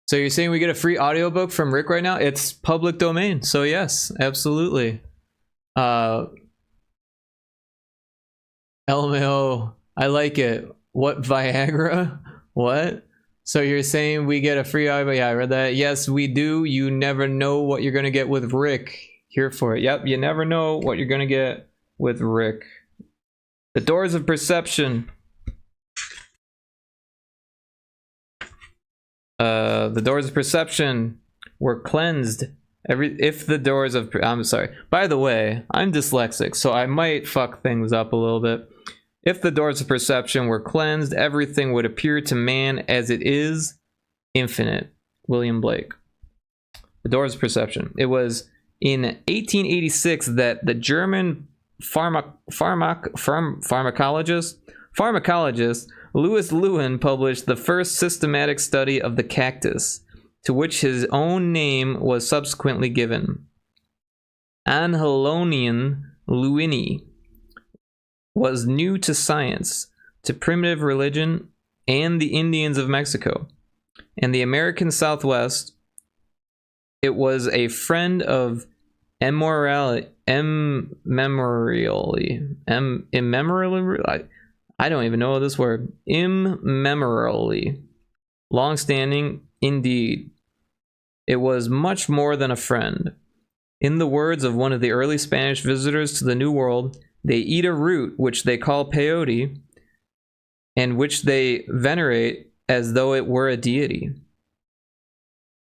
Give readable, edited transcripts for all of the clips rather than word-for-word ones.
So you're saying we get a free audiobook from Rick right now? It's public domain, so yes, absolutely. LMAO, I like it. What, Viagra? What? So you're saying we get a free audiobook? Yeah, I read that. Yes, we do. You never know what you're gonna get with Rick. Here for it. Yep, you never know what you're gonna get with Rick. The doors of perception. The doors of perception were cleansed. If the doors of... I'm sorry. By the way, I'm dyslexic, so I might fuck things up a little bit. If the doors of perception were cleansed, everything would appear to man as it is infinite. William Blake. The doors of perception. It was in 1886 that the German pharmacologist Louis Lewin published the first systematic study of the cactus, to which his own name was subsequently given. Anhelonian Lewini was new to science, to primitive religion, and the Indians of Mexico, and the American Southwest. It was a friend of immemorially. I don't even know this word. Immemorially. Long-standing, indeed. It was much more than a friend. In the words of one of the early Spanish visitors to the New World, they eat a root which they call peyote, and which they venerate as though it were a deity.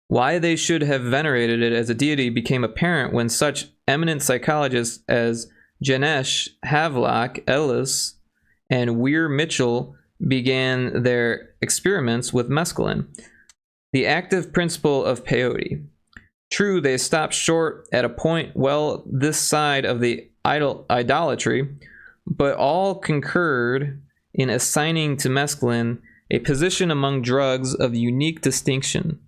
Why they should have venerated it as a deity became apparent when such eminent psychologists as Janesh, Havelock, Ellis, and Weir Mitchell began their experiments with mescaline, the active principle of peyote. True, they stopped short at a point well this side of the idolatry, but all concurred in assigning to mescaline a position among drugs of unique distinction.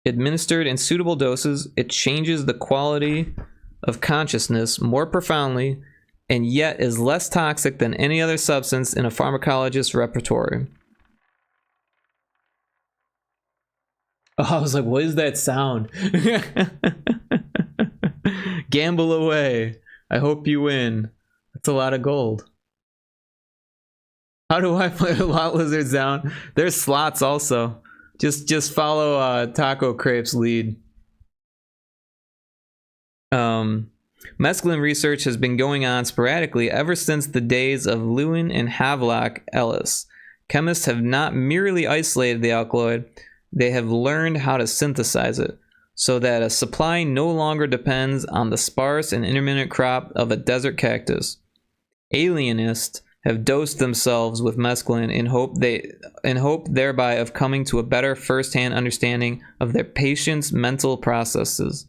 Administered in suitable doses, it changes the quality of consciousness more profoundly, and yet is less toxic than any other substance in a pharmacologist's repertoire. Oh, I was like, what is that sound? Gamble away. I hope you win. That's a lot of gold. How do I play Lot Lizards down? There's slots also. Just follow Taco Crepe's lead. Mescaline research has been going on sporadically ever since the days of Lewin and Havelock Ellis. Chemists have not merely isolated the alkaloid, they have learned how to synthesize it, so that a supply no longer depends on the sparse and intermittent crop of a desert cactus. Alienists have dosed themselves with mescaline in hope thereby of coming to a better first-hand understanding of their patients' mental processes.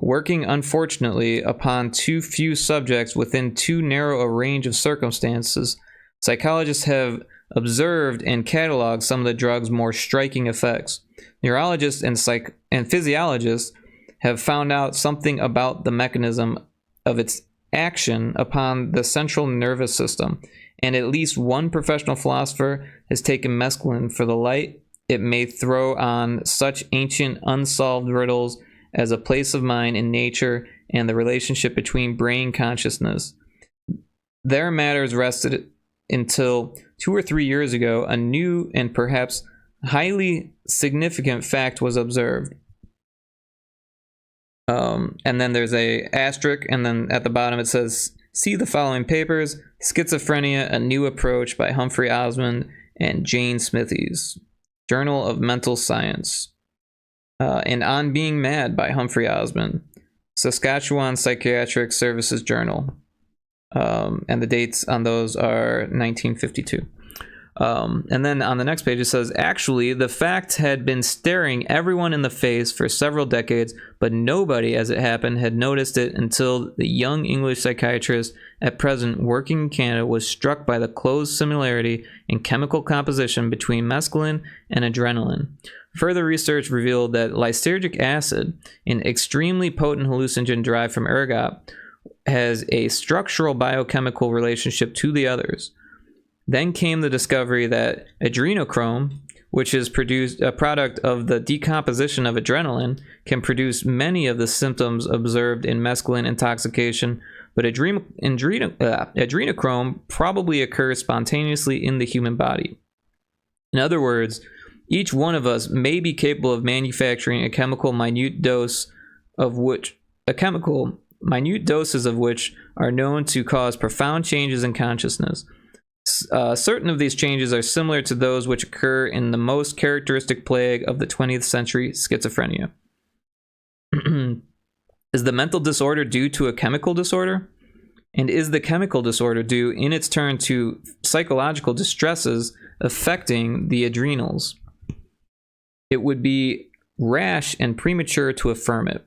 Working unfortunately upon too few subjects within too narrow a range of circumstances, psychologists have observed and cataloged some of the drug's more striking effects. Neurologists and physiologists have found out something about the mechanism of its action upon the central nervous system, and at least one professional philosopher has taken mescaline for the light it may throw on such ancient unsolved riddles as a place of mind in nature and the relationship between brain consciousness. Their matters rested until 2 or 3 years ago a new and perhaps highly significant fact was observed. And then there's a asterisk, and then at the bottom it says, see the following papers: Schizophrenia, A New Approach by Humphrey Osmond and Jane Smithies, Journal of Mental Science. And On Being Mad by Humphrey Osmond, Saskatchewan Psychiatric Services Journal. And the dates on those are 1952. And then on the next page it says, actually, the fact had been staring everyone in the face for several decades, but nobody, as it happened, had noticed it until the young English psychiatrist at present working in Canada was struck by the close similarity in chemical composition between mescaline and adrenaline. Further research revealed that lysergic acid, an extremely potent hallucinogen derived from ergot, has a structural biochemical relationship to the others. Then came the discovery that adrenochrome, which is produced a product of the decomposition of adrenaline, can produce many of the symptoms observed in mescaline intoxication, but adrenochrome probably occurs spontaneously in the human body. In other words, each one of us may be capable of manufacturing a minute doses of which are known to cause profound changes in consciousness. Certain of these changes are similar to those which occur in the most characteristic plague of the 20th century, schizophrenia. Is the mental disorder due to a chemical disorder? And is the chemical disorder due, in its turn, to psychological distresses affecting the adrenals? It would be rash and premature to affirm it.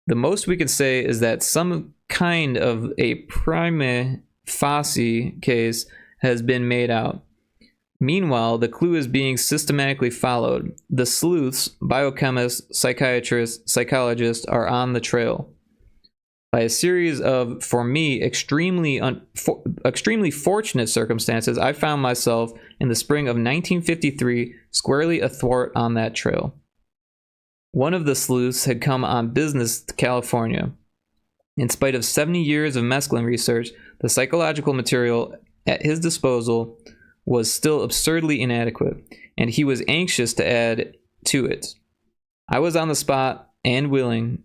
The most we could say is that some kind of a prima facie case has been made out. Meanwhile, the clue is being systematically followed. The sleuths, biochemists, psychiatrists, psychologists are on the trail. By a series of, for me, extremely fortunate circumstances, I found myself in the spring of 1953 squarely athwart on that trail. One of the sleuths had come on business to California. In spite of 70 years of mescaline research, the psychological material at his disposal was still absurdly inadequate, and he was anxious to add to it. I was on the spot and willing,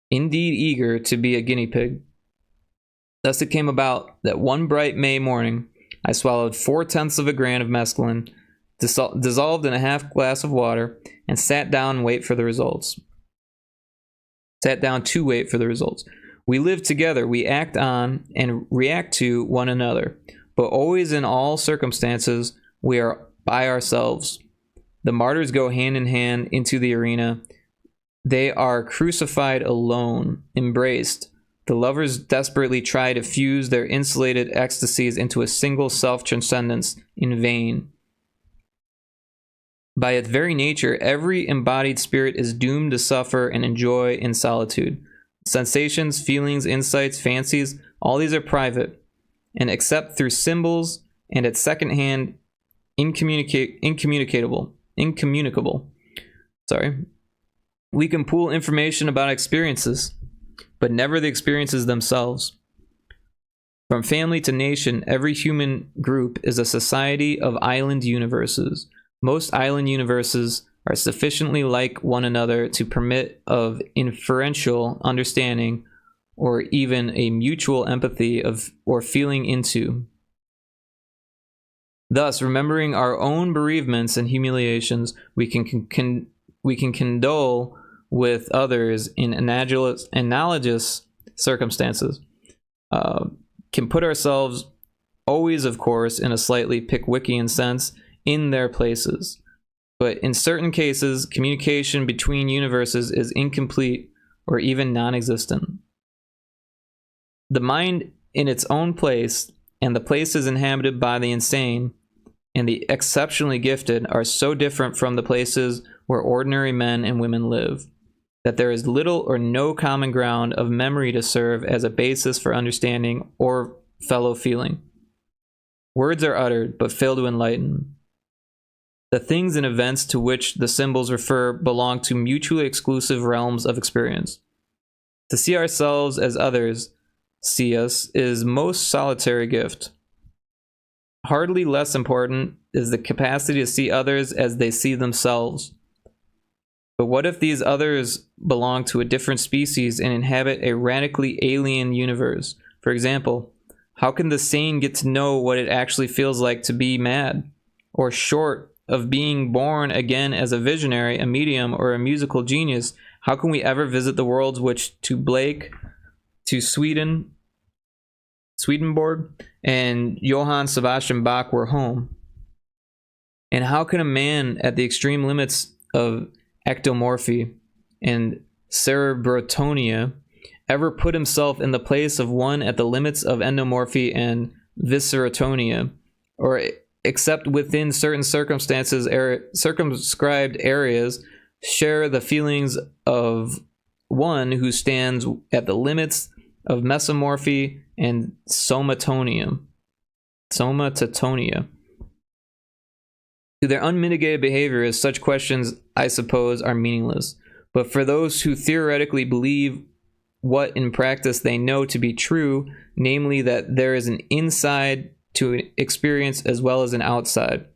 indeed eager, to be a guinea pig. Thus it came about that one bright May morning, I swallowed 4/10 of a grain of mescaline, dissolved in a half glass of water, and sat down to wait for the results. We live together, we act on and react to one another, but always in all circumstances we are by ourselves. The martyrs go hand in hand into the arena. They are crucified alone, embraced. The lovers desperately try to fuse their insulated ecstasies into a single self-transcendence, in vain. By its very nature, every embodied spirit is doomed to suffer and enjoy in solitude. Sensations, feelings, insights, fancies, all these are private, and except through symbols and at second hand, incommunicable. We can pool information about experiences, but never the experiences themselves. From family to nation, every human group is a society of island universes. Most island universes are sufficiently like one another to permit of inferential understanding or even a mutual empathy of or feeling into. Thus, remembering our own bereavements and humiliations, we can condole with others in analogous circumstances. Can put ourselves, always of course, in a slightly Pickwickian sense, in their places. But in certain cases, communication between universes is incomplete or even non-existent. The mind in its own place and the places inhabited by the insane and the exceptionally gifted are so different from the places where ordinary men and women live that there is little or no common ground of memory to serve as a basis for understanding or fellow feeling. Words are uttered, but fail to enlighten. The things and events to which the symbols refer belong to mutually exclusive realms of experience. To see ourselves as others see us is most solitary gift. Hardly less important is the capacity to see others as they see themselves. But what if these others belong to a different species and inhabit a radically alien universe? For example, how can the sane get to know what it actually feels like to be mad? Or short of being born again as a visionary, a medium, or a musical genius, how can we ever visit the worlds which to Blake, to Swedenborg, and Johann Sebastian Bach were home? And how can a man at the extreme limits of ectomorphy and cerebrotonia ever put himself in the place of one at the limits of endomorphy and viscerotonia, or except within certain circumstances, circumscribed areas, share the feelings of one who stands at the limits of mesomorphy and somatonia. To their unmitigated behaviorists, such questions, I suppose, are meaningless. But for those who theoretically believe what in practice they know to be true, namely that there is an inside to an experience as well as an outside,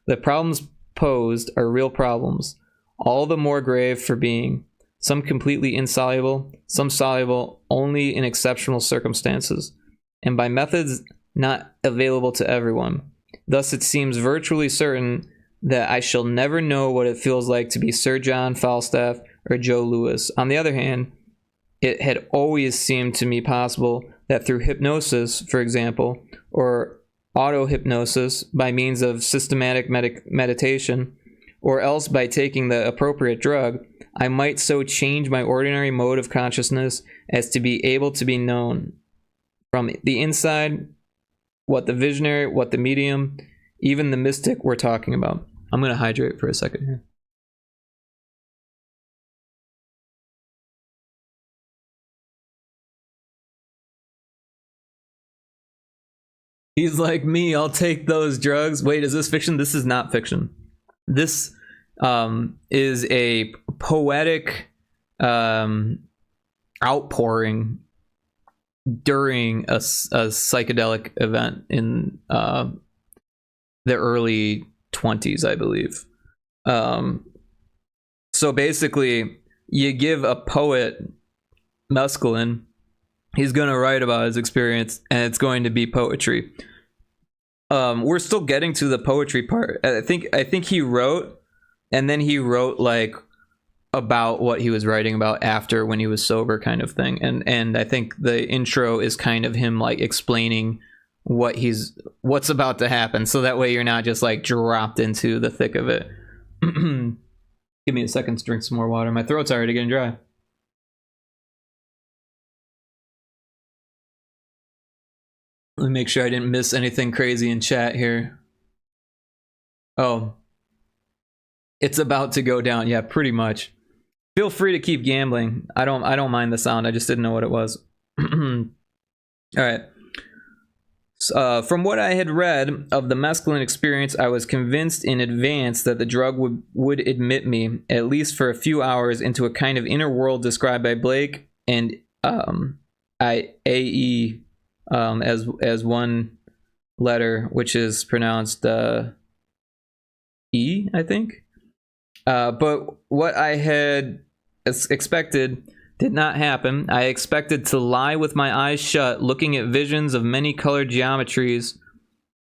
the problems posed are real problems, all the more grave for being, some completely insoluble, some soluble only in exceptional circumstances, and by methods not available to everyone. Thus it seems virtually certain that I shall never know what it feels like to be Sir John Falstaff or Joe Louis. On the other hand, it had always seemed to me possible that through hypnosis, for example, or auto-hypnosis by means of systematic meditation, or else by taking the appropriate drug, I might so change my ordinary mode of consciousness as to be able to be known from the inside what the visionary, what the medium, even the mystic were talking about. I'm going to hydrate for a second here. He's like me, I'll take those drugs. Wait, is this fiction? This is not fiction. This is a poetic outpouring during a psychedelic event in the early 20s, I believe. So basically, you give a poet mescaline, he's going to write about his experience, and it's going to be poetry. We're still getting to the poetry part. I think he wrote, and then he wrote like about what he was writing about after when he was sober, kind of thing. And I think the intro is kind of him like explaining what's about to happen, so that way you're not just like dropped into the thick of it. Give me a second to drink some more water. My throat's already getting dry. Let me make sure I didn't miss anything crazy in chat here. Oh, it's about to go down. Yeah, pretty much. Feel free to keep gambling. I don't mind the sound. I just didn't know what it was. All right. From what I had read of the mescaline experience, I was convinced in advance that the drug would admit me, at least for a few hours, into a kind of inner world described by Blake and AE as one letter, which is pronounced E, I think. But what I had expected did not happen. I expected to lie with my eyes shut, looking at visions of many colored geometries,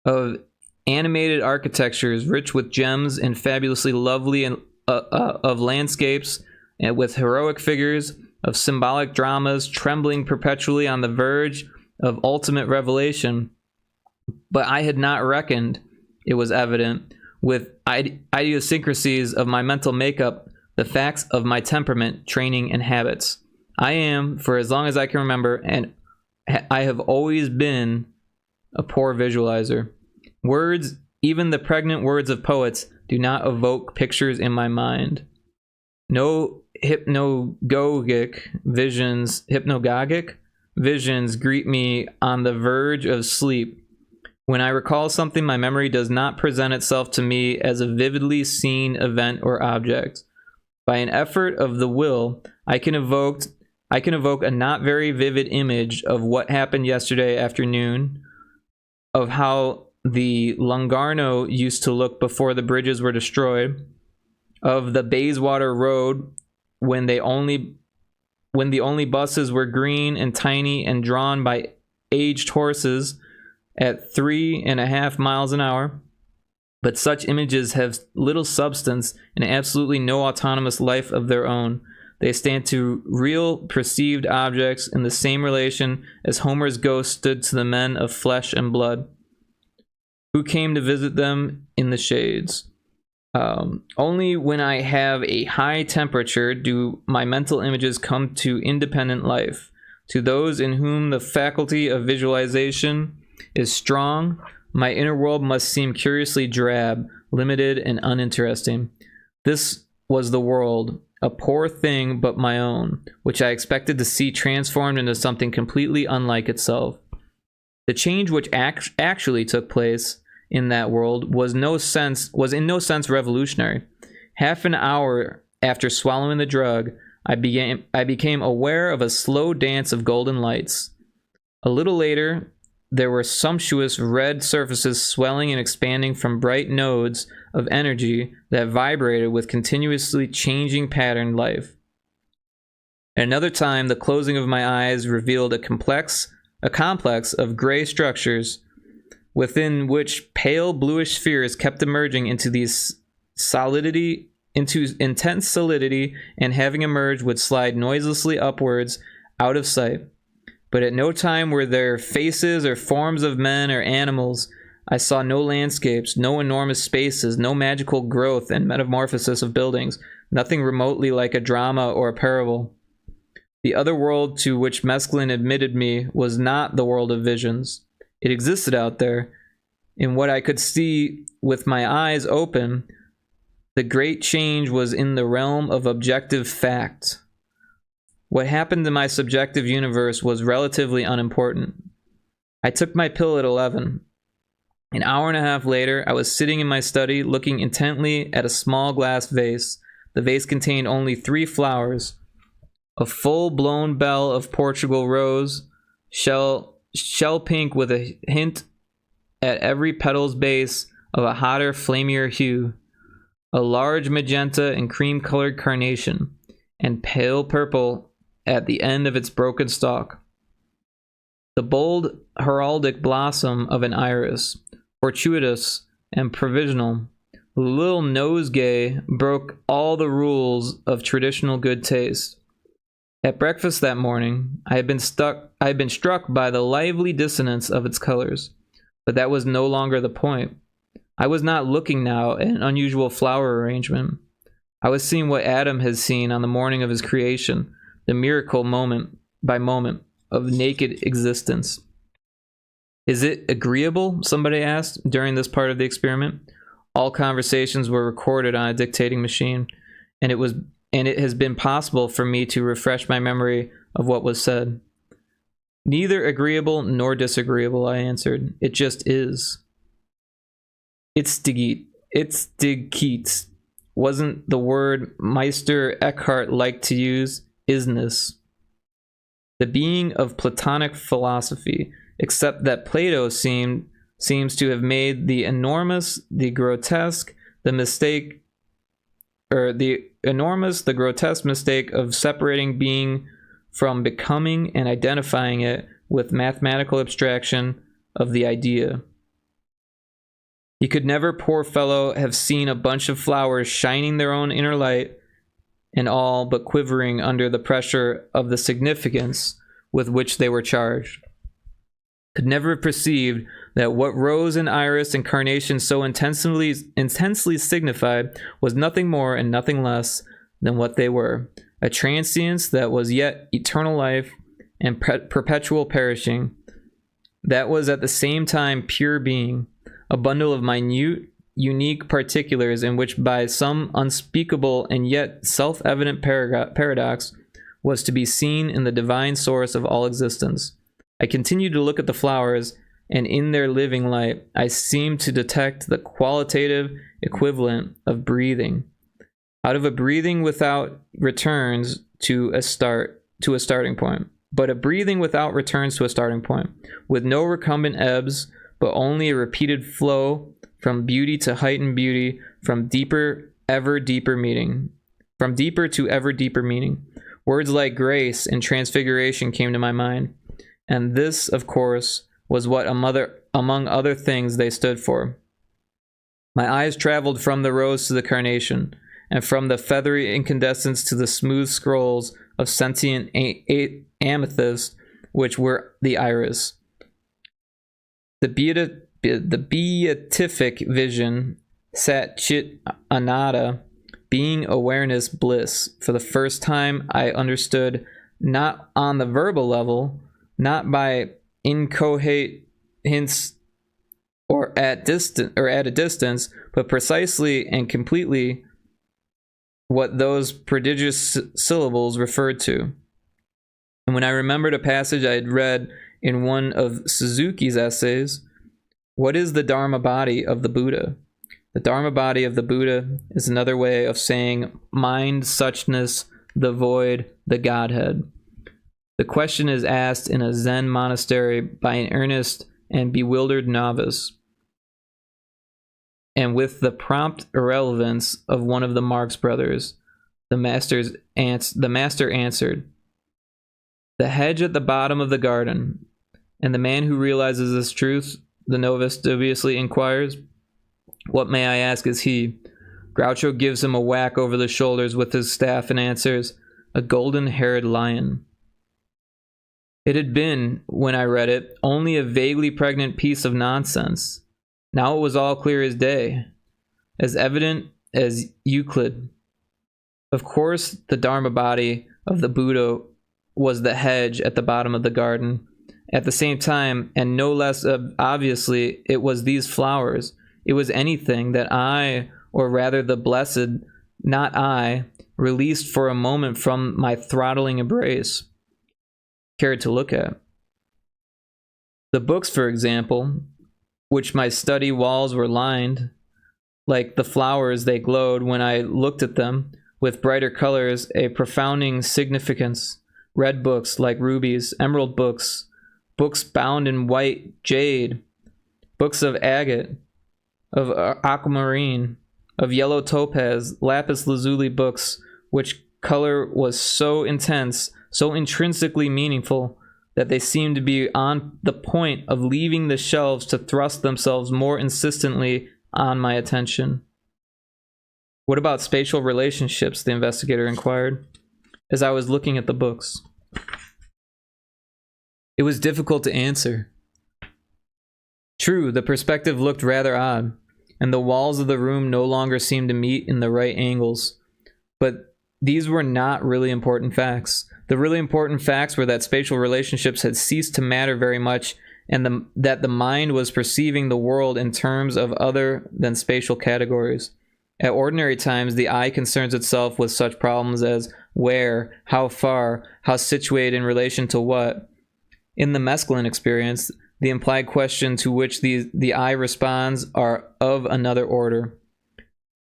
of animated architectures rich with gems and fabulously lovely, and of landscapes and with heroic figures, of symbolic dramas trembling perpetually on the verge of ultimate revelation. But I had not reckoned, it was evident, with idiosyncrasies of my mental makeup, the facts of my temperament, training, and habits. I am, for as long as I can remember, and I have always been, a poor visualizer. Words, even the pregnant words of poets, do not evoke pictures in my mind. No hypnagogic visions greet me on the verge of sleep. When I recall something, my memory does not present itself to me as a vividly seen event or object. By an effort of the will, I can evoke a not very vivid image of what happened yesterday afternoon, of how the Lungarno used to look before the bridges were destroyed, of the Bayswater Road when the only buses were green and tiny and drawn by aged horses at 3.5 miles an hour. But such images have little substance and absolutely no autonomous life of their own. They stand to real perceived objects in the same relation as Homer's ghost stood to the men of flesh and blood who came to visit them in the shades. Only when I have a high temperature do my mental images come to independent life. To those in whom the faculty of visualization is strong, my inner world must seem curiously drab, limited, and uninteresting. This was the world, a poor thing but my own, which I expected to see transformed into something completely unlike itself. The change which actually took place, in that world was in no sense revolutionary. Half an hour after swallowing the drug, I became aware of a slow dance of golden lights. A little later, there were sumptuous red surfaces swelling and expanding from bright nodes of energy that vibrated with continuously changing patterned life. At another time, the closing of my eyes revealed a complex of gray structures within which pale bluish spheres kept emerging into intense solidity, and having emerged would slide noiselessly upwards out of sight. But at no time were there faces or forms of men or animals. I saw no landscapes, no enormous spaces, no magical growth and metamorphosis of buildings, nothing remotely like a drama or a parable. The other world to which mescaline admitted me was not the world of visions. It existed out there. In what I could see with my eyes open, the great change was in the realm of objective fact. What happened in my subjective universe was relatively unimportant. I took my pill at 11. An hour and a half later, I was sitting in my study looking intently at a small glass vase. The vase contained only 3 flowers: a full-blown bell of Portugal rose, shell pink with a hint at every petal's base of a hotter, flamier hue, a large magenta and cream-colored carnation, and pale purple at the end of its broken stalk. The bold heraldic blossom of an iris, fortuitous and provisional, a little nosegay, broke all the rules of traditional good taste. At breakfast that morning, I had been struck by the lively dissonance of its colors, but that was no longer the point. I was not looking now at an unusual flower arrangement. I was seeing what Adam had seen on the morning of his creation, the miracle moment by moment of naked existence. "Is it agreeable?" somebody asked during this part of the experiment. All conversations were recorded on a dictating machine, and it has been possible for me to refresh my memory of what was said. "Neither agreeable nor disagreeable," I answered. "It just is." It's wasn't the word Meister Eckhart liked to use. Isness. The being of Platonic philosophy, except that Plato seems to have made the grotesque, the grotesque mistake of separating being from becoming and identifying it with mathematical abstraction of the idea. He could never, poor fellow, have seen a bunch of flowers shining their own inner light and all but quivering under the pressure of the significance with which they were charged. Could never have perceived that what rose and iris and carnation so intensely signified was nothing more and nothing less than what they were: a transience that was yet eternal life and perpetual perishing, that was at the same time pure being, a bundle of minute, unique particulars in which by some unspeakable and yet self-evident paradox was to be seen in the divine source of all existence. I continued to look at the flowers, and in their living light I seemed to detect the qualitative equivalent of breathing. Out of a breathing without returns to a starting point, but a breathing without returns to a starting point, with no recumbent ebbs, but only a repeated flow from beauty to heightened beauty, from deeper to ever deeper meaning. Words like grace and transfiguration came to my mind, and this, of course, was what among other things they stood for. My eyes traveled from the rose to the carnation, and from the feathery incandescence to the smooth scrolls of sentient amethyst, which were the iris. The beatific vision, sat chit ananda, being awareness bliss. For the first time I understood, not on the verbal level, not by inchoate hints or at a distance, but precisely and completely what those prodigious syllables referred to. And when I remembered a passage I had read in one of Suzuki's essays, What is the Dharma body of the Buddha? The Dharma body of the Buddha is another way of saying mind, suchness, the void, the Godhead. The question is asked in a Zen monastery by an earnest and bewildered novice, and with the prompt irrelevance of one of the Marx brothers, the master answered, "The hedge at the bottom of the garden." And the man who realizes this truth, the novice dubiously inquires, "What, may I ask, is he?" Groucho gives him a whack over the shoulders with his staff and answers, "A golden-haired lion." It had been, when I read it, only a vaguely pregnant piece of nonsense. Now it was all clear as day, as evident as Euclid. Of course, the Dharma body of the Buddha was the hedge at the bottom of the garden. At the same time, and no less obviously, it was these flowers. It was anything that I, or rather the blessed, not I, released for a moment from my throttling embrace, cared to look at. The books, for example, which my study walls were lined, like the flowers, they glowed when I looked at them, with brighter colors, a profounding significance. Red books like rubies, emerald books, books bound in white jade, books of agate, of aquamarine, of yellow topaz, lapis lazuli books, which color was so intense, so intrinsically meaningful, that they seemed to be on the point of leaving the shelves to thrust themselves more insistently on my attention. "What about spatial relationships?" the investigator inquired, as I was looking at the books. It was difficult to answer. True, the perspective looked rather odd, and the walls of the room no longer seemed to meet in the right angles. But these were not really important facts. The really important facts were that spatial relationships had ceased to matter very much, and that the mind was perceiving the world in terms of other than spatial categories. At ordinary times, the eye concerns itself with such problems as where, how far, how situated in relation to what. In the mescaline experience, the implied question to which the eye responds are of another order.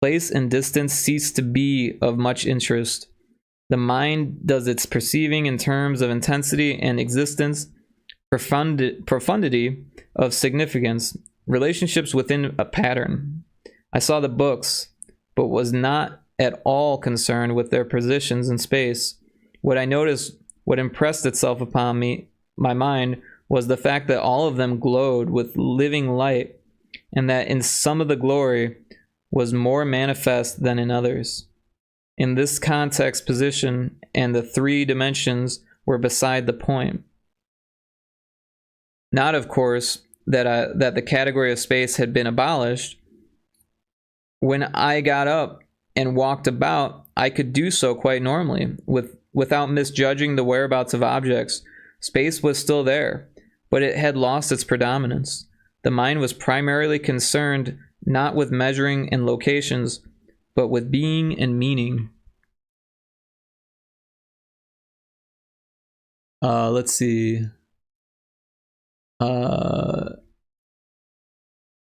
Place and distance cease to be of much interest. The mind does its perceiving in terms of intensity and existence, profundity of significance, relationships within a pattern. I saw the books, but was not at all concerned with their positions in space. What I noticed, what impressed itself upon my mind, was the fact that all of them glowed with living light, and that in some of the glory was more manifest than in others. In this context, position and the three dimensions were beside the point. Not, of course, that the category of space had been abolished. When I got up and walked about, I could do so quite normally, without misjudging the whereabouts of objects. Space was still there, but it had lost its predominance. The mind was primarily concerned not with measuring and locations, but with being and meaning. Let's see.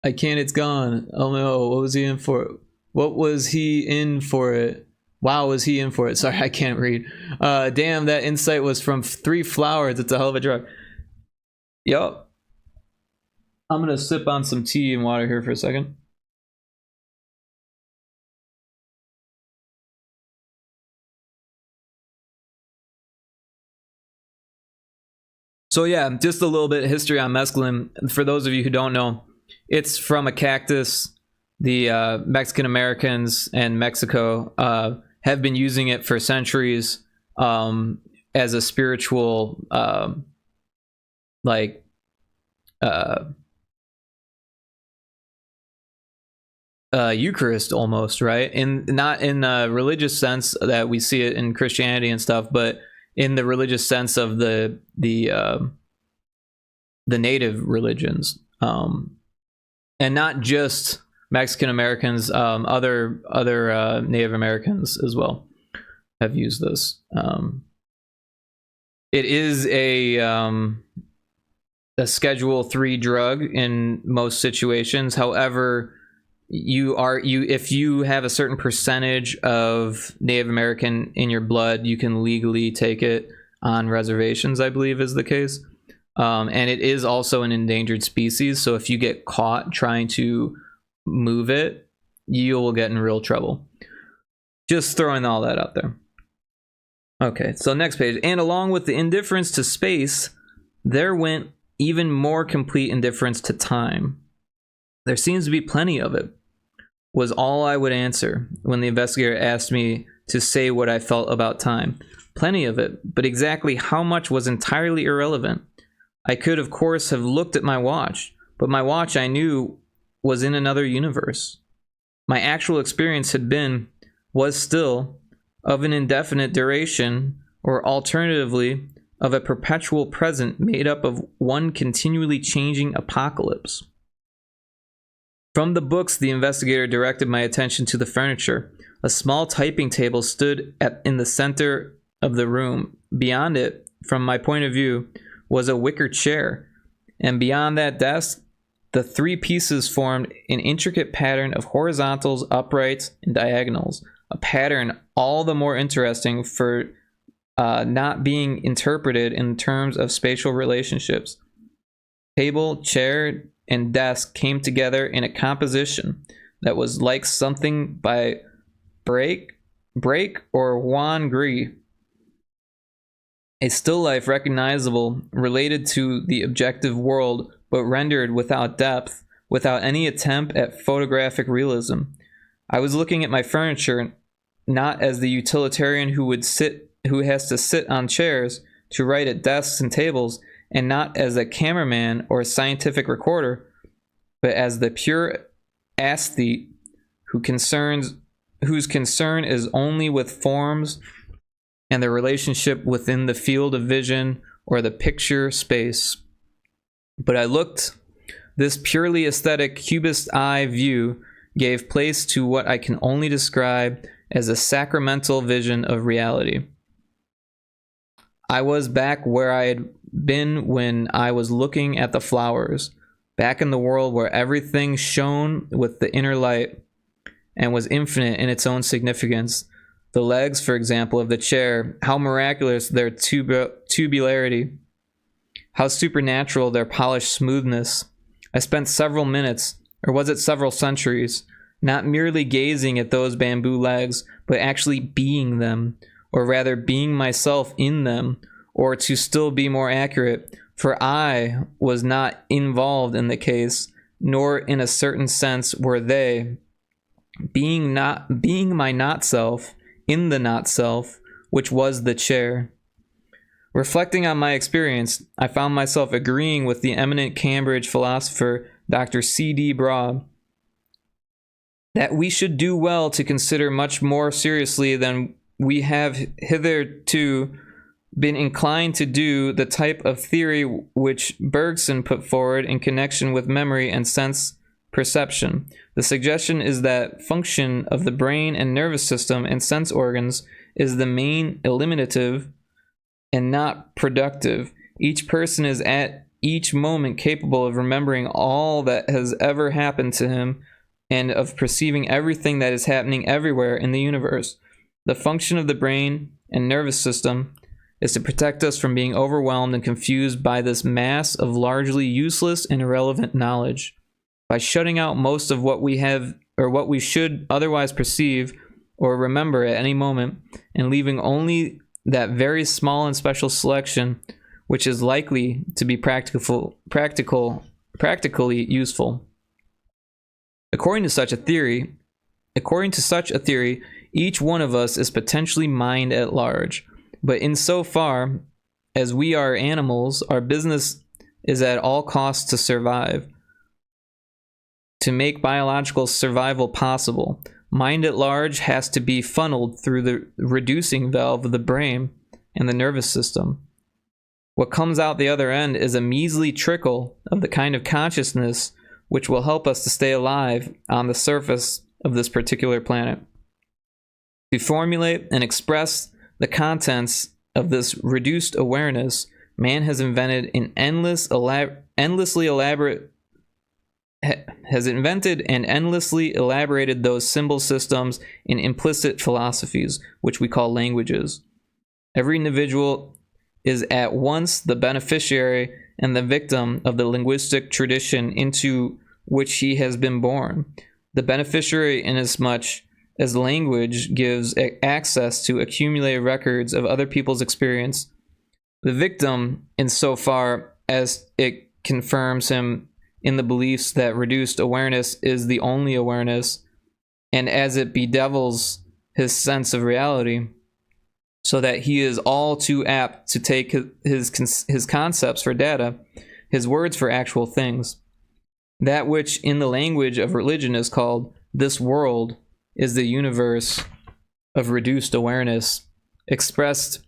I can't, it's gone. Oh no, what was he in for? What was he in for it? Wow, was he in for it? Sorry, I can't read. Damn, that insight was from 3 flowers. It's a hell of a drug. Yup. I'm gonna sip on some tea and water here for a second. So yeah, just a little bit of history on mescaline. For those of you who don't know, it's from a cactus. The Mexican Americans and Mexico have been using it for centuries as a spiritual Eucharist almost, right? Not in a religious sense that we see it in Christianity and stuff, but in the religious sense of the native religions, and not just Mexican Americans, other Native Americans as well have used this. It is a a Schedule 3 drug in most situations. However, if you have a certain percentage of Native American in your blood, you can legally take it on reservations, I believe is the case. And it is also an endangered species, so if you get caught trying to move it, you will get in real trouble. Just throwing all that out there. Okay, so next page. And along with the indifference to space, there went even more complete indifference to time. There seems to be plenty of it, was all I would answer when the investigator asked me to say what I felt about time. Plenty of it, but exactly how much was entirely irrelevant. I could, of course, have looked at my watch, but my watch, I knew, was in another universe. My actual experience was still, of an indefinite duration, or alternatively, of a perpetual present made up of one continually changing apocalypse. From the books, the investigator directed my attention to the furniture. A small typing table stood in the center of the room. Beyond it, from my point of view, was a wicker chair, and beyond that desk, the three pieces formed an intricate pattern of horizontals, uprights, and diagonals, a pattern all the more interesting for not being interpreted in terms of spatial relationships. Table, chair, and desk came together in a composition that was like something by Break or Juan Gris. A still life recognizable, related to the objective world, but rendered without depth, without any attempt at photographic realism. I was looking at my furniture not as the utilitarian who has to sit on chairs to write at desks and tables, and not as a cameraman or a scientific recorder, but as the pure aesthete whose concern is only with forms and the relationship within the field of vision or the picture space. But I looked. This purely aesthetic cubist eye view gave place to what I can only describe as a sacramental vision of reality. I was back where I had been when I was looking at the flowers, back in the world where everything shone with the inner light and was infinite in its own significance. The legs, for example, of the chair, how miraculous their tubularity, how supernatural their polished smoothness. I spent several minutes, or was it several centuries, not merely gazing at those bamboo legs, but actually being them, or rather being myself in them, or to still be more accurate, for I was not involved in the case, nor in a certain sense were they, being my not self, in the not self, which was the chair. Reflecting on my experience, I found myself agreeing with the eminent Cambridge philosopher Dr. C.D. Broad that we should do well to consider much more seriously than we have hitherto been inclined to do the type of theory which Bergson put forward in connection with memory and sense perception. The suggestion is that function of the brain and nervous system and sense organs is the main eliminative and not productive. Each person is at each moment capable of remembering all that has ever happened to him and of perceiving everything that is happening everywhere in the universe. The function of the brain and nervous system is to protect us from being overwhelmed and confused by this mass of largely useless and irrelevant knowledge. By shutting out most of what we have or what we should otherwise perceive or remember at any moment, and leaving only that very small and special selection which is likely to be practically useful. According to such a theory, each one of us is potentially mind at large. But insofar as we are animals, our business is at all costs to survive. To make biological survival possible, mind at large has to be funneled through the reducing valve of the brain and the nervous system. What comes out the other end is a measly trickle of the kind of consciousness which will help us to stay alive on the surface of this particular planet. To formulate and express the contents of this reduced awareness, man has invented an endless endlessly elaborate has invented and endlessly elaborated those symbol systems in implicit philosophies, which we call languages. Every individual is at once the beneficiary and the victim of the linguistic tradition into which he has been born. The beneficiary inasmuch as language gives access to accumulated records of other people's experience. The victim insofar as it confirms him in the beliefs that reduced awareness is the only awareness, and as it bedevils his sense of reality, so that he is all too apt to take his concepts for data, his words for actual things. That which in the language of religion is called this world is the universe of reduced awareness, expressed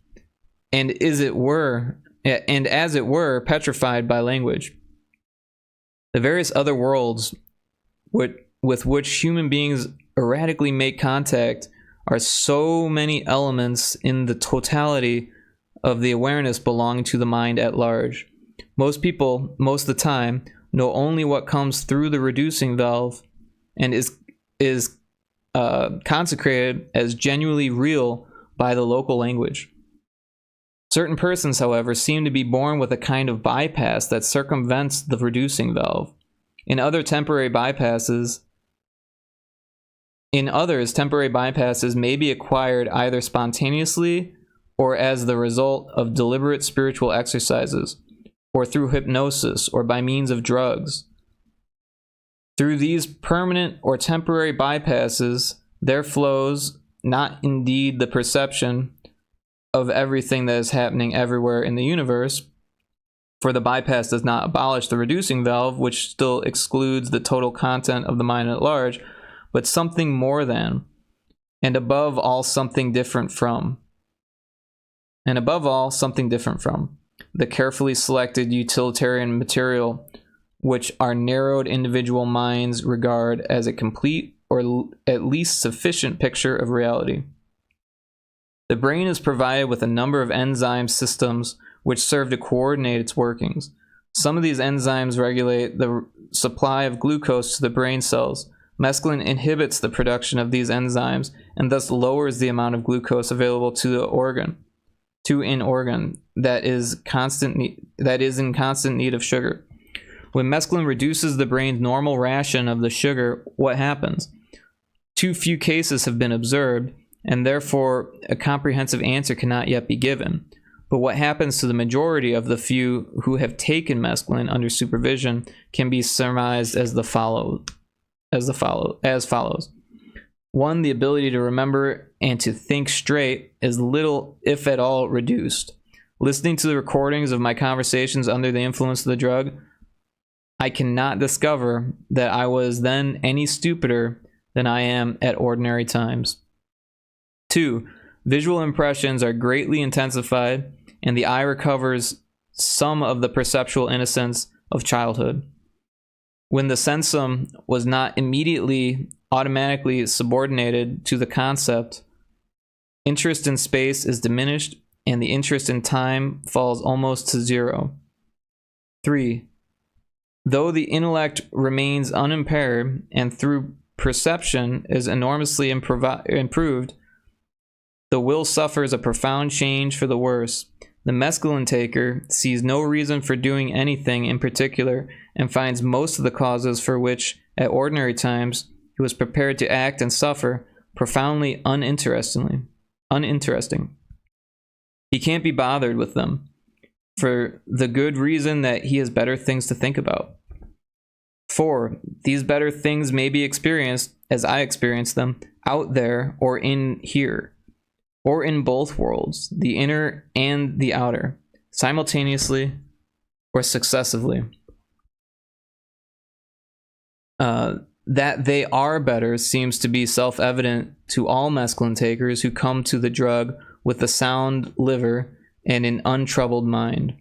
and as it were petrified by language. The various other worlds with which human beings erratically make contact are so many elements in the totality of the awareness belonging to the mind at large. Most people, most of the time, know only what comes through the reducing valve and is consecrated as genuinely real by the local language. Certain persons, however, seem to be born with a kind of bypass that circumvents the reducing valve. In others, temporary bypasses may be acquired either spontaneously or as the result of deliberate spiritual exercises, or through hypnosis, or by means of drugs. Through these permanent or temporary bypasses, there flows not indeed the perception of everything that is happening everywhere in the universe, for the bypass does not abolish the reducing valve, which still excludes the total content of the mind at large, but something more than, and above all something different from, the carefully selected utilitarian material which our narrowed individual minds regard as a complete or at least sufficient picture of reality. The brain is provided with a number of enzyme systems which serve to coordinate its workings. Some of these enzymes regulate the supply of glucose to the brain cells. Mescaline inhibits the production of these enzymes and thus lowers the amount of glucose available to an organ that is in constant need of sugar. When mescaline reduces the brain's normal ration of the sugar, what happens? Too few cases have been observed, and therefore a comprehensive answer cannot yet be given. But what happens to the majority of the few who have taken mescaline under supervision can be surmised as follows. 1. The ability to remember and to think straight is little, if at all, reduced. Listening to the recordings of my conversations under the influence of the drug, I cannot discover that I was then any stupider than I am at ordinary times. 2. Visual impressions are greatly intensified, and the eye recovers some of the perceptual innocence of childhood. When the sensum was not immediately automatically subordinated to the concept, interest in space is diminished and the interest in time falls almost to zero. 3. Though the intellect remains unimpaired and through perception is enormously improved, the will suffers a profound change for the worse. The mescaline taker sees no reason for doing anything in particular and finds most of the causes for which, at ordinary times, he was prepared to act and suffer profoundly uninteresting. He can't be bothered with them, for the good reason that he has better things to think about. 4. These better things may be experienced, as I experience them, out there or in here, or in both worlds, the inner and the outer, simultaneously or successively. That they are better seems to be self-evident to all mescaline takers who come to the drug with a sound liver and an untroubled mind.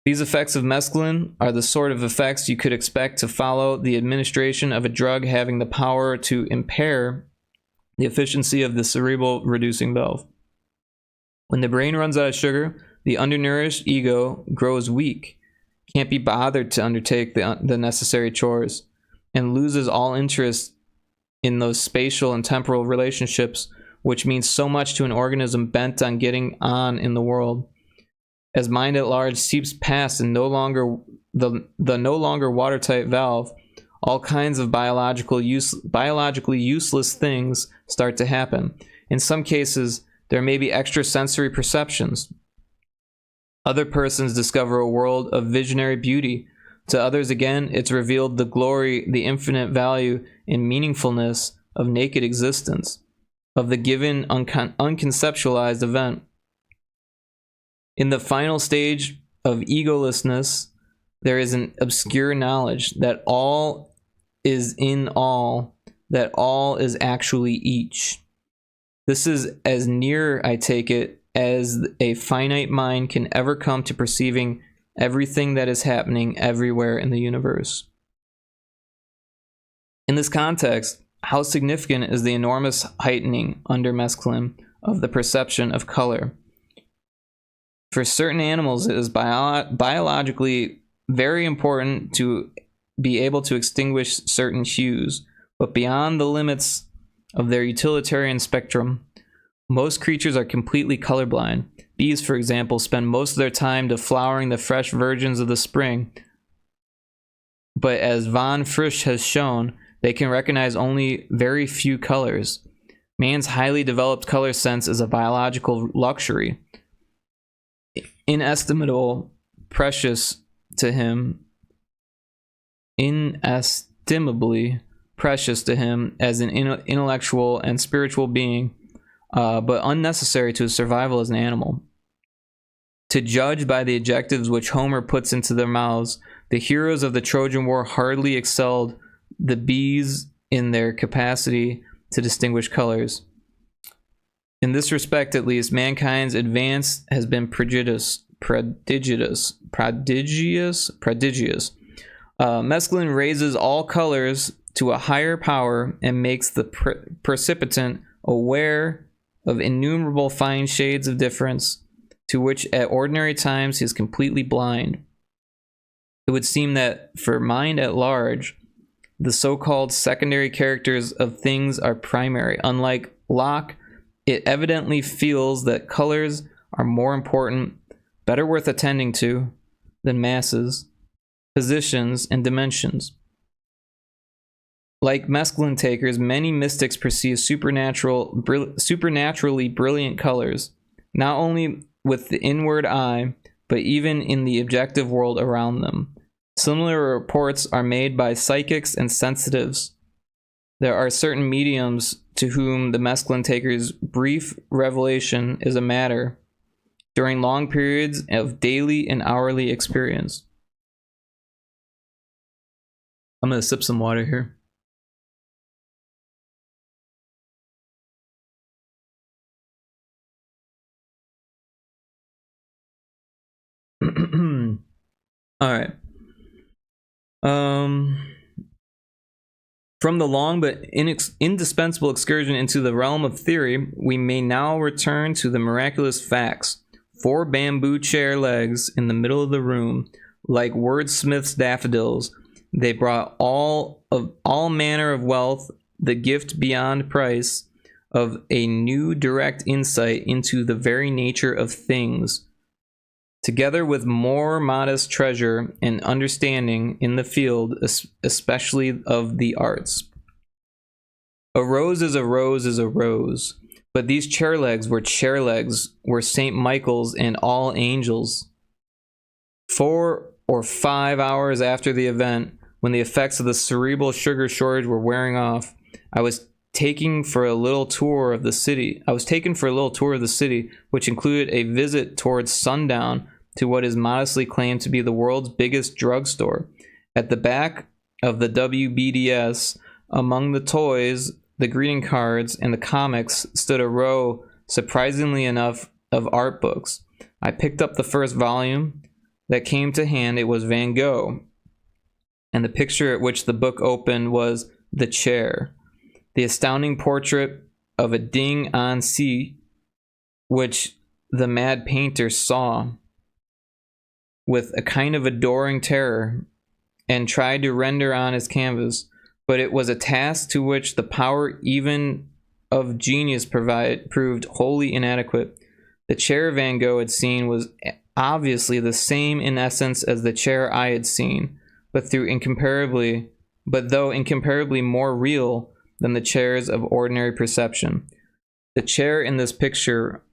These effects of mescaline are the sort of effects you could expect to follow the administration of a drug having the power to impair the efficiency of the cerebral reducing valve. When the brain runs out of sugar, the undernourished ego grows weak, can't be bothered to undertake the necessary chores, and loses all interest in those spatial and temporal relationships which means so much to an organism bent on getting on in the world. As mind at large seeps past and no longer watertight valve, all kinds of biologically useless things start to happen. In some cases, there may be extrasensory perceptions. Other persons discover a world of visionary beauty. To others again, it's revealed the glory, the infinite value and meaningfulness of naked existence, of the given unconceptualized event. In the final stage of egolessness, there is an obscure knowledge that all is in all, that all is actually each. This is as near, I take it, as a finite mind can ever come to perceiving everything that is happening everywhere in the universe. In this context, how significant is the enormous heightening under mescaline of the perception of color? For certain animals, it is biologically very important to be able to extinguish certain hues, but beyond the limits of their utilitarian spectrum, most creatures are completely colorblind. Bees, for example, spend most of their time deflowering the fresh virgins of the spring, but as von Frisch has shown, they can recognize only very few colors. Man's highly developed color sense is a biological luxury, inestimable, precious to him, inestimably precious to him as an intellectual and spiritual being, but unnecessary to his survival as an animal. To judge by the adjectives which Homer puts into their mouths, the heroes of the Trojan War hardly excelled the bees in their capacity to distinguish colors. In this respect, at least, mankind's advance has been prodigious. Mescaline raises all colors to a higher power and makes the percipient aware of innumerable fine shades of difference to which at ordinary times he is completely blind. It would seem that for mind at large, the so-called secondary characters of things are primary. Unlike Locke, it evidently feels that colors are more important, better worth attending to, than masses, positions, and dimensions. Like mescaline takers, many mystics perceive supernaturally brilliant colors, not only with the inward eye, but even in the objective world around them. Similar reports are made by psychics and sensitives. There are certain mediums to whom the mescaline taker's brief revelation is a matter during long periods of daily and hourly experience. I'm going to sip some water here. All right. From the long but indispensable excursion into the realm of theory, we may now return to the miraculous facts. 4 bamboo chair legs in the middle of the room, like wordsmith's daffodils, they brought all manner of wealth, the gift beyond price of a new direct insight into the very nature of things, together with more modest treasure and understanding in the field, especially of the arts. A rose is a rose is a rose, but these chair legs were St. Michael's and all angels. 4 or 5 hours after the event, when the effects of the cerebral sugar shortage were wearing off, I was taken for a little tour of the city, which included a visit towards sundown to what is modestly claimed to be the world's biggest drugstore. At the back of the WBDS, among the toys, the greeting cards, and the comics, stood a row, surprisingly enough, of art books. I picked up the first volume that came to hand. It was Van Gogh, and the picture at which the book opened was The Chair, the astounding portrait of a ding en sea which the mad painter saw. with a kind of adoring terror and tried to render on his canvas, but it was a task to which the power even of genius proved wholly inadequate. The chair Van Gogh had seen was obviously the same in essence as the chair I had seen, but though incomparably more real than the chairs of ordinary perception. The chair in this picture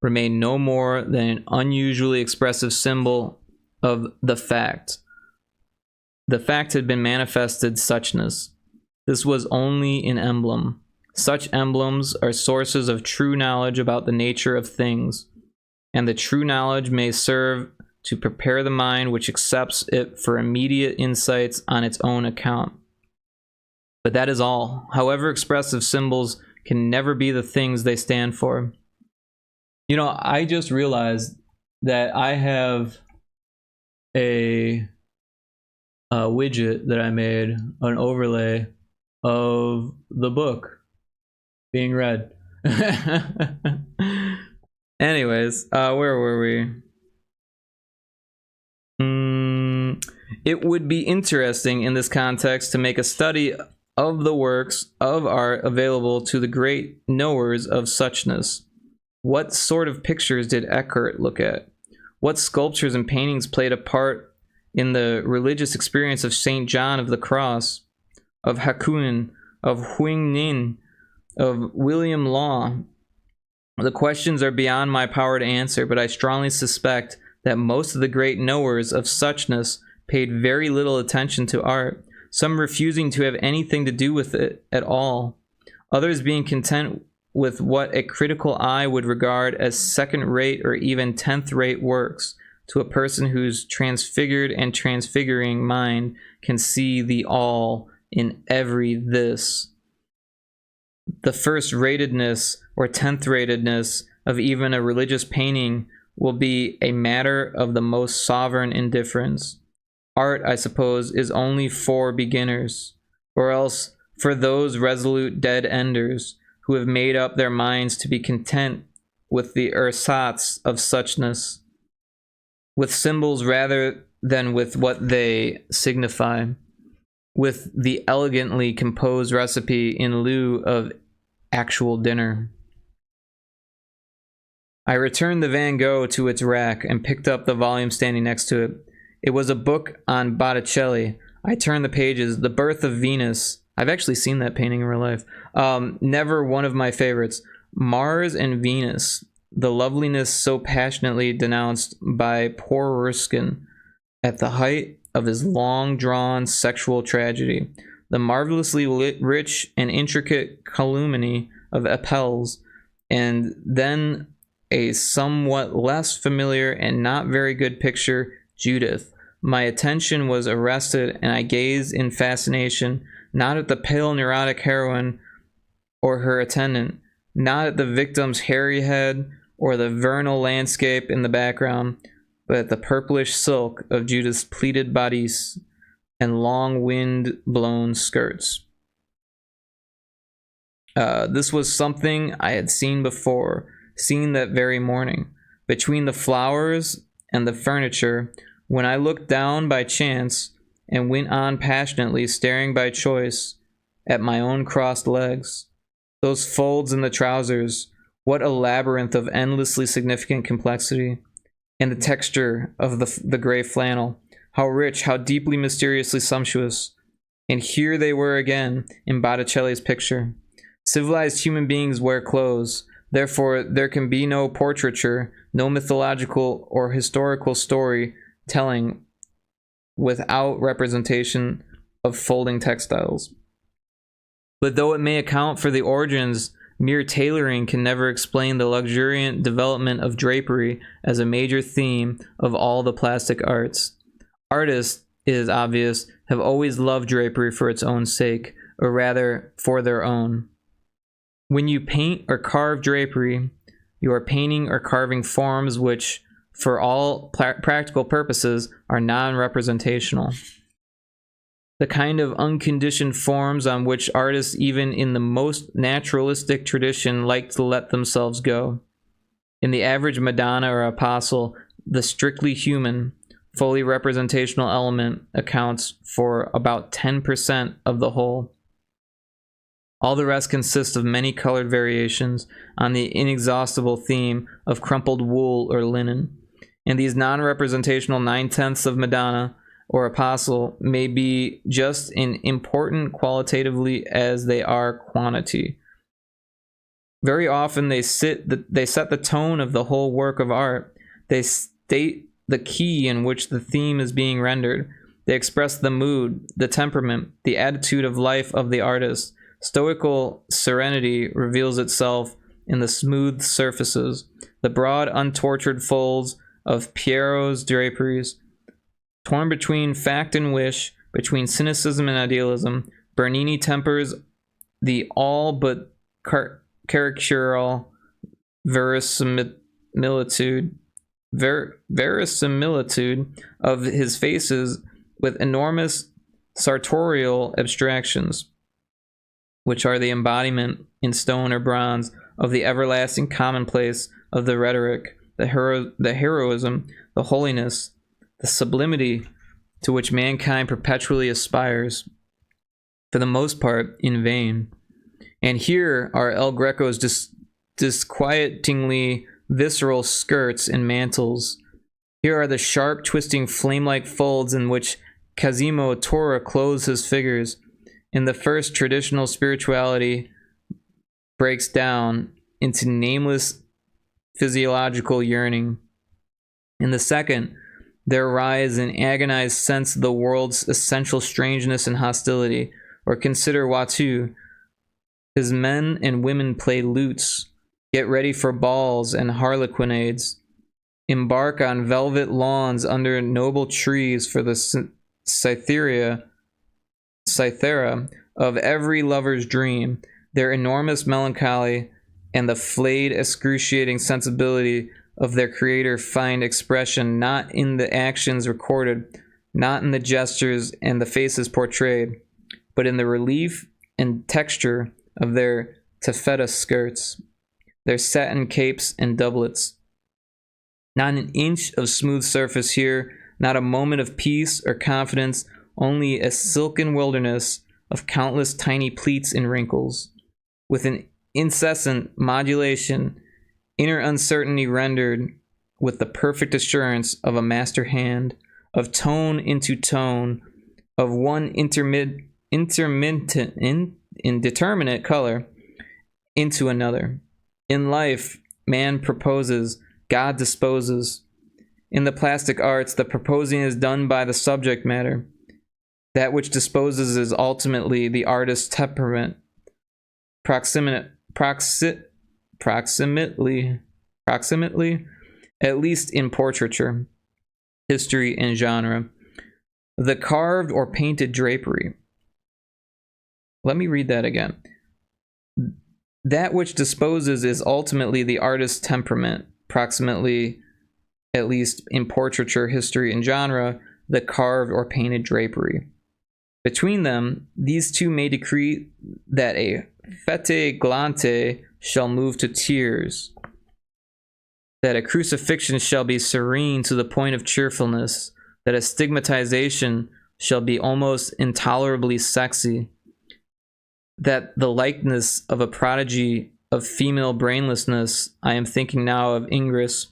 remained no more than an unusually expressive symbol of the fact. The fact had been manifested suchness. This was only an emblem. Such emblems are sources of true knowledge about the nature of things, and the true knowledge may serve to prepare the mind which accepts it for immediate insights on its own account. But that is all. However expressive symbols can never be the things they stand for. You know, I just realized that I have a widget that I made, an overlay of the book being read. Anyways, where were we? It would be interesting in this context to make a study of the works of art available to the great knowers of suchness. What sort of pictures did Eckhart look at? What sculptures and paintings played a part in the religious experience of St. John of the Cross, of Hakuin, of Huang Nin, of William Law? The questions are beyond my power to answer, but I strongly suspect that most of the great knowers of suchness paid very little attention to art, some refusing to have anything to do with it at all, others being content with what a critical eye would regard as second-rate or even tenth-rate works to a person whose transfigured and transfiguring mind can see the all in every this. The first-ratedness or tenth-ratedness of even a religious painting will be a matter of the most sovereign indifference. Art, I suppose, is only for beginners, or else for those resolute dead-enders who have made up their minds to be content with the ersatz of suchness, with symbols rather than with what they signify, with the elegantly composed recipe in lieu of actual dinner. I returned the Van Gogh to its rack and picked up the volume standing next to it. It was a book on Botticelli. I turned the pages. The Birth of Venus. I've actually seen that painting in real life. Never one of my favorites. Mars and Venus. The loveliness so passionately denounced by poor Ruskin at the height of his long-drawn sexual tragedy. The marvelously rich and intricate calumny of Apelles, and then a somewhat less familiar and not very good picture, Judith. My attention was arrested, and I gazed in fascination, not at the pale neurotic heroine or her attendant, not at the victim's hairy head or the vernal landscape in the background, but at the purplish silk of Judith's pleated bodice and long wind-blown skirts. This was something I had seen before, seen that very morning. Between the flowers and the furniture, when I looked down by chance and went on passionately, staring by choice at my own crossed legs. Those folds in the trousers, what a labyrinth of endlessly significant complexity. And the texture of the gray flannel, how rich, how deeply mysteriously sumptuous. And here they were again in Botticelli's picture. Civilized human beings wear clothes. Therefore, there can be no portraiture, no mythological or historical story telling without representation of folding textiles. But though it may account for the origins, mere tailoring can never explain the luxuriant development of drapery as a major theme of all the plastic arts. Artists, it is obvious, have always loved drapery for its own sake, or rather, for their own. When you paint or carve drapery, you are painting or carving forms which, for all practical purposes, are non-representational. The kind of unconditioned forms on which artists, even in the most naturalistic tradition, like to let themselves go. In the average Madonna or Apostle, the strictly human, fully representational element accounts for about 10% of the whole. All the rest consists of many colored variations on the inexhaustible theme of crumpled wool or linen. And these non-representational 9/10ths of Madonna or Apostle may be just as important qualitatively as they are quantity. Very often they set the tone of the whole work of art. They state the key in which the theme is being rendered. They express the mood, the temperament, the attitude of life of the artist. Stoical serenity reveals itself in the smooth surfaces, the broad, untortured folds of Piero's draperies. Torn between fact and wish, between cynicism and idealism, Bernini tempers the all but caricatural verisimilitude of his faces with enormous sartorial abstractions, which are the embodiment in stone or bronze of the everlasting commonplace of the rhetoric, the heroism, the holiness, the sublimity to which mankind perpetually aspires, for the most part in vain. And here are El Greco's disquietingly visceral skirts and mantles. Here are the sharp, twisting, flame-like folds in which Cosimo Tora clothes his figures. In the first, traditional spirituality breaks down into nameless physiological yearning. In the second, there rise an agonized sense of the world's essential strangeness and hostility. Or consider Watteau. His men and women play lutes, get ready for balls and harlequinades, embark on velvet lawns under noble trees for the cythera of every lover's dream. Their enormous melancholy and the flayed, excruciating sensibility of their creator find expression not in the actions recorded, not in the gestures and the faces portrayed, but in the relief and texture of their taffeta skirts, their satin capes and doublets. Not an inch of smooth surface here, not a moment of peace or confidence, only a silken wilderness of countless tiny pleats and wrinkles, with an incessant modulation, inner uncertainty rendered with the perfect assurance of a master hand, of tone into tone, of one indeterminate color into another. In life, man proposes, God disposes. In the plastic arts, the proposing is done by the subject matter. That which disposes is ultimately the artist's temperament. Proximately, at least in portraiture, history, and genre. The carved or painted drapery. Let me read that again. That which disposes is ultimately the artist's temperament, approximately, at least in portraiture, history, and genre, the carved or painted drapery. Between them, these two may decree that a fete galante shall move to tears, that a crucifixion shall be serene to the point of cheerfulness, that a stigmatization shall be almost intolerably sexy, that the likeness of a prodigy of female brainlessness, I am thinking now of Ingres,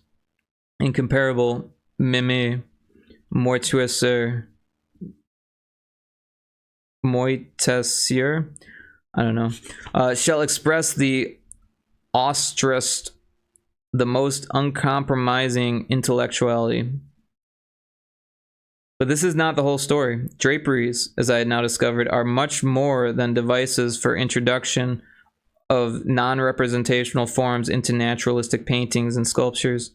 incomparable Meme, Moitessier, I don't know, shall express the austerest, the most uncompromising intellectuality. But this is not the whole story. Draperies, as I had now discovered, are much more than devices for introduction of non-representational forms into naturalistic paintings and sculptures.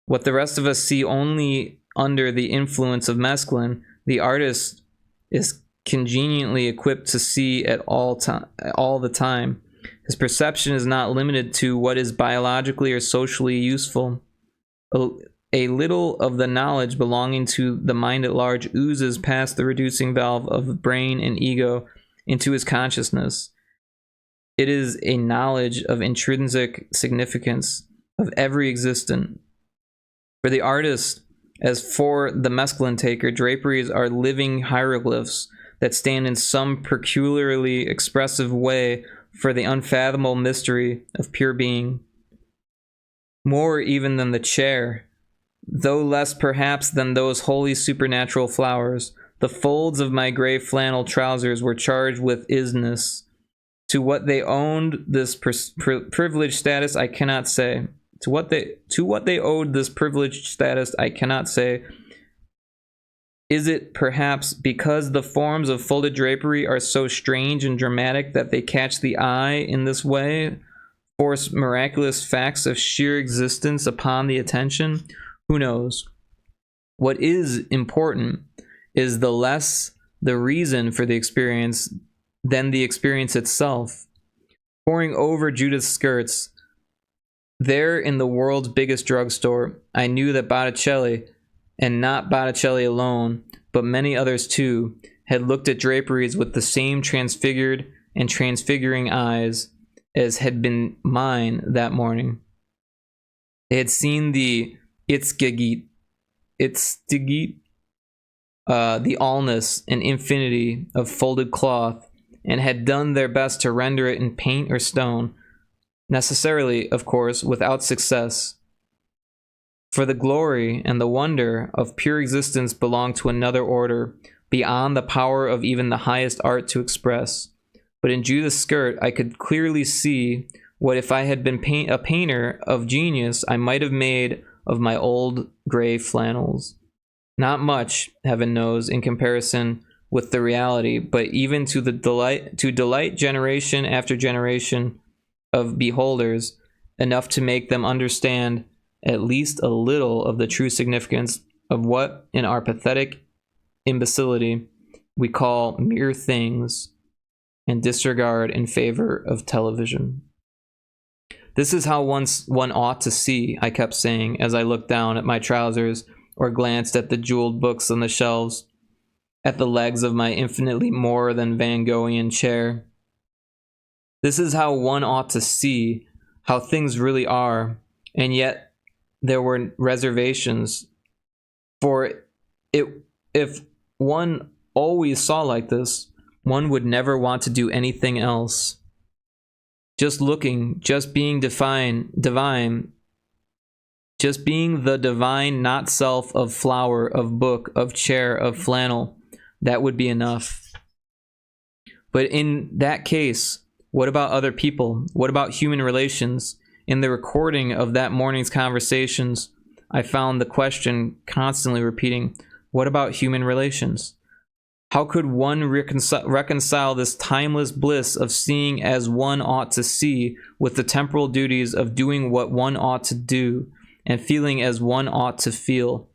What the rest of us see only under the influence of mescaline, the artist is conveniently equipped to see at all the time. His perception is not limited to what is biologically or socially useful. A little of the knowledge belonging to the mind at large oozes past the reducing valve of brain and ego into his consciousness. It is a knowledge of intrinsic significance of every existent. For the artist, As for the mescaline taker, draperies are living hieroglyphs that stand in some peculiarly expressive way for the unfathomable mystery of pure being. More even than the chair, though less perhaps than those wholly supernatural flowers, the folds of my gray flannel trousers were charged with isness. To what they owned this privileged status, I cannot say. To what they owed this privileged status, I cannot say. Is it perhaps because the forms of folded drapery are so strange and dramatic that they catch the eye in this way, force miraculous facts of sheer existence upon the attention? Who knows? What is important is the less the reason for the experience than the experience itself. Poring over Judith's skirts, there in the world's biggest drugstore, I knew that Botticelli, and not Botticelli alone, but many others too, had looked at draperies with the same transfigured and transfiguring eyes as had been mine that morning. They had seen the Itzgigit, the allness and infinity of folded cloth, and had done their best to render it in paint or stone, necessarily, of course, without success. For the glory and the wonder of pure existence belong to another order, beyond the power of even the highest art to express. But in Judith's skirt, I could clearly see what, if I had been a painter of genius, I might have made of my old gray flannels. Not much, heaven knows, in comparison with the reality, but even to delight generation after generation of beholders, enough to make them understand at least a little of the true significance of what, in our pathetic imbecility, we call mere things, and disregard in favor of television. This is how one ought to see, I kept saying, as I looked down at my trousers or glanced at the jeweled books on the shelves, at the legs of my infinitely more than Van Goghian chair. This is how one ought to see how things really are, and yet there were reservations. For if one always saw like this, one would never want to do anything else. Just looking, just being divine, just being the divine not self of flower, of book, of chair, of flannel, that would be enough. But in that case, what about other people? What about human relations? In the recording of that morning's conversations, I found the question constantly repeating, what about human relations? How could one reconcile this timeless bliss of seeing as one ought to see with the temporal duties of doing what one ought to do and feeling as one ought to feel?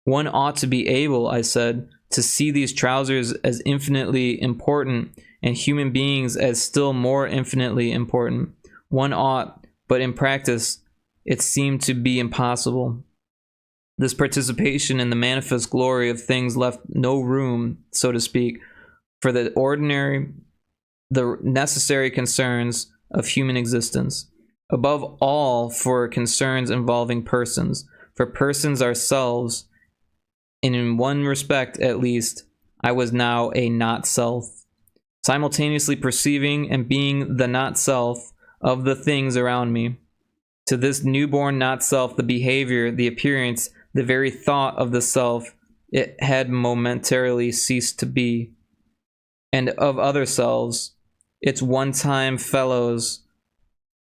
One ought to be able, I said, to see these trousers as infinitely important and human beings as still more infinitely important. One ought, but in practice, it seemed to be impossible. This participation in the manifest glory of things left no room, so to speak, for the necessary concerns of human existence. Above all, for concerns involving persons, for persons ourselves, and in one respect at least, I was now a not-self, simultaneously perceiving and being the not-self of the things around me. To this newborn not-self, the behavior, the appearance, the very thought of the self, it had momentarily ceased to be. And of other selves, its one-time fellows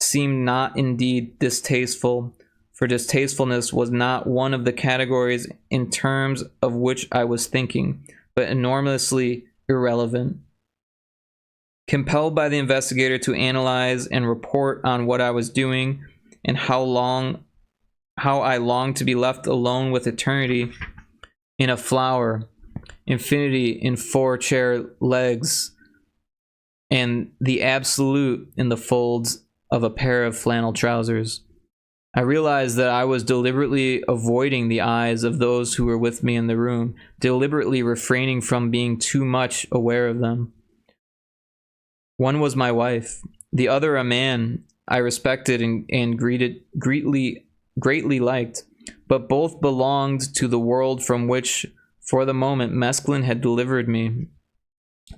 seemed not indeed distasteful, for distastefulness was not one of the categories in terms of which I was thinking, but enormously irrelevant. Compelled by the investigator to analyze and report on what I was doing and how I longed to be left alone with eternity in a flower, infinity in four chair legs, and the absolute in the folds of a pair of flannel trousers, I realized that I was deliberately avoiding the eyes of those who were with me in the room, deliberately refraining from being too much aware of them. One was my wife, the other a man I respected and greatly liked, but both belonged to the world from which, for the moment, mescaline had delivered me.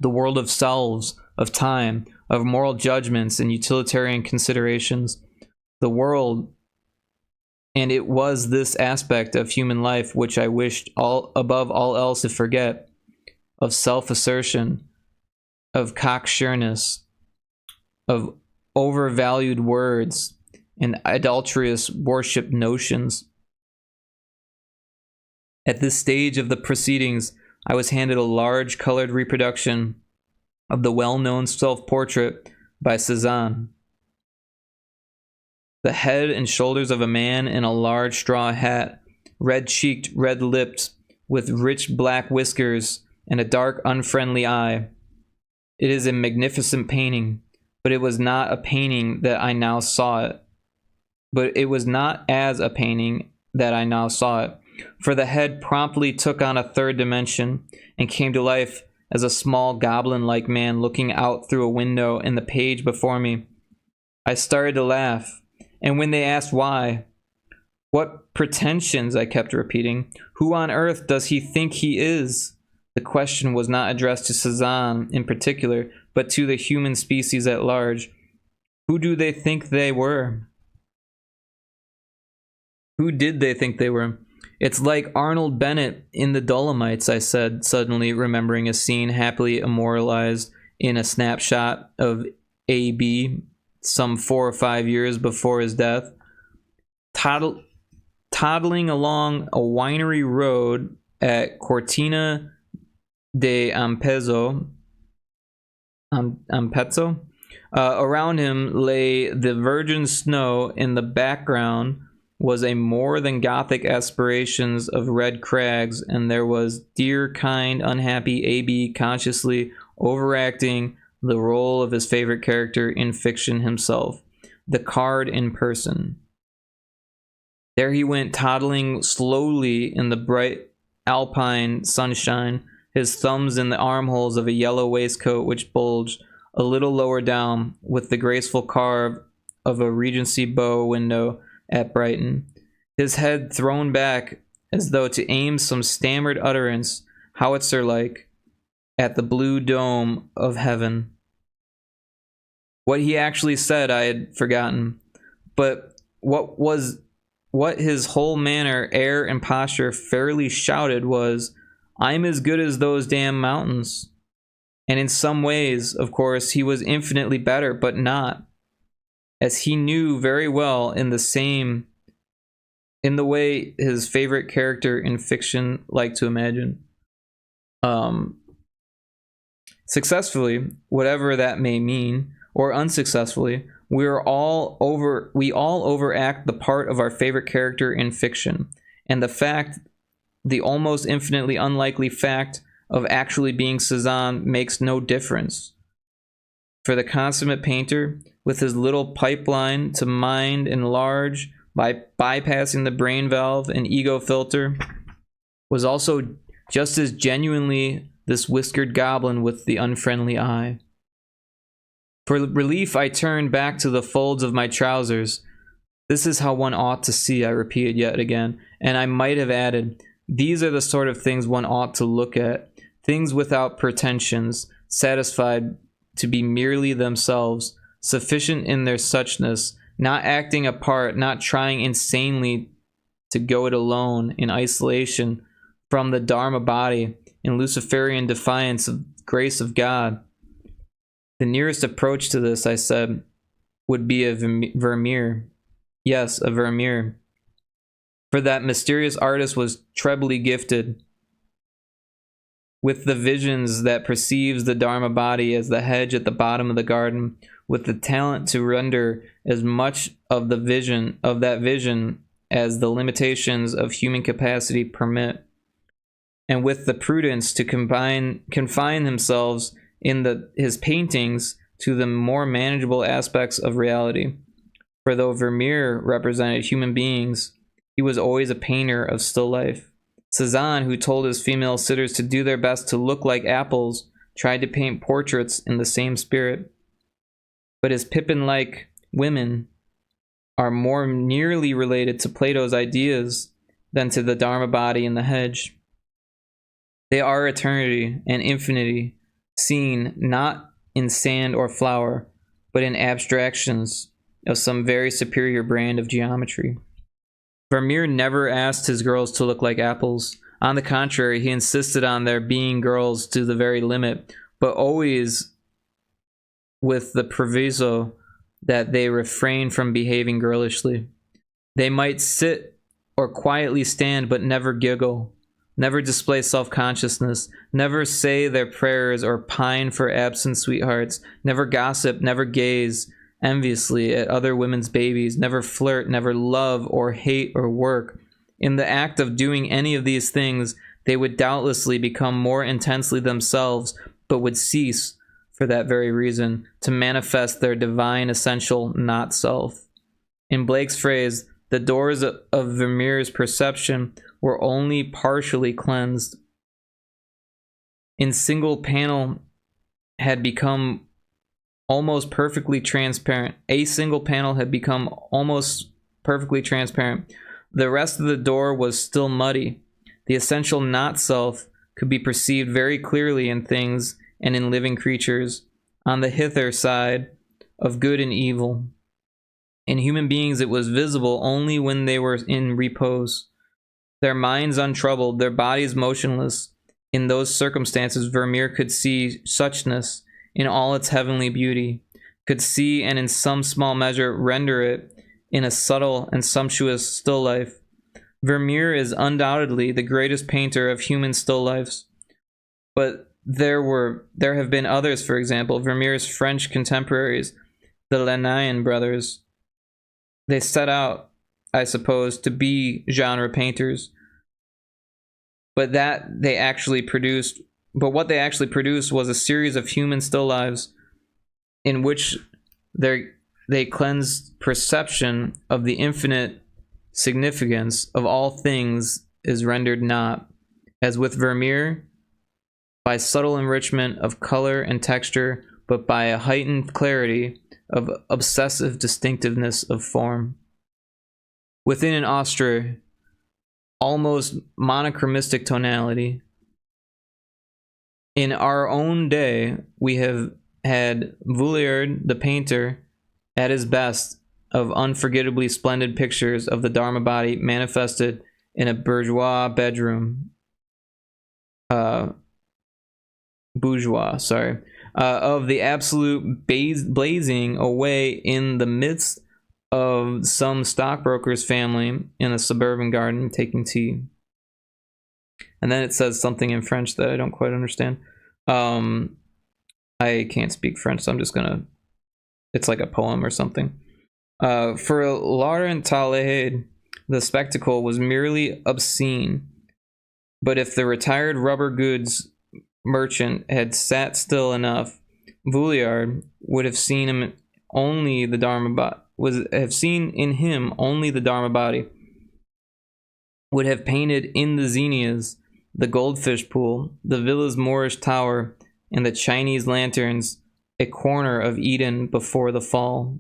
The world of selves, of time, of moral judgments and utilitarian considerations. The world, and it was this aspect of human life which I wished above all else to forget, of self-assertion, of cocksureness, of overvalued words, and adulterous worship notions. At this stage of the proceedings, I was handed a large colored reproduction of the well-known self-portrait by Cézanne. The head and shoulders of a man in a large straw hat, red-cheeked, red-lipped, with rich black whiskers and a dark, unfriendly eye. It is a magnificent painting, but it was not a painting that I now saw it. But it was not as a painting that I now saw it, for the head promptly took on a third dimension and came to life as a small goblin-like man looking out through a window in the page before me. I started to laugh, and when they asked why, "What pretensions," I kept repeating. "Who on earth does he think he is?" The question was not addressed to Cézanne in particular, but to the human species at large. Who do they think they were? Who did they think they were? "It's like Arnold Bennett in the Dolomites," I said, suddenly remembering a scene happily immortalized in a snapshot of A.B. some 4 or 5 years before his death. Toddling along a winery road at Cortina de Ampezzo, around him lay the virgin snow. In the background was a more than Gothic aspirations of red crags, and there was dear, kind, unhappy A.B. consciously overacting the role of his favorite character in fiction himself, the card in person. There he went toddling slowly in the bright alpine sunshine, his thumbs in the armholes of a yellow waistcoat which bulged a little lower down, with the graceful carve of a Regency bow window at Brighton, his head thrown back as though to aim some stammered utterance, howitzer-like, at the blue dome of heaven. What he actually said I had forgotten, but what his whole manner, air, and posture fairly shouted was, "I'm as good as those damn mountains." And in some ways, of course, he was infinitely better, but not, as he knew very well, in the way his favorite character in fiction liked to imagine. Successfully, whatever that may mean, or unsuccessfully, we all overact the part of our favorite character in fiction, and the almost infinitely unlikely fact of actually being Cézanne makes no difference. For the consummate painter, with his little pipeline to mind enlarge by bypassing the brain valve and ego filter, was also just as genuinely this whiskered goblin with the unfriendly eye. For relief, I turned back to the folds of my trousers. "This is how one ought to see," I repeated yet again, and I might have added, "These are the sort of things one ought to look at, things without pretensions, satisfied to be merely themselves, sufficient in their suchness, not acting a part, not trying insanely to go it alone, in isolation from the Dharma body, in Luciferian defiance of the grace of God." The nearest approach to this, I said, would be a Vermeer. Yes, a Vermeer. For that mysterious artist was trebly gifted with the visions that perceives the Dharma body as the hedge at the bottom of the garden, with the talent to render as much of that vision as the limitations of human capacity permit, and with the prudence to confine themselves in his paintings to the more manageable aspects of reality. For though Vermeer represented human beings, he was always a painter of still life. Cézanne, who told his female sitters to do their best to look like apples, tried to paint portraits in the same spirit. But his Pippin-like women are more nearly related to Plato's ideas than to the Dharma body in the hedge. They are eternity and infinity, seen not in sand or flower, but in abstractions of some very superior brand of geometry. Vermeer never asked his girls to look like apples. On the contrary, he insisted on their being girls to the very limit, but always with the proviso that they refrain from behaving girlishly. They might sit or quietly stand, but never giggle, never display self-consciousness, never say their prayers or pine for absent sweethearts, never gossip, never gaze enviously at other women's babies, never flirt, never love or hate or work. In the act of doing any of these things, they would doubtlessly become more intensely themselves, but would cease, for that very reason, to manifest their divine essential not-self. In Blake's phrase, the doors of Vermeer's perception were only partially cleansed. A single panel had become almost perfectly transparent. The rest of the door was still muddy. The essential not-self could be perceived very clearly in things and in living creatures, on the hither side of good and evil. In human beings it was visible only when they were in repose, their minds untroubled, their bodies motionless. In those circumstances Vermeer could see suchness in all its heavenly beauty, could see and in some small measure render it in a subtle and sumptuous still life. Vermeer is undoubtedly the greatest painter of human still lifes, but there have been others. For example, Vermeer's French contemporaries, the Lannion brothers. They set out, I suppose, to be genre painters, but what they actually produced was a series of human still lives in which they cleansed perception of the infinite significance of all things is rendered not, as with Vermeer, by subtle enrichment of color and texture, but by a heightened clarity of obsessive distinctiveness of form. Within an austere, almost monochromistic tonality. In our own day, we have had Vuillard, the painter, at his best, of unforgettably splendid pictures of the Dharma body manifested in a bourgeois bedroom. Of the absolute blazing away in the midst of some stockbroker's family in a suburban garden taking tea. And then it says something in French that I don't quite understand. I can't speak French, so I'm just gonna... It's like a poem or something. For Laurent Talleyrand, the spectacle was merely obscene. But if the retired rubber goods merchant had sat still enough, Vuillard would have seen him only the Dharma body. Would have seen in him only the Dharma body. Would have painted in the zinnias, the goldfish pool, the villa's Moorish tower, and the Chinese lanterns, a corner of Eden before the fall.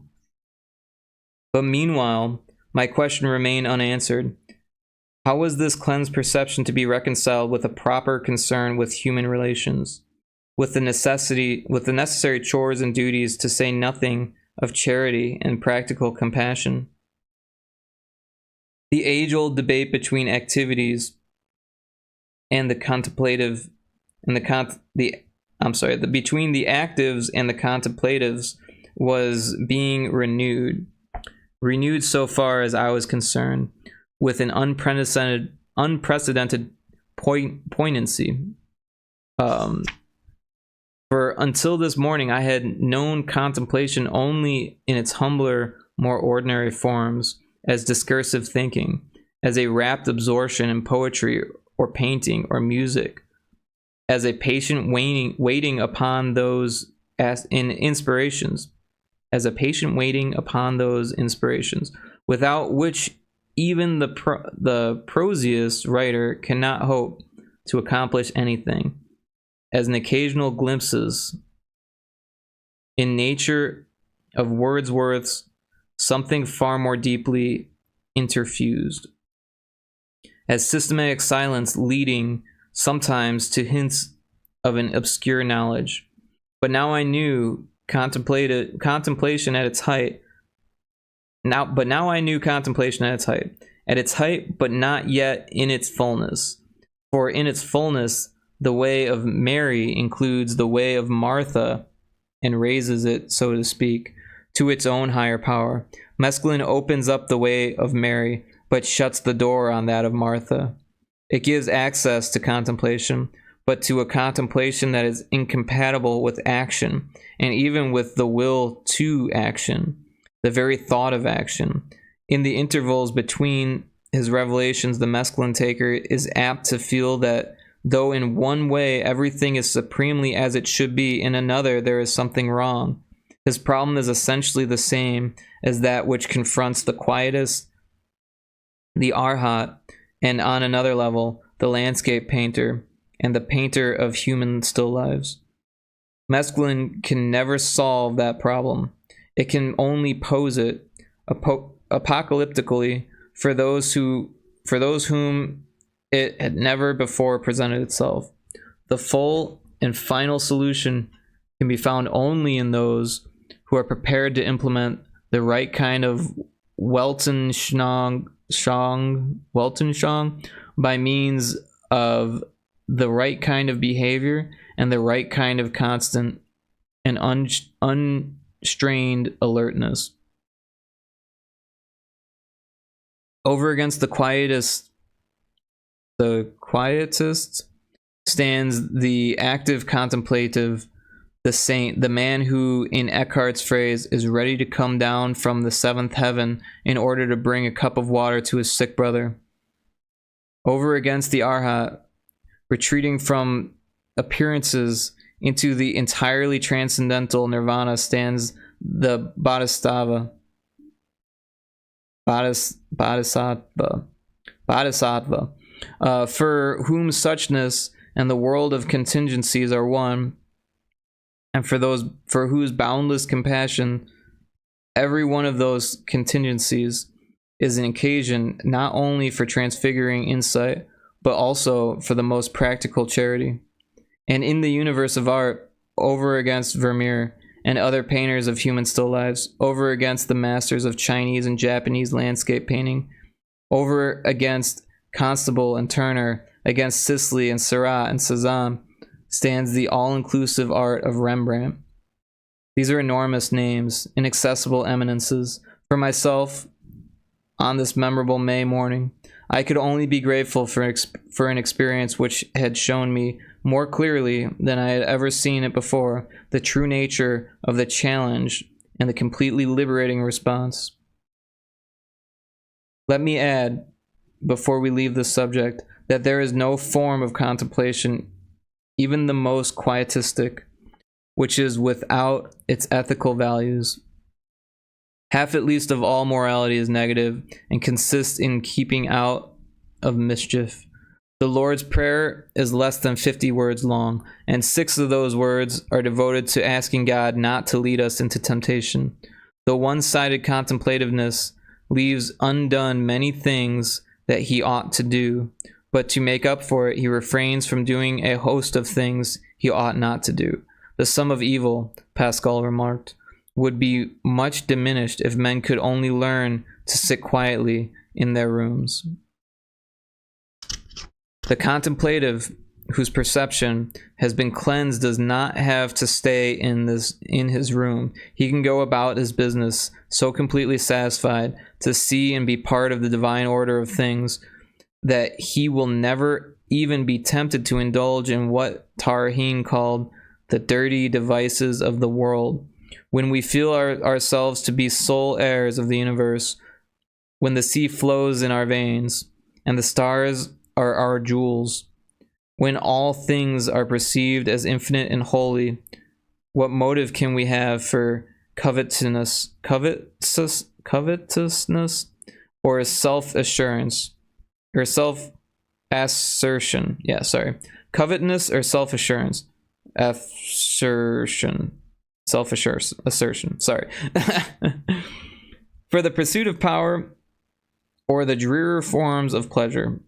But meanwhile, my question remained unanswered. How was this cleansed perception to be reconciled with a proper concern with human relations, with the necessary chores and duties, to say nothing of charity and practical compassion? The age-old debate between activities and the contemplative, between the actives and the contemplatives was being renewed so far as I was concerned, with an unprecedented poignancy. For until this morning, I had known contemplation only in its humbler, more ordinary forms, as discursive thinking, as a rapt absorption in poetry or painting or music, as a patient waiting upon those inspirations, without which even the prosiest writer cannot hope to accomplish anything, as an occasional glimpses in nature of Wordsworth's something far more deeply interfused. as systematic silence leading sometimes to hints of an obscure knowledge. But now I knew contemplation at its height. Now I knew contemplation at its height. At its height, but not yet in its fullness. For in its fullness, the way of Mary includes the way of Martha and raises it, so to speak, to its own higher power. Mescaline opens up the way of Mary, but shuts the door on that of Martha. It gives access to contemplation, but to a contemplation that is incompatible with action, and even with the will to action, the very thought of action. In the intervals between his revelations, the mescaline taker is apt to feel that though in one way everything is supremely as it should be, in another there is something wrong. His problem is essentially the same as that which confronts the quietist, the arhat, and on another level, the landscape painter and the painter of human still lives. Mescaline can never solve that problem. It can only pose it apocalyptically for those whom it had never before presented itself. The full and final solution can be found only in those who are prepared to implement the right kind of Weltanschauung by means of the right kind of behavior and the right kind of constant and unstrained alertness. Over against the quietist stands the active contemplative, the saint, the man who, in Eckhart's phrase, is ready to come down from the seventh heaven in order to bring a cup of water to his sick brother. Over against the arhat, retreating from appearances into the entirely transcendental nirvana, stands the bodhisattva, for whom suchness and the world of contingencies are one, and for those for whose boundless compassion every one of those contingencies is an occasion not only for transfiguring insight, but also for the most practical charity. And in the universe of art, over against Vermeer and other painters of human still lives, over against the masters of Chinese and Japanese landscape painting, over against Constable and Turner, against Sisley and Seurat and Cezanne, stands the all-inclusive art of Rembrandt. These are enormous names, inaccessible eminences. For myself, on this memorable May morning, I could only be grateful for an experience which had shown me more clearly than I had ever seen it before the true nature of the challenge and the completely liberating response. Let me add, before we leave this subject, that there is no form of contemplation, even the most quietistic, which is without its ethical values. Half at least of all morality is negative and consists in keeping out of mischief. The Lord's Prayer is less than 50 words long, and 6 of those words are devoted to asking God not to lead us into temptation. The one-sided contemplativeness leaves undone many things that he ought to do, but to make up for it, he refrains from doing a host of things he ought not to do. The sum of evil, Pascal remarked, would be much diminished if men could only learn to sit quietly in their rooms. The contemplative whose perception has been cleansed does not have to stay in his room. He can go about his business so completely satisfied to see and be part of the divine order of things that he will never even be tempted to indulge in what Tarheen called the dirty devices of the world. When we feel ourselves to be sole heirs of the universe, when the sea flows in our veins, and the stars are our jewels, when all things are perceived as infinite and holy, what motive can we have for covetousness, or self-assurance, or self-assertion? Covetousness or self-assurance? Self-assertion. Sorry. For the pursuit of power or the drear forms of pleasure.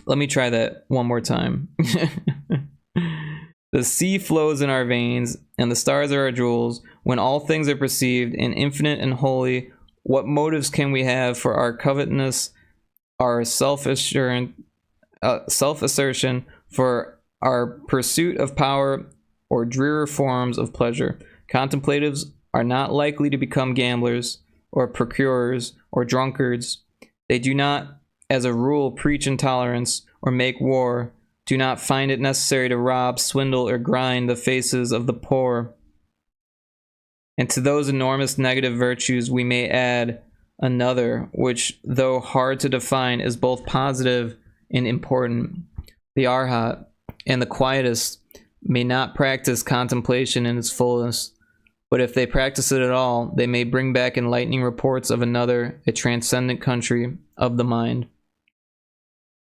Let me try that one more time. The sea flows in our veins, and the stars are our jewels. When all things are perceived in infinite and holy, what motives can we have for our covetousness, our self-assertion, for our pursuit of power, or drear forms of pleasure? Contemplatives are not likely to become gamblers, or procurers, or drunkards. They do not, as a rule, preach intolerance, or make war, do not find it necessary to rob, swindle, or grind the faces of the poor. And to those enormous negative virtues we may add another, which, though hard to define, is both positive and important. The Arhat and the Quietist may not practice contemplation in its fullness, but if they practice it at all, they may bring back enlightening reports of another, a transcendent country of the mind.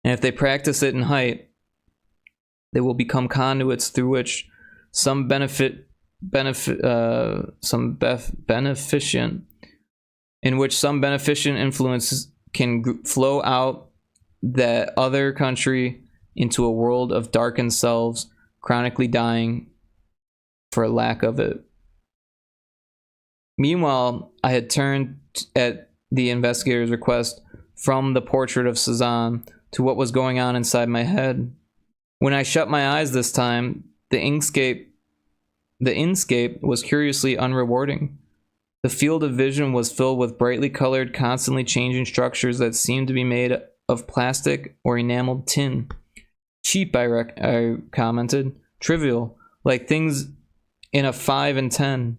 And if they practice it in height, they will become conduits through which some beneficent, influences can flow out that other country into a world of darkened selves, chronically dying for lack of it. Meanwhile, I had turned at the investigator's request from the portrait of Cezanne to what was going on inside my head. When I shut my eyes this time, the inscape was curiously unrewarding. The field of vision was filled with brightly colored, constantly changing structures that seemed to be made of plastic or enameled tin. Cheap, I commented. Trivial, like things in a 5 and 10.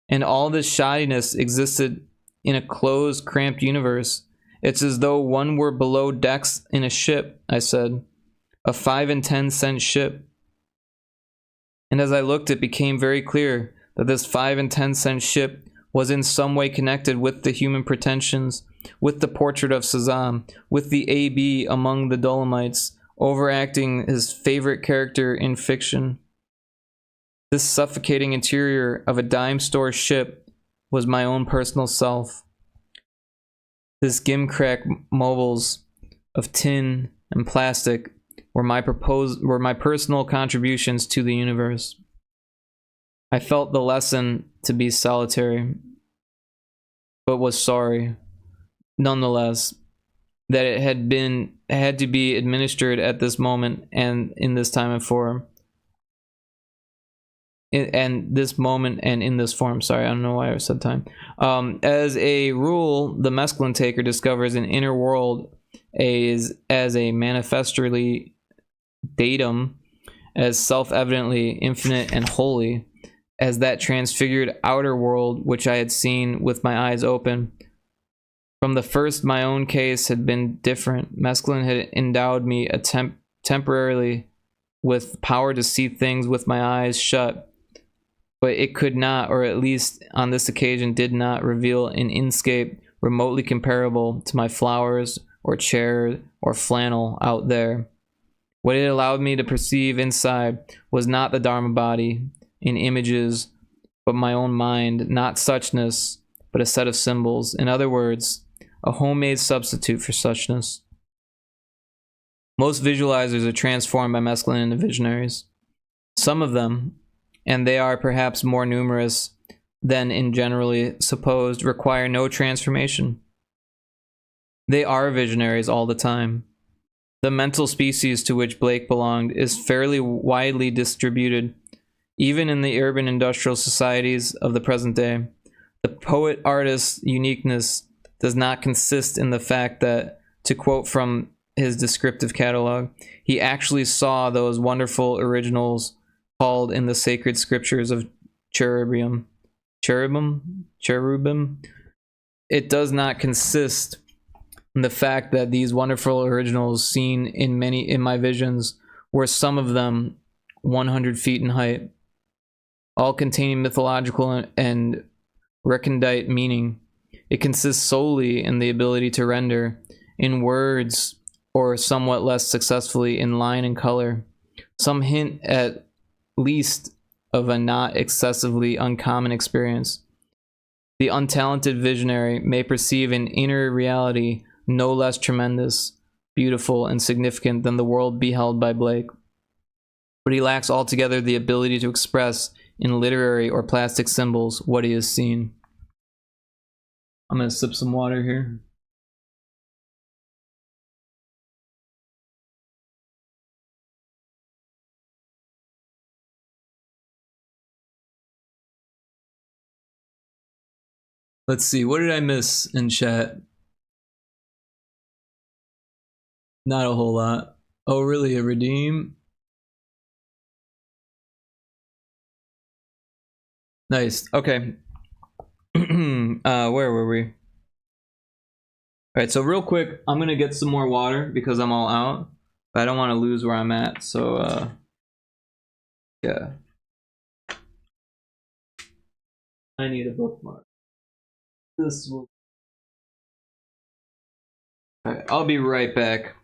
And all this shoddiness existed in a closed, cramped universe. It's as though one were below decks in a ship, I said. A 5 and 10 cent ship. And as I looked, it became very clear that this 5 and 10 cent ship was in some way connected with the human pretensions, with the portrait of Cezanne, with the A.B. among the Dolomites, overacting his favorite character in fiction. This suffocating interior of a dime store ship was my own personal self. This gimcrack mobiles of tin and plastic were my personal contributions to the universe. I felt the lesson to be solitary, but was sorry, nonetheless, that it had to be administered at this moment and in this time and form. And this moment and in this form. Sorry, I don't know why I said time. As a rule, the mescaline taker discovers an inner world as a manifestly datum, as self-evidently infinite and holy, as that transfigured outer world which I had seen with my eyes open. From the first, my own case had been different. Mescaline had endowed me temporarily with power to see things with my eyes shut, but it could not, or at least on this occasion did not, reveal an inscape remotely comparable to my flowers or chair or flannel out there. What it allowed me to perceive inside was not the Dharma body in images, but my own mind, not suchness, but a set of symbols. In other words, a homemade substitute for suchness. Most visualizers are transformed by mescaline into visionaries. Some of them, and they are perhaps more numerous than in generally supposed, require no transformation. They are visionaries all the time. The mental species to which Blake belonged is fairly widely distributed, even in the urban industrial societies of the present day. The poet-artist's uniqueness does not consist in the fact that, to quote from his descriptive catalog, he actually saw those wonderful originals called in the sacred scriptures of cherubim. It does not consist in the fact that these wonderful originals seen in my visions were some of them 100 feet in height, all containing mythological and recondite meaning. It consists solely in the ability to render, in words or somewhat less successfully in line and color, some hint at least of a not excessively uncommon experience. The untalented visionary may perceive an inner reality no less tremendous, beautiful, and significant than the world beheld by Blake. But he lacks altogether the ability to express in literary or plastic symbols what he has seen. I'm going to sip some water here. Let's see, what did I miss in chat? Not a whole lot. Oh, really? A redeem? Nice. Okay. Where were we? All right, so real quick, I'm gonna get some more water because I'm all out, but I don't want to lose where I'm at. So, yeah. I need a bookmark. This will. All right, I'll be right back.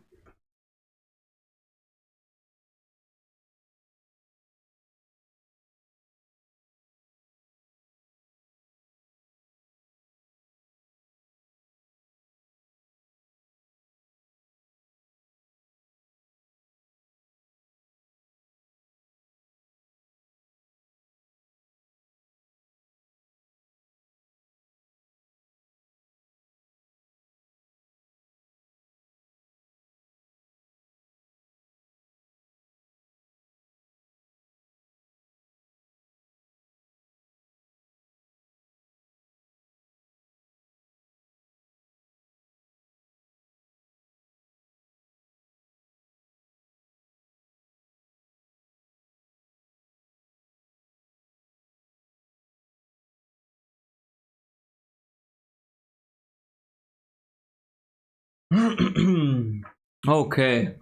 Okay,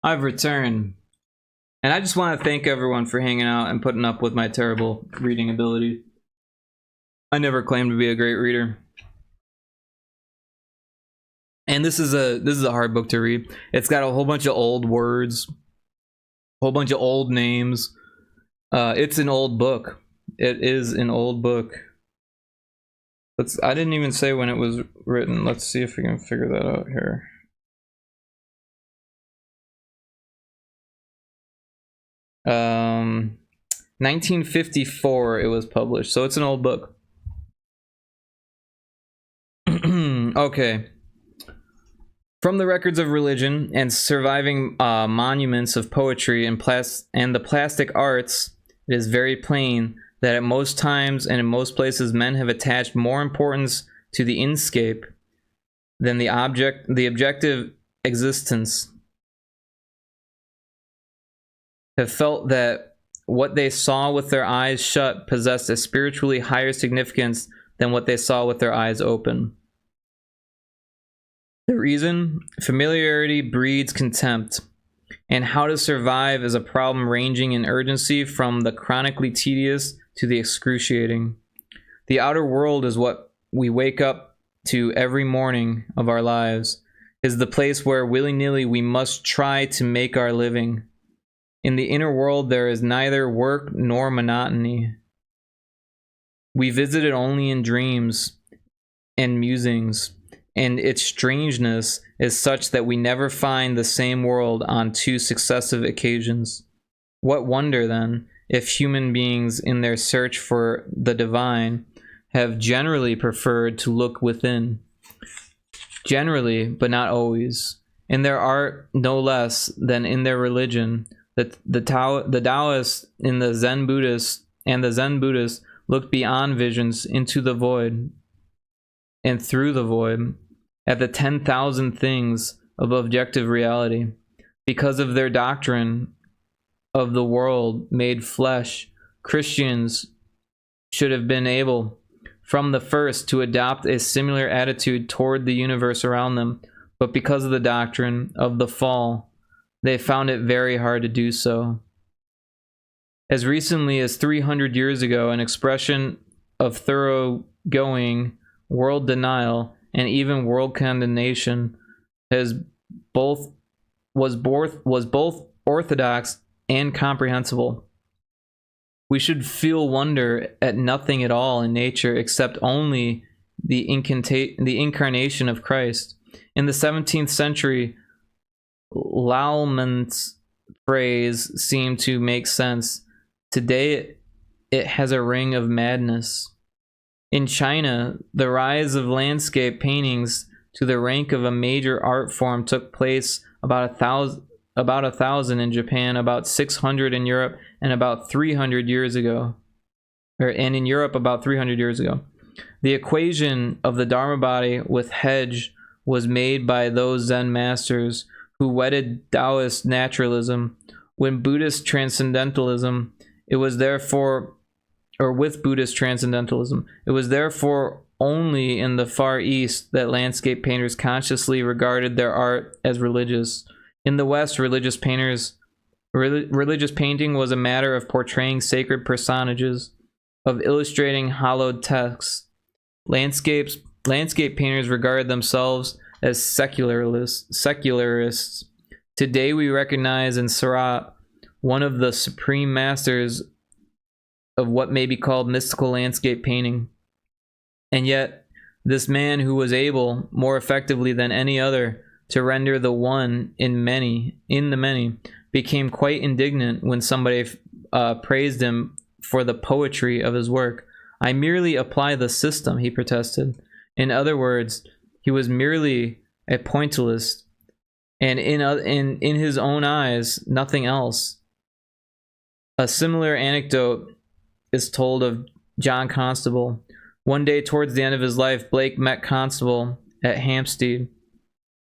I've returned. And I just want to thank everyone for hanging out and putting up with my terrible reading ability. I never claimed to be a great reader. And this is a hard book to read. It's got a whole bunch of old words, a whole bunch of old names. It's an old book. It is an old book. I didn't even say when it was written. Let's see if we can figure that out here. Um, 1954 it was published, so it's an old book. Okay. From the records of religion and surviving monuments of poetry and the plastic arts, it is very plain that at most times and in most places men have attached more importance to the inscape than the objective existence, have felt that what they saw with their eyes shut possessed a spiritually higher significance than what they saw with their eyes open. The reason? Familiarity breeds contempt, and how to survive is a problem ranging in urgency from the chronically tedious to the excruciating. The outer world is what we wake up to every morning of our lives, is the place where willy-nilly we must try to make our living. In the inner world there is neither work nor monotony. We visit it only in dreams and musings, and its strangeness is such that we never find the same world on two successive occasions. What wonder, then, if human beings in their search for the divine have generally preferred to look within? Generally, but not always. In their art no less than in their religion, the Taoists and the Zen Buddhists looked beyond visions into the void, and through the void, at the 10,000 things of objective reality. Because of their doctrine of the world made flesh, Christians should have been able from the first to adopt a similar attitude toward the universe around them, but because of the doctrine of the fall, they found it very hard to do so. As recently as 300 years ago, an expression of thoroughgoing world denial and even world condemnation was both orthodox and comprehensible. We should feel wonder at nothing at all in nature except only the incarnation of Christ. In the 17th century, Laumann's phrase seemed to make sense. Today, it has a ring of madness. In China, the rise of landscape paintings to the rank of a major art form took place about a thousand in Japan, about 600 in Europe, and about 300 years ago. And in Europe about 300 years ago. The equation of the Dharma body with hedge was made by those Zen masters who wedded Taoist naturalism when Buddhist transcendentalism. It was therefore, or with Buddhist transcendentalism, it was therefore only in the Far East that landscape painters consciously regarded their art as religious. In the West, religious painting was a matter of portraying sacred personages, of illustrating hallowed texts. Landscape painters regarded themselves as secularists. Today we recognize in Seurat one of the supreme masters of what may be called mystical landscape painting. And yet, this man who was able, more effectively than any other, to render the one in the many, became quite indignant when somebody praised him for the poetry of his work. I merely apply the system, he protested. In other words, he was merely a pointillist, and in his own eyes, nothing else. A similar anecdote is told of John Constable. One day towards the end of his life, Blake met Constable at Hampstead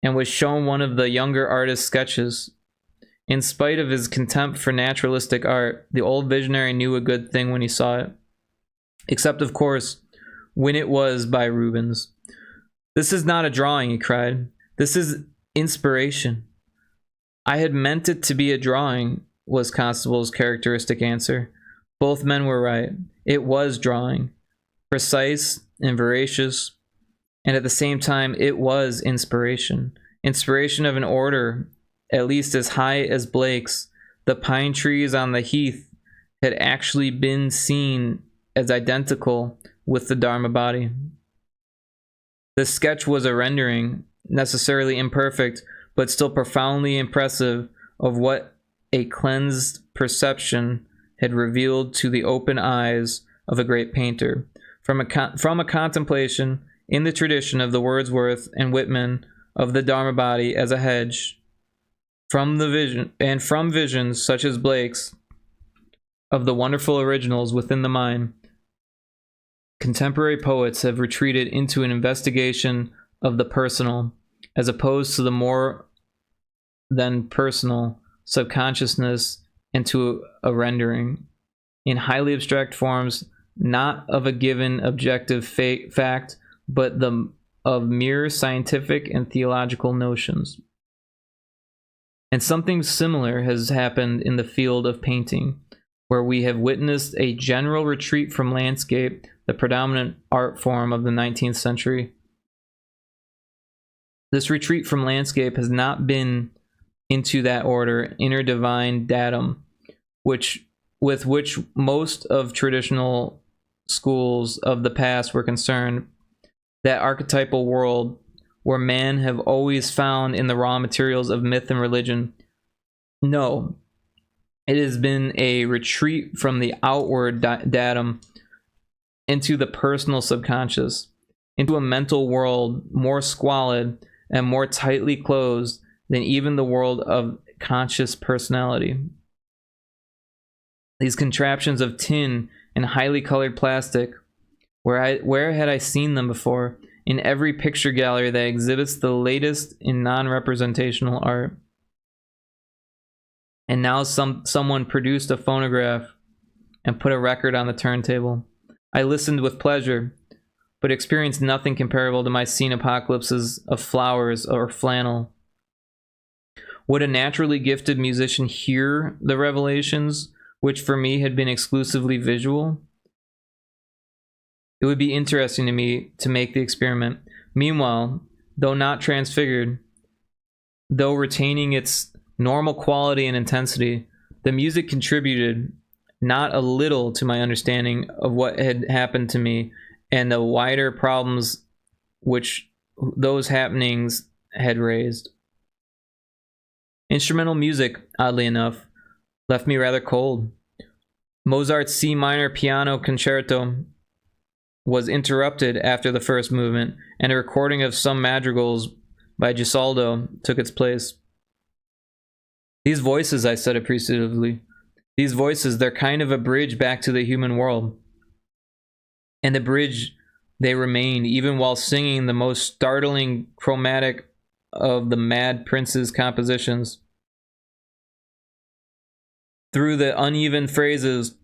and was shown one of the younger artist's sketches. In spite of his contempt for naturalistic art, the old visionary knew a good thing when he saw it. Except, of course, when it was by Rubens. "This is not a drawing," he cried. "This is inspiration." "I had meant it to be a drawing," was Constable's characteristic answer. Both men were right. It was drawing, precise and veracious, and at the same time it was inspiration. Inspiration of an order at least as high as Blake's. The pine trees on the heath had actually been seen as identical with the Dharma body. The sketch was a rendering, necessarily imperfect, but still profoundly impressive, of what a cleansed perception had revealed to the open eyes of a great painter. From a contemplation, in the tradition of the Wordsworth and Whitman, of the Dharma body as a hedge, from visions such as Blake's of the wonderful originals within the mind, contemporary poets have retreated into an investigation of the personal, as opposed to the more than personal subconsciousness, and to a rendering, in highly abstract forms, not of a given objective fact, but of mere scientific and theological notions. And something similar has happened in the field of painting, where we have witnessed a general retreat from landscape, the predominant art form of the 19th century. This retreat from landscape has not been into that order, inner divine datum, with which most of traditional schools of the past were concerned, that archetypal world where man have always found in the raw materials of myth and religion. No, it has been a retreat from the outward datum into the personal subconscious, into a mental world more squalid and more tightly closed than even the world of conscious personality. These contraptions of tin and highly colored plastic, where had I seen them before? In every picture gallery that exhibits the latest in non-representational art. And now someone produced a phonograph and put a record on the turntable. I listened with pleasure, but experienced nothing comparable to my scene apocalypses of flowers or flannel. Would a naturally gifted musician hear the revelations, which for me had been exclusively visual? It would be interesting to me to make the experiment. Meanwhile, though not transfigured, though retaining its normal quality and intensity, the music contributed not a little to my understanding of what had happened to me and the wider problems which those happenings had raised. Instrumental music, oddly enough, left me rather cold. Mozart's C minor piano concerto was interrupted after the first movement, and a recording of some madrigals by Gesualdo took its place. These voices, I said appreciatively, these voices, they're kind of a bridge back to the human world. And the bridge they remained, even while singing the most startling chromatic of the Mad Prince's compositions. Through the uneven phrases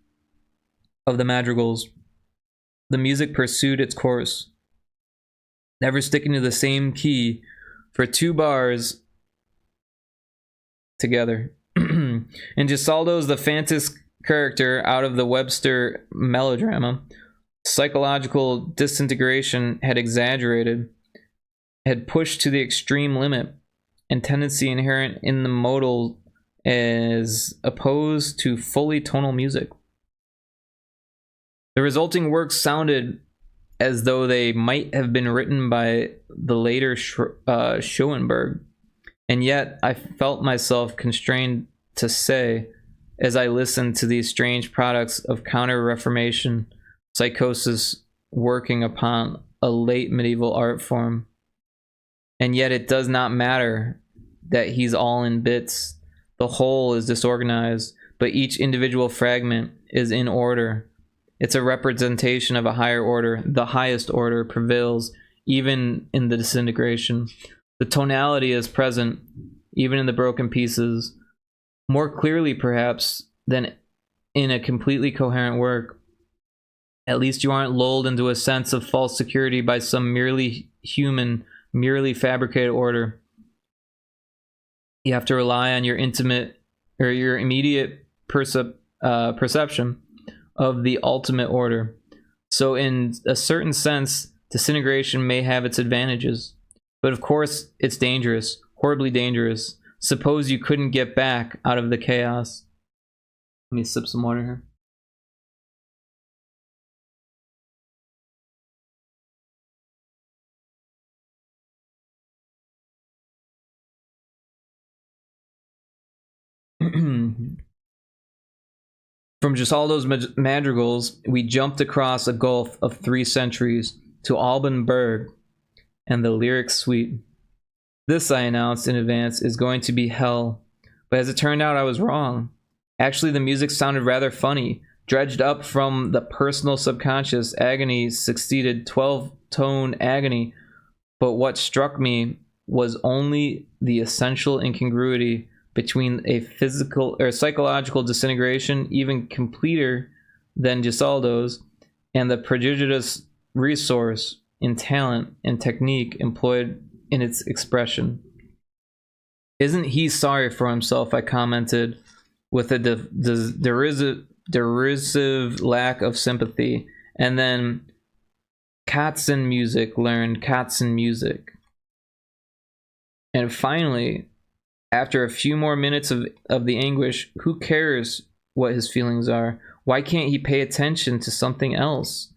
of the madrigals, the music pursued its course, never sticking to the same key for 2 bars together. In Gesualdo's The Fantastic character out of the Webster melodrama, psychological disintegration had exaggerated, had pushed to the extreme limit, and tendency inherent in the modal as opposed to fully tonal music. The resulting works sounded as though they might have been written by the later Schoenberg, and yet I felt myself constrained to say, as I listened to these strange products of counter-Reformation psychosis working upon a late medieval art form, and yet it does not matter that he's all in bits. The whole is disorganized, but each individual fragment is in order. It's a representation of a higher order. The highest order prevails even in the disintegration. The tonality is present even in the broken pieces, more clearly perhaps than in a completely coherent work. At least you aren't lulled into a sense of false security by some merely human, merely fabricated order. You have to rely on your intimate or your immediate perception of the ultimate order. So in a certain sense, disintegration may have its advantages. But of course, it's dangerous, horribly dangerous. Suppose you couldn't get back out of the chaos. Let me sip some water here. From Gesualdo's madrigals, we jumped across a gulf of 3 centuries to Alban Berg and the lyric suite. This, I announced in advance, is going to be hell. But as it turned out, I was wrong. Actually, the music sounded rather funny. Dredged up from the personal subconscious, agony succeeded 12-tone agony. But what struck me was only the essential incongruity between a physical or psychological disintegration, even completer than Gesualdo's, and the prodigious resource in talent and technique employed in its expression. Isn't he sorry for himself? I commented with a derisive lack of sympathy. And then Katzen music learned Katzen music. And finally, after a few more minutes of the anguish, who cares what his feelings are? Why can't he pay attention to something else?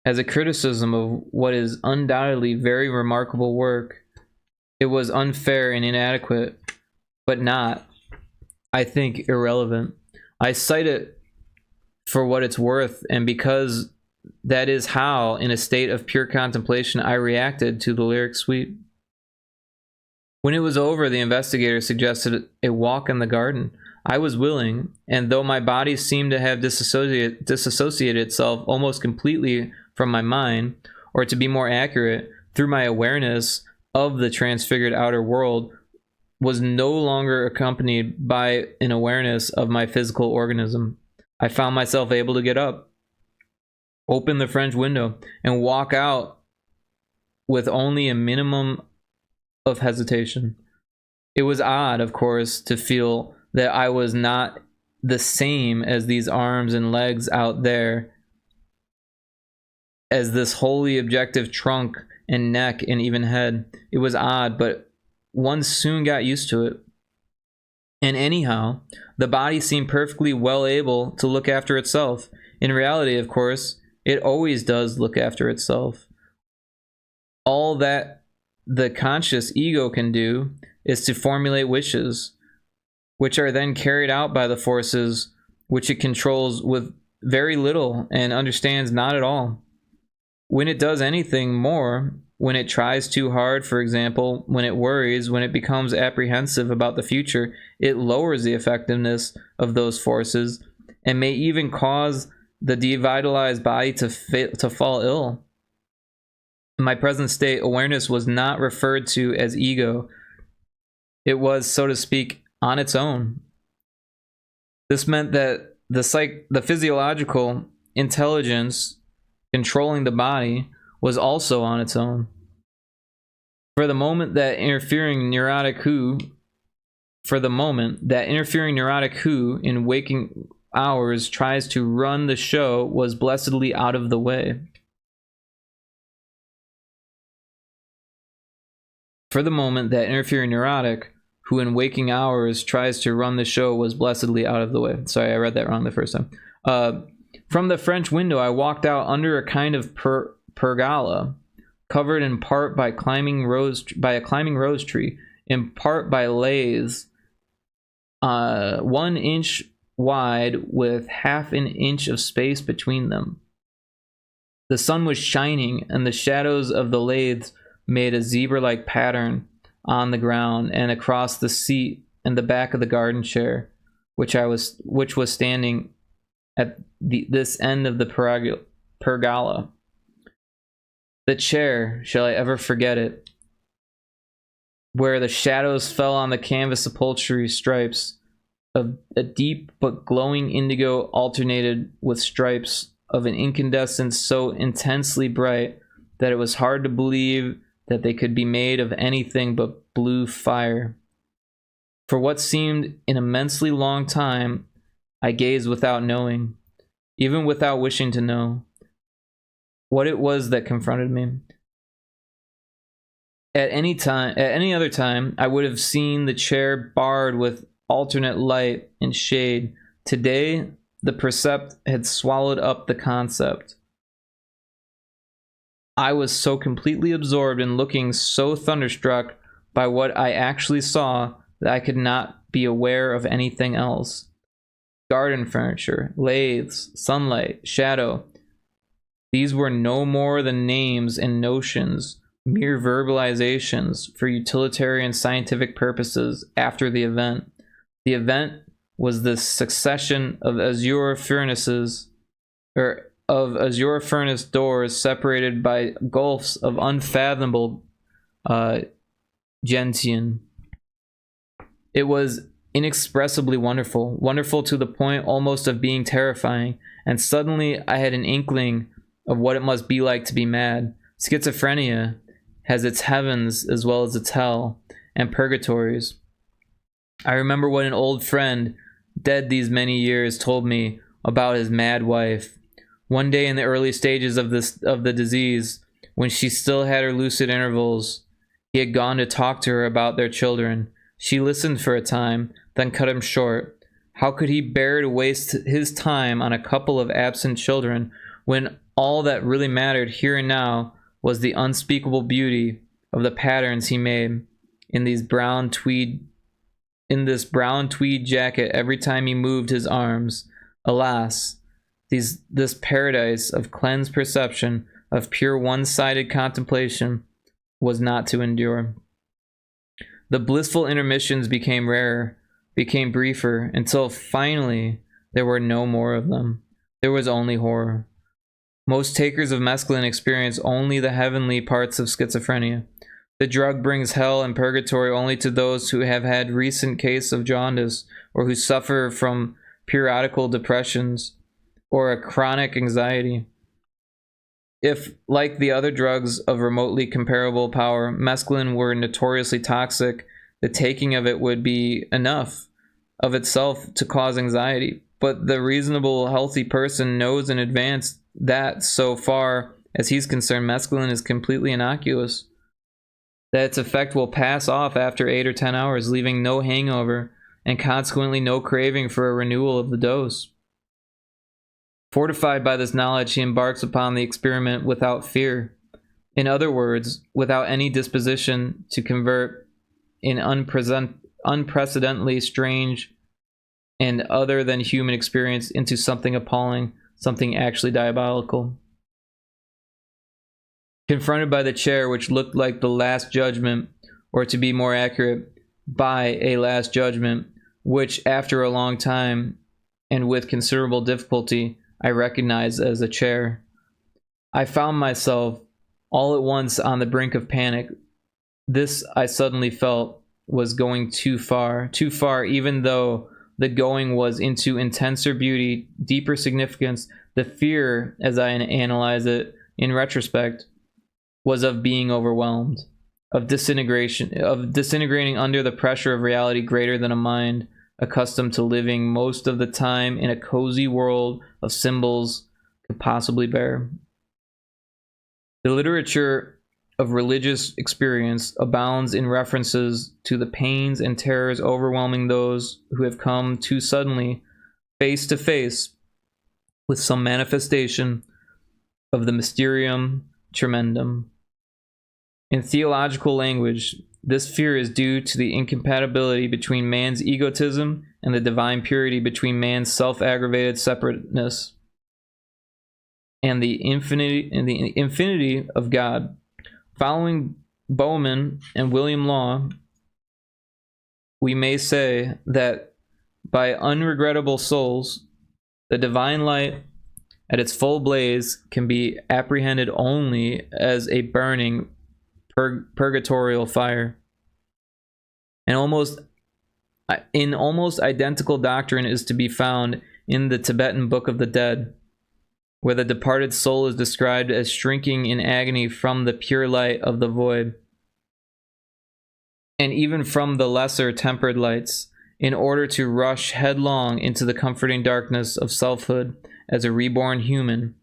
As a criticism of what is undoubtedly very remarkable work, it was unfair and inadequate, but not, I think, irrelevant. I cite it for what it's worth, and because that is how, in a state of pure contemplation, I reacted to the lyric suite. When it was over, the investigator suggested a walk in the garden. I was willing, and though my body seemed to have disassociated itself almost completely from my mind, or to be more accurate, through my awareness of the transfigured outer world, was no longer accompanied by an awareness of my physical organism. I found myself able to get up, open the French window, and walk out with only a minimum of hesitation. It was odd, of course, to feel that I was not the same as these arms and legs out there, as this wholly objective trunk and neck and even head. It was odd, but one soon got used to it. And anyhow, the body seemed perfectly well able to look after itself. In reality, of course, it always does look after itself. All that the conscious ego can do is to formulate wishes, which are then carried out by the forces which it controls with very little and understands not at all. When it does anything more, when it tries too hard, for example, when it worries, when it becomes apprehensive about the future, it lowers the effectiveness of those forces and may even cause the devitalized body to fall ill. In my present state, awareness was not referred to as ego. It was, so to speak, on its own. This meant that the physiological intelligence controlling the body was also on its own. For the moment that interfering neurotic who in waking hours tries to run the show was blessedly out of the way. For the moment that interfering neurotic who in waking hours tries to run the show was blessedly out of the way. Sorry, I read that wrong the first time. From the French window, I walked out under a kind of pergola, covered in part by a climbing rose tree, in part by laths, 1 inch wide with half an inch of space between them. The sun was shining, and the shadows of the laths made a zebra-like pattern on the ground and across the seat and the back of the garden chair, which was standing at this end of the pergola. The chair, shall I ever forget it, where the shadows fell on the canvas upholstery stripes of a deep but glowing indigo alternated with stripes of an incandescence so intensely bright that it was hard to believe that they could be made of anything but blue fire. For what seemed an immensely long time, I gazed without knowing, even without wishing to know, what it was that confronted me. At any other time, I would have seen the chair barred with alternate light and shade. Today, the percept had swallowed up the concept. I was so completely absorbed in looking so thunderstruck by what I actually saw that I could not be aware of anything else. Garden furniture, lathes, sunlight, shadow. These were no more than names and notions, mere verbalizations for utilitarian scientific purposes after the event. The event was the succession of azure furnace doors separated by gulfs of unfathomable gentian. It was inexpressibly wonderful to the point almost of being terrifying, and suddenly I had an inkling of what it must be like to be mad. Schizophrenia has its heavens as well as its hell and purgatories. I remember what an old friend, dead these many years, told me about his mad wife. One day in the early stages of the disease, when she still had her lucid intervals, he had gone to talk to her about their children. She listened for a time, then cut him short. How could he bear to waste his time on a couple of absent children when all that really mattered here and now was the unspeakable beauty of the patterns he made in this brown tweed jacket every time he moved his arms? Alas, this paradise of cleansed perception, of pure one-sided contemplation, was not to endure. The blissful intermissions became rarer, became briefer, until finally there were no more of them. There was only horror. Most takers of mescaline experience only the heavenly parts of schizophrenia. The drug brings hell and purgatory only to those who have had recent case of jaundice, or who suffer from periodical depressions or a chronic anxiety. If, like the other drugs of remotely comparable power, mescaline were notoriously toxic, the taking of it would be enough of itself to cause anxiety. But the reasonable, healthy person knows in advance that, so far as he's concerned, mescaline is completely innocuous, that its effect will pass off after 8 or 10 hours, leaving no hangover and consequently no craving for a renewal of the dose. Fortified by this knowledge, he embarks upon the experiment without fear. In other words, without any disposition to convert an unprecedentedly strange and other than human experience into something appalling, something actually diabolical. Confronted by the chair, which looked like the Last Judgment, or to be more accurate, by a Last Judgment, which after a long time and with considerable difficulty I recognized as a chair, I found myself all at once on the brink of panic. This, I suddenly felt, was going too far, even though the going was into intenser beauty, deeper significance. The fear, as I analyze it in retrospect, was of being overwhelmed, of disintegrating under the pressure of reality greater than a mind accustomed to living most of the time in a cozy world of symbols could possibly bear. The literature of religious experience abounds in references to the pains and terrors overwhelming those who have come too suddenly face to face with some manifestation of the mysterium tremendum. In theological language, this fear is due to the incompatibility between man's egotism and the divine purity, between man's self-aggravated separateness and the infinity of God. Following Bowman and William Law, we may say that by unregrettable souls, the divine light at its full blaze can be apprehended only as a burning purgatorial fire. And almost identical doctrine is to be found in the Tibetan Book of the Dead, where the departed soul is described as shrinking in agony from the pure light of the void, and even from the lesser tempered lights, in order to rush headlong into the comforting darkness of selfhood as a reborn human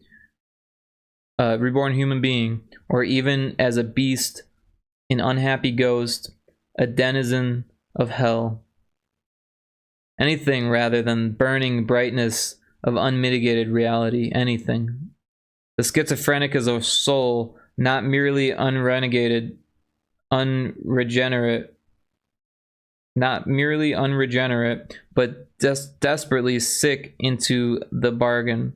being, or even as a beast, an unhappy ghost, a denizen of hell. Anything rather than burning brightness of unmitigated reality, anything. The schizophrenic is a soul not merely unregenerate, but desperately sick into the bargain.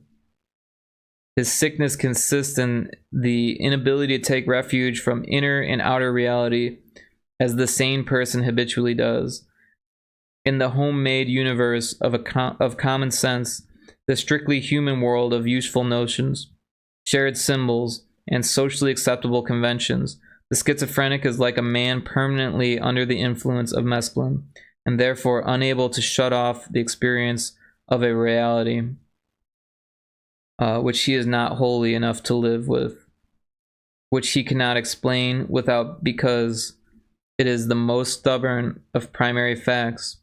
His sickness consists in the inability to take refuge from inner and outer reality as the sane person habitually does. In the homemade universe of common sense, the strictly human world of useful notions, shared symbols, and socially acceptable conventions, the schizophrenic is like a man permanently under the influence of mescaline, and therefore unable to shut off the experience of a reality which he is not holy enough to live with, which he cannot explain without, because it is the most stubborn of primary facts,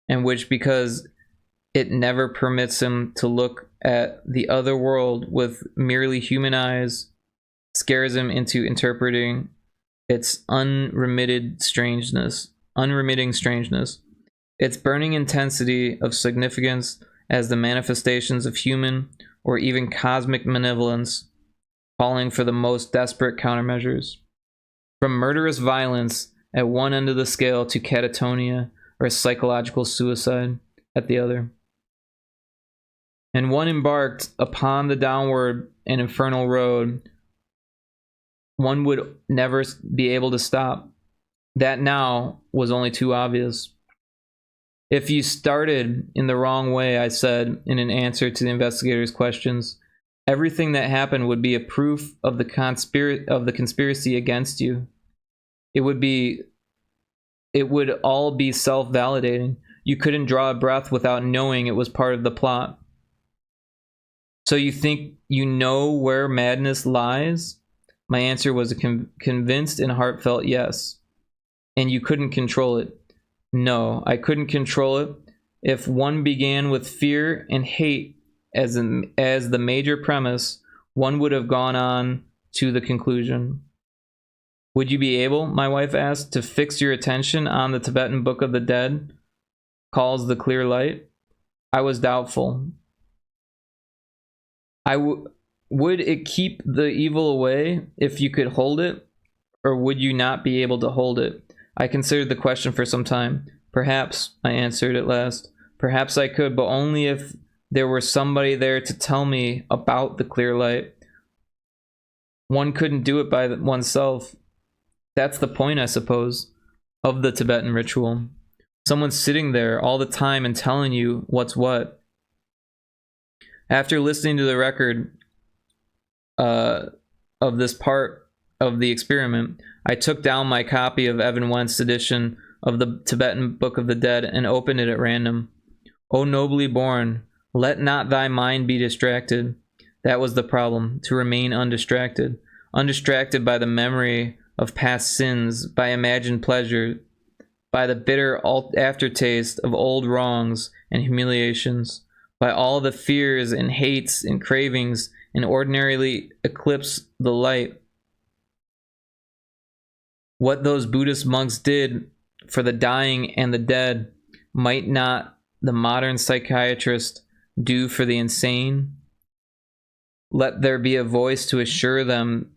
and which, because it never permits him to look at the other world with merely human eyes, scares him into interpreting its unremitting strangeness, its burning intensity of significance as the manifestations of human or even cosmic malevolence, calling for the most desperate countermeasures. From murderous violence at one end of the scale to catatonia or psychological suicide at the other. And one embarked upon the downward and infernal road, one would never be able to stop. That now was only too obvious. If you started in the wrong way, I said in an answer to the investigators' questions, everything that happened would be a proof of the conspiracy against you. It would all be self-validating. You couldn't draw a breath without knowing it was part of the plot. So you think you know where madness lies? My answer was a convinced and heartfelt yes. And you couldn't control it. No, I couldn't control it. If one began with fear and hate as the major premise, one would have gone on to the conclusion. Would you be able, my wife asked, to fix your attention on the Tibetan Book of the Dead, calls the clear light? I was doubtful. Would it keep the evil away if you could hold it, or would you not be able to hold it? I considered the question for some time. Perhaps, I answered at last. Perhaps I could, but only if there were somebody there to tell me about the clear light. One couldn't do it by oneself. That's the point, I suppose, of the Tibetan ritual. Someone sitting there all the time and telling you what's what. After listening to the record of this part of the experiment, I took down my copy of Evan Went's edition of the Tibetan Book of the Dead and opened it at random. O nobly born, let not thy mind be distracted. That was the problem, to remain undistracted. Undistracted by the memory of past sins, by imagined pleasure, by the bitter aftertaste of old wrongs and humiliations, by all the fears and hates and cravings and ordinarily eclipse the light. What those Buddhist monks did for the dying and the dead, might not the modern psychiatrist do for the insane? Let there be a voice to assure them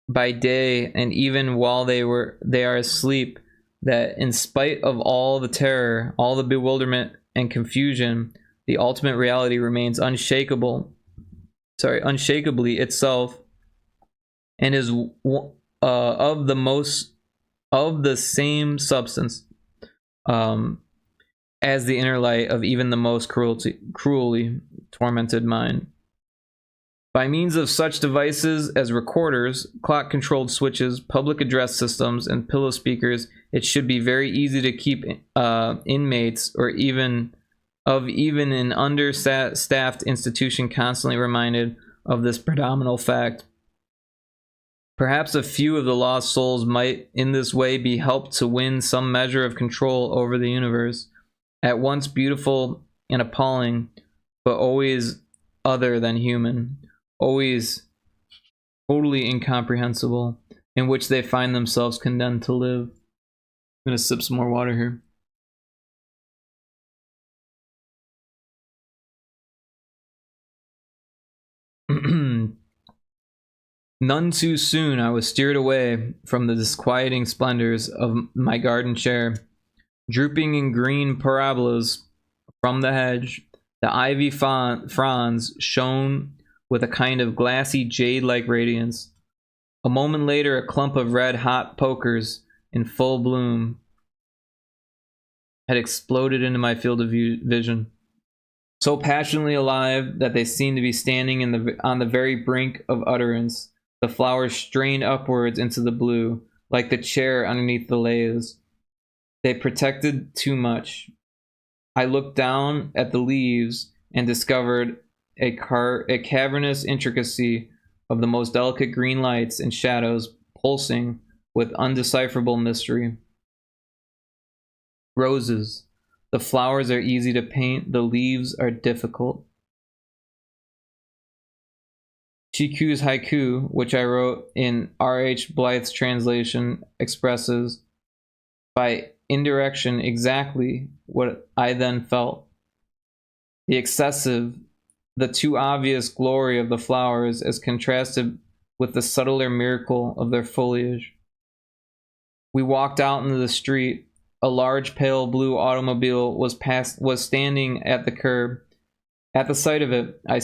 by day and even while they are asleep, that in spite of all the terror, all the bewilderment and confusion, the ultimate reality remains unshakably itself, and is of the same substance as the inner light of even the most cruelly tormented mind. By means of such devices as recorders, clock-controlled switches, public address systems, and pillow speakers, it should be very easy to keep inmates or even an understaffed institution constantly reminded of this predominant fact. Perhaps a few of the lost souls might in this way be helped to win some measure of control over the universe, at once beautiful and appalling, but always other than human, always totally incomprehensible, in which they find themselves condemned to live. I'm going to sip some more water here. None too soon I was steered away from the disquieting splendors of my garden chair. Drooping in green parabolas from the hedge, the ivy fronds shone with a kind of glassy jade-like radiance. A moment later, a clump of red-hot pokers in full bloom had exploded into my field of vision, so passionately alive that they seemed to be standing on the very brink of utterance. The flowers strained upwards into the blue, like the chair underneath the laths. They protected too much. I looked down at the leaves and discovered a cavernous intricacy of the most delicate green lights and shadows pulsing with undecipherable mystery. Roses. The flowers are easy to paint, the leaves are difficult. Chiku's haiku, which I wrote in R.H. Blythe's translation, expresses by indirection exactly what I then felt. The excessive, the too obvious glory of the flowers as contrasted with the subtler miracle of their foliage. We walked out into the street. A large pale blue automobile was standing at the curb. At the sight of it, I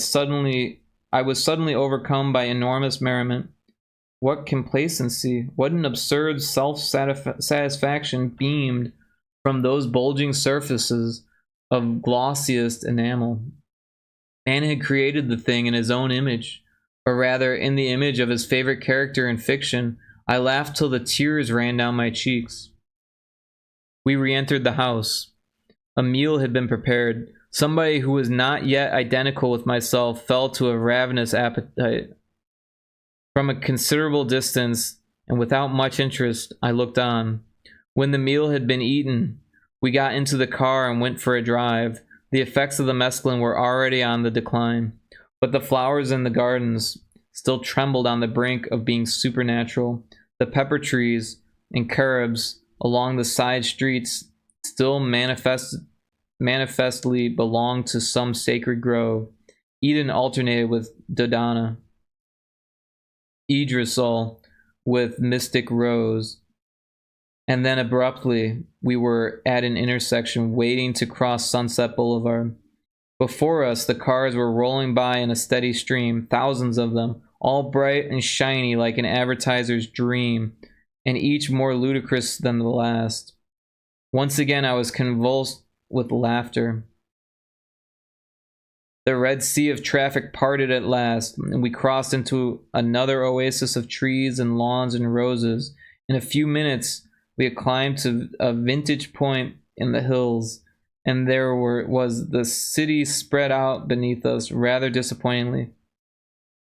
was suddenly overcome by enormous merriment. What complacency, what an absurd self-satisfaction beamed from those bulging surfaces of glossiest enamel. Man had created the thing in his own image, or rather in the image of his favorite character in fiction. I laughed till the tears ran down my cheeks. We re-entered the house. A meal had been prepared. Somebody who was not yet identical with myself fell to a ravenous appetite. From a considerable distance, and without much interest, I looked on. When the meal had been eaten, we got into the car and went for a drive. The effects of the mescaline were already on the decline, but the flowers in the gardens still trembled on the brink of being supernatural. The pepper trees and carobs along the side streets still manifestly belonged to some sacred grove. Eden alternated with Dodana, Idrisol with mystic rose. And then abruptly, we were at an intersection waiting to cross Sunset Boulevard. Before us, the cars were rolling by in a steady stream, thousands of them, all bright and shiny like an advertiser's dream, and each more ludicrous than the last. Once again, I was convulsed with laughter. The Red Sea of traffic parted at last, and we crossed into another oasis of trees and lawns and roses. In a few minutes, we had climbed to a vantage point in the hills, and there was the city spread out beneath us rather disappointingly.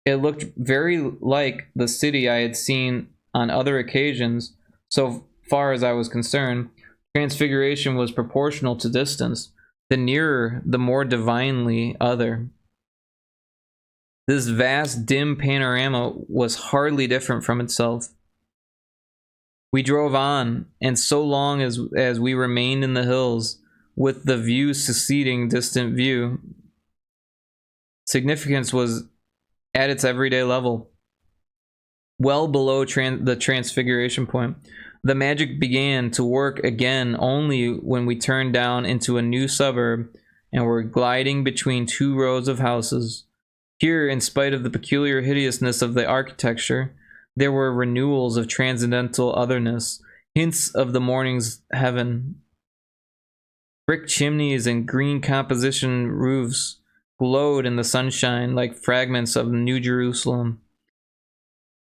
It looked very like the city I had seen on other occasions. So far as I was concerned, transfiguration was proportional to distance. The nearer, the more divinely other. This vast, dim panorama was hardly different from itself. We drove on, and so long as we remained in the hills, with the view succeeding distant view, significance was at its everyday level, well below the transfiguration point. The magic began to work again only when we turned down into a new suburb and were gliding between two rows of houses. Here, in spite of the peculiar hideousness of the architecture, there were renewals of transcendental otherness, hints of the morning's heaven. Brick chimneys and green composition roofs glowed in the sunshine like fragments of New Jerusalem.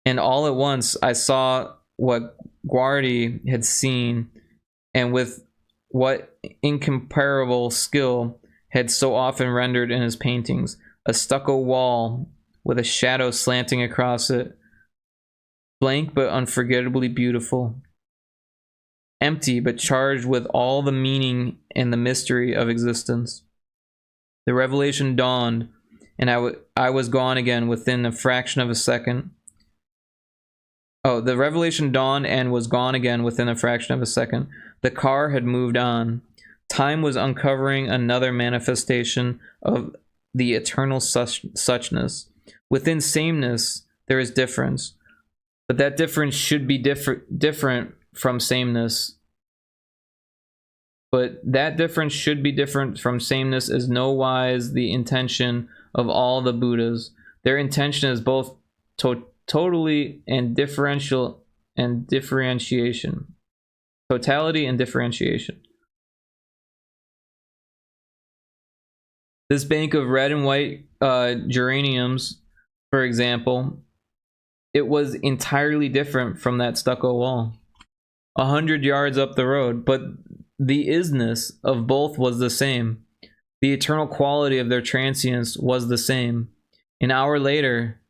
And all at once I saw what Guardi had seen, and with what incomparable skill had so often rendered in his paintings: a stucco wall with a shadow slanting across it, blank but unforgettably beautiful, empty but charged with all the meaning and the mystery of existence. The revelation dawned, and I was gone again within a fraction of a second. The revelation dawned and was gone again within a fraction of a second. The car had moved on. Time was uncovering another manifestation of the eternal suchness. Within sameness, there is difference. But that difference should be different from sameness. But that difference should be different from sameness is no wise the intention of all the Buddhas. Their intention is both totally and differentiation. Totality and differentiation. This bank of red and white geraniums, for example, it was entirely different from that stucco wall 100 yards up the road, but the isness of both was the same. The eternal quality of their transience was the same. An hour later,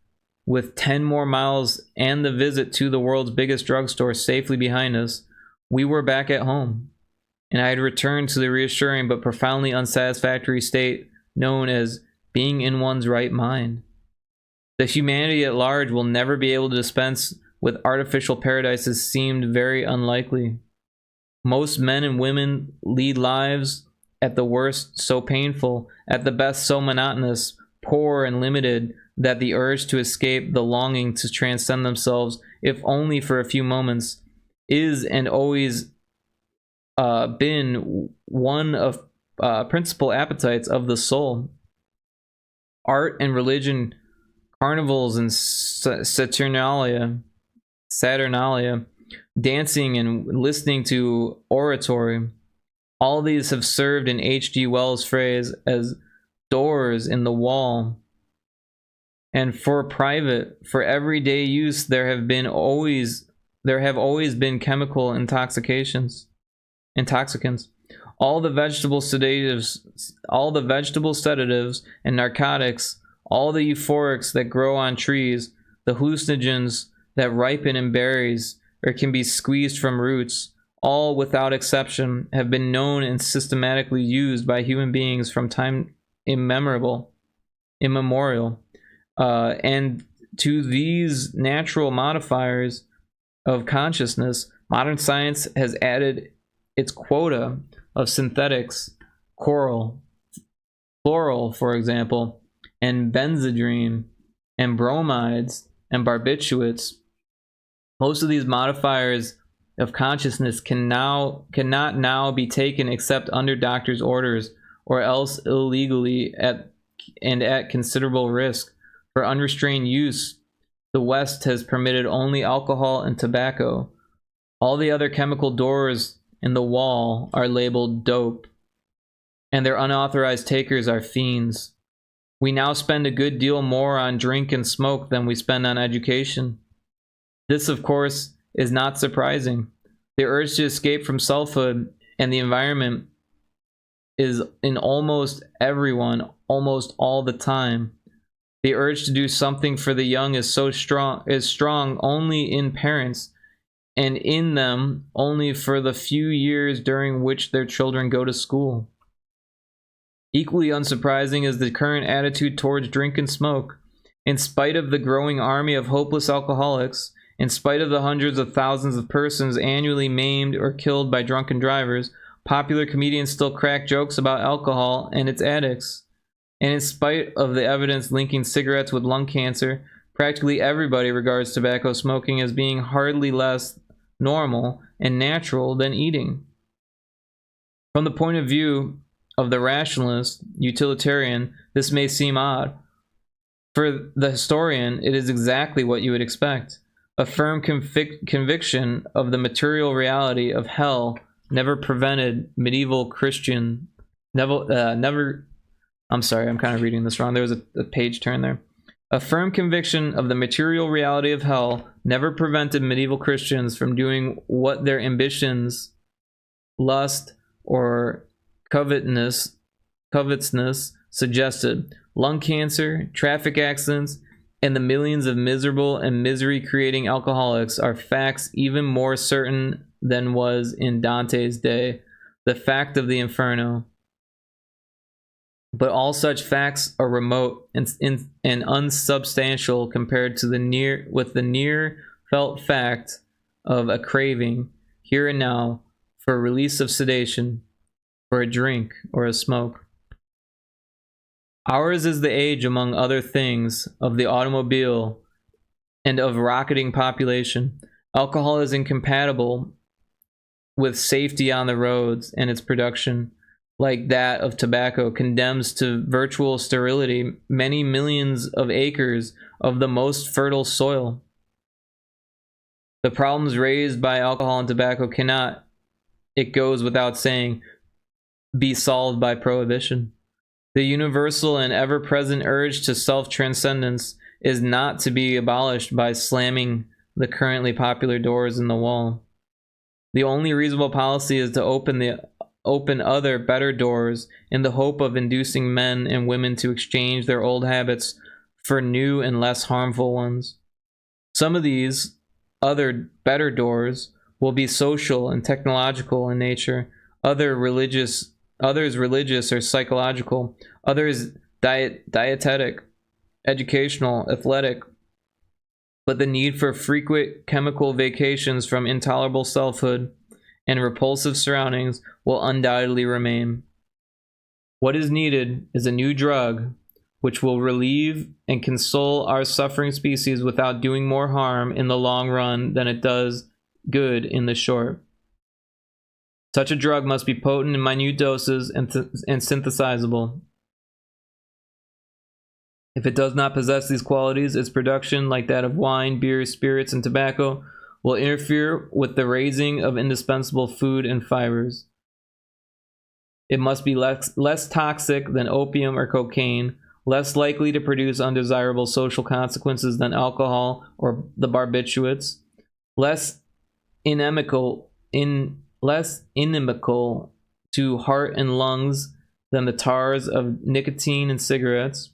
with 10 more miles and the visit to the world's biggest drugstore safely behind us, we were back at home, and I had returned to the reassuring but profoundly unsatisfactory state known as being in one's right mind. The humanity at large will never be able to dispense with artificial paradises seemed very unlikely. Most men and women lead lives, at the worst so painful, at the best so monotonous, poor and limited, that the urge to escape, the longing to transcend themselves, if only for a few moments, is and always been one of principal appetites of the soul. Art and religion, carnivals and Saturnalia, dancing and listening to oratory, all these have served, in H.G. Wells' phrase, as doors in the wall. And for everyday use, there have always been chemical intoxicants. All the vegetable sedatives and narcotics, all the euphorics that grow on trees, the hallucinogens that ripen in berries or can be squeezed from roots, all without exception have been known and systematically used by human beings from time immemorial. And to these natural modifiers of consciousness, modern science has added its quota of synthetics, chloral, for example, and benzodrine, and bromides, and barbiturates. Most of these modifiers of consciousness cannot now be taken except under doctor's orders, or else illegally at considerable risk. For unrestrained use, the West has permitted only alcohol and tobacco. All the other chemical doors in the wall are labeled dope, and their unauthorized takers are fiends. We now spend a good deal more on drink and smoke than we spend on education. This, of course, is not surprising. The urge to escape from selfhood and the environment is in almost everyone, almost all the time. The urge to do something for the young is strong only in parents, and in them only for the few years during which their children go to school. Equally unsurprising is the current attitude towards drink and smoke. In spite of the growing army of hopeless alcoholics, in spite of the hundreds of thousands of persons annually maimed or killed by drunken drivers, popular comedians still crack jokes about alcohol and its addicts. And in spite of the evidence linking cigarettes with lung cancer, practically everybody regards tobacco smoking as being hardly less normal and natural than eating. From the point of view of the rationalist, utilitarian, this may seem odd. For the historian, it is exactly what you would expect. A firm conviction of the material reality of hell never prevented medieval Christian... I'm sorry, I'm kind of reading this wrong. There was a page turn there. A firm conviction of the material reality of hell never prevented medieval Christians from doing what their ambitions, lust, or covetousness suggested. Lung cancer, traffic accidents, and the millions of miserable and misery-creating alcoholics are facts even more certain than was in Dante's day, the fact of the Inferno. But all such facts are remote and unsubstantial compared to the near felt fact of a craving, here and now, for a release of sedation, for a drink or a smoke. Ours is the age, among other things, of the automobile and of rocketing population. Alcohol is incompatible with safety on the roads, and its production, like that of tobacco, condemns to virtual sterility many millions of acres of the most fertile soil. The problems raised by alcohol and tobacco cannot, it goes without saying, be solved by prohibition. The universal and ever-present urge to self-transcendence is not to be abolished by slamming the currently popular doors in the wall. The only reasonable policy is to open other, better doors in the hope of inducing men and women to exchange their old habits for new and less harmful ones. Some of these other, better doors will be social and technological in nature, others religious or psychological, others dietetic, educational, athletic. But the need for frequent chemical vacations from intolerable selfhood and repulsive surroundings will undoubtedly remain. What is needed is a new drug which will relieve and console our suffering species without doing more harm in the long run than it does good in the short. Such a drug must be potent in minute doses and synthesizable. If it does not possess these qualities, its production, like that of wine, beer, spirits, and tobacco, will interfere with the raising of indispensable food and fibers. It must be less toxic than opium or cocaine, less likely to produce undesirable social consequences than alcohol or the barbiturates, less inimical to heart and lungs than the tars of nicotine and cigarettes.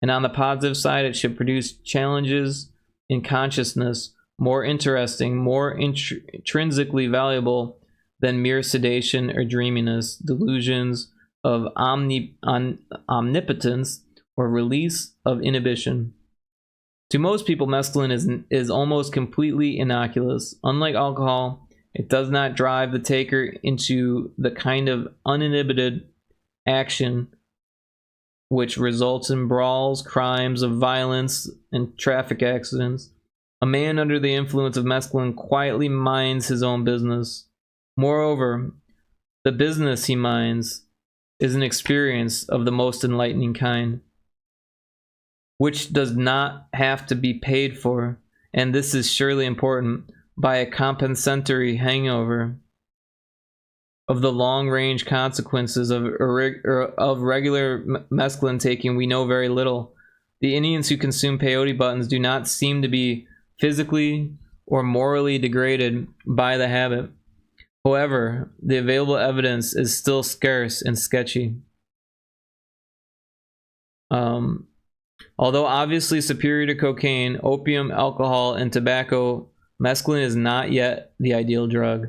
And on the positive side, it should produce challenges in consciousness more interesting, more intrinsically valuable than mere sedation or dreaminess, delusions of omnipotence, or release of inhibition. To most people, mescaline is almost completely innocuous. Unlike alcohol, it does not drive the taker into the kind of uninhibited action which results in brawls, crimes of violence, and traffic accidents. A man under the influence of mescaline quietly minds his own business. Moreover, the business he minds is an experience of the most enlightening kind, which does not have to be paid for, and this is surely important, by a compensatory hangover of the long-range consequences of regular mescaline taking. We know very little. The Indians who consume peyote buttons do not seem to be physically or morally degraded by the habit. However, the available evidence is still scarce and sketchy. Although obviously superior to cocaine, opium, alcohol, and tobacco, mescaline is not yet the ideal drug.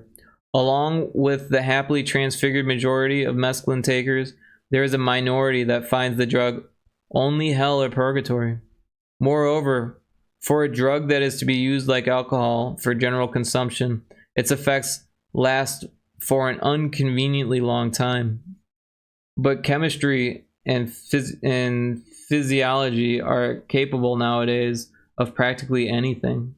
Along with the happily transfigured majority of mescaline takers, there is a minority that finds the drug only hell or purgatory. Moreover, for a drug that is to be used like alcohol for general consumption, its effects last for an inconveniently long time. But chemistry and physiology are capable nowadays of practically anything.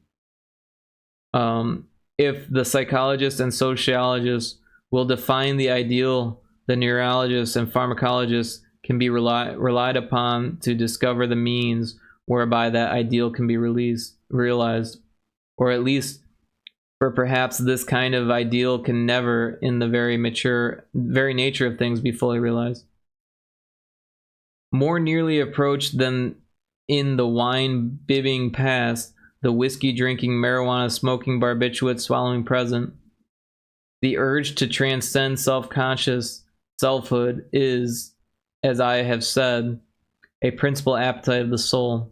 If the psychologists and sociologists will define the ideal, the neurologists and pharmacologists can be relied upon to discover the means whereby that ideal can be realized, or at least for perhaps this kind of ideal can never, in the very nature of things, be fully realized. More nearly approached than in the wine-bibbing past, the whiskey-drinking, marijuana-smoking, barbiturate-swallowing present, the urge to transcend self-conscious selfhood is, as I have said, a principal appetite of the soul.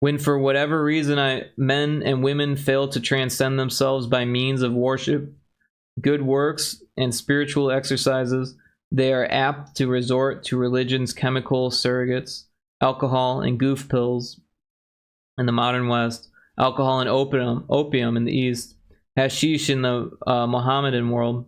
When for whatever reason men and women fail to transcend themselves by means of worship, good works, and spiritual exercises, they are apt to resort to religion's chemical surrogates, alcohol and goof pills in the modern West, alcohol and opium in the East, hashish in the Mohammedan world,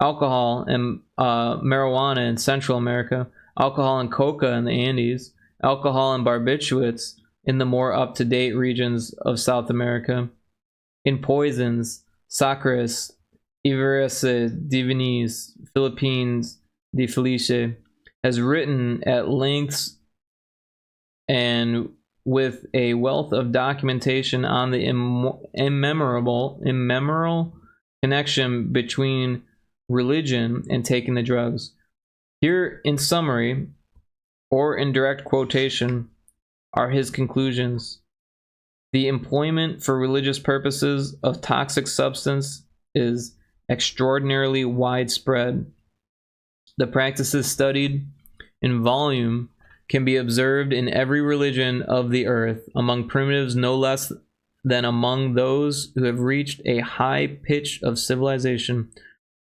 alcohol and marijuana in Central America, alcohol and coca in the Andes, alcohol and barbiturates in the more up-to-date regions of South America, in poisons, sacres, Iverese, Divinis, Philippines, de Felice, has written at lengths and with a wealth of documentation on the immemorable connection between religion and taking the drugs. Here, in summary, or in direct quotation, are his conclusions. The employment for religious purposes of toxic substance is extraordinarily widespread. The practices studied in volume can be observed in every religion of the earth, among primitives no less than among those who have reached a high pitch of civilization.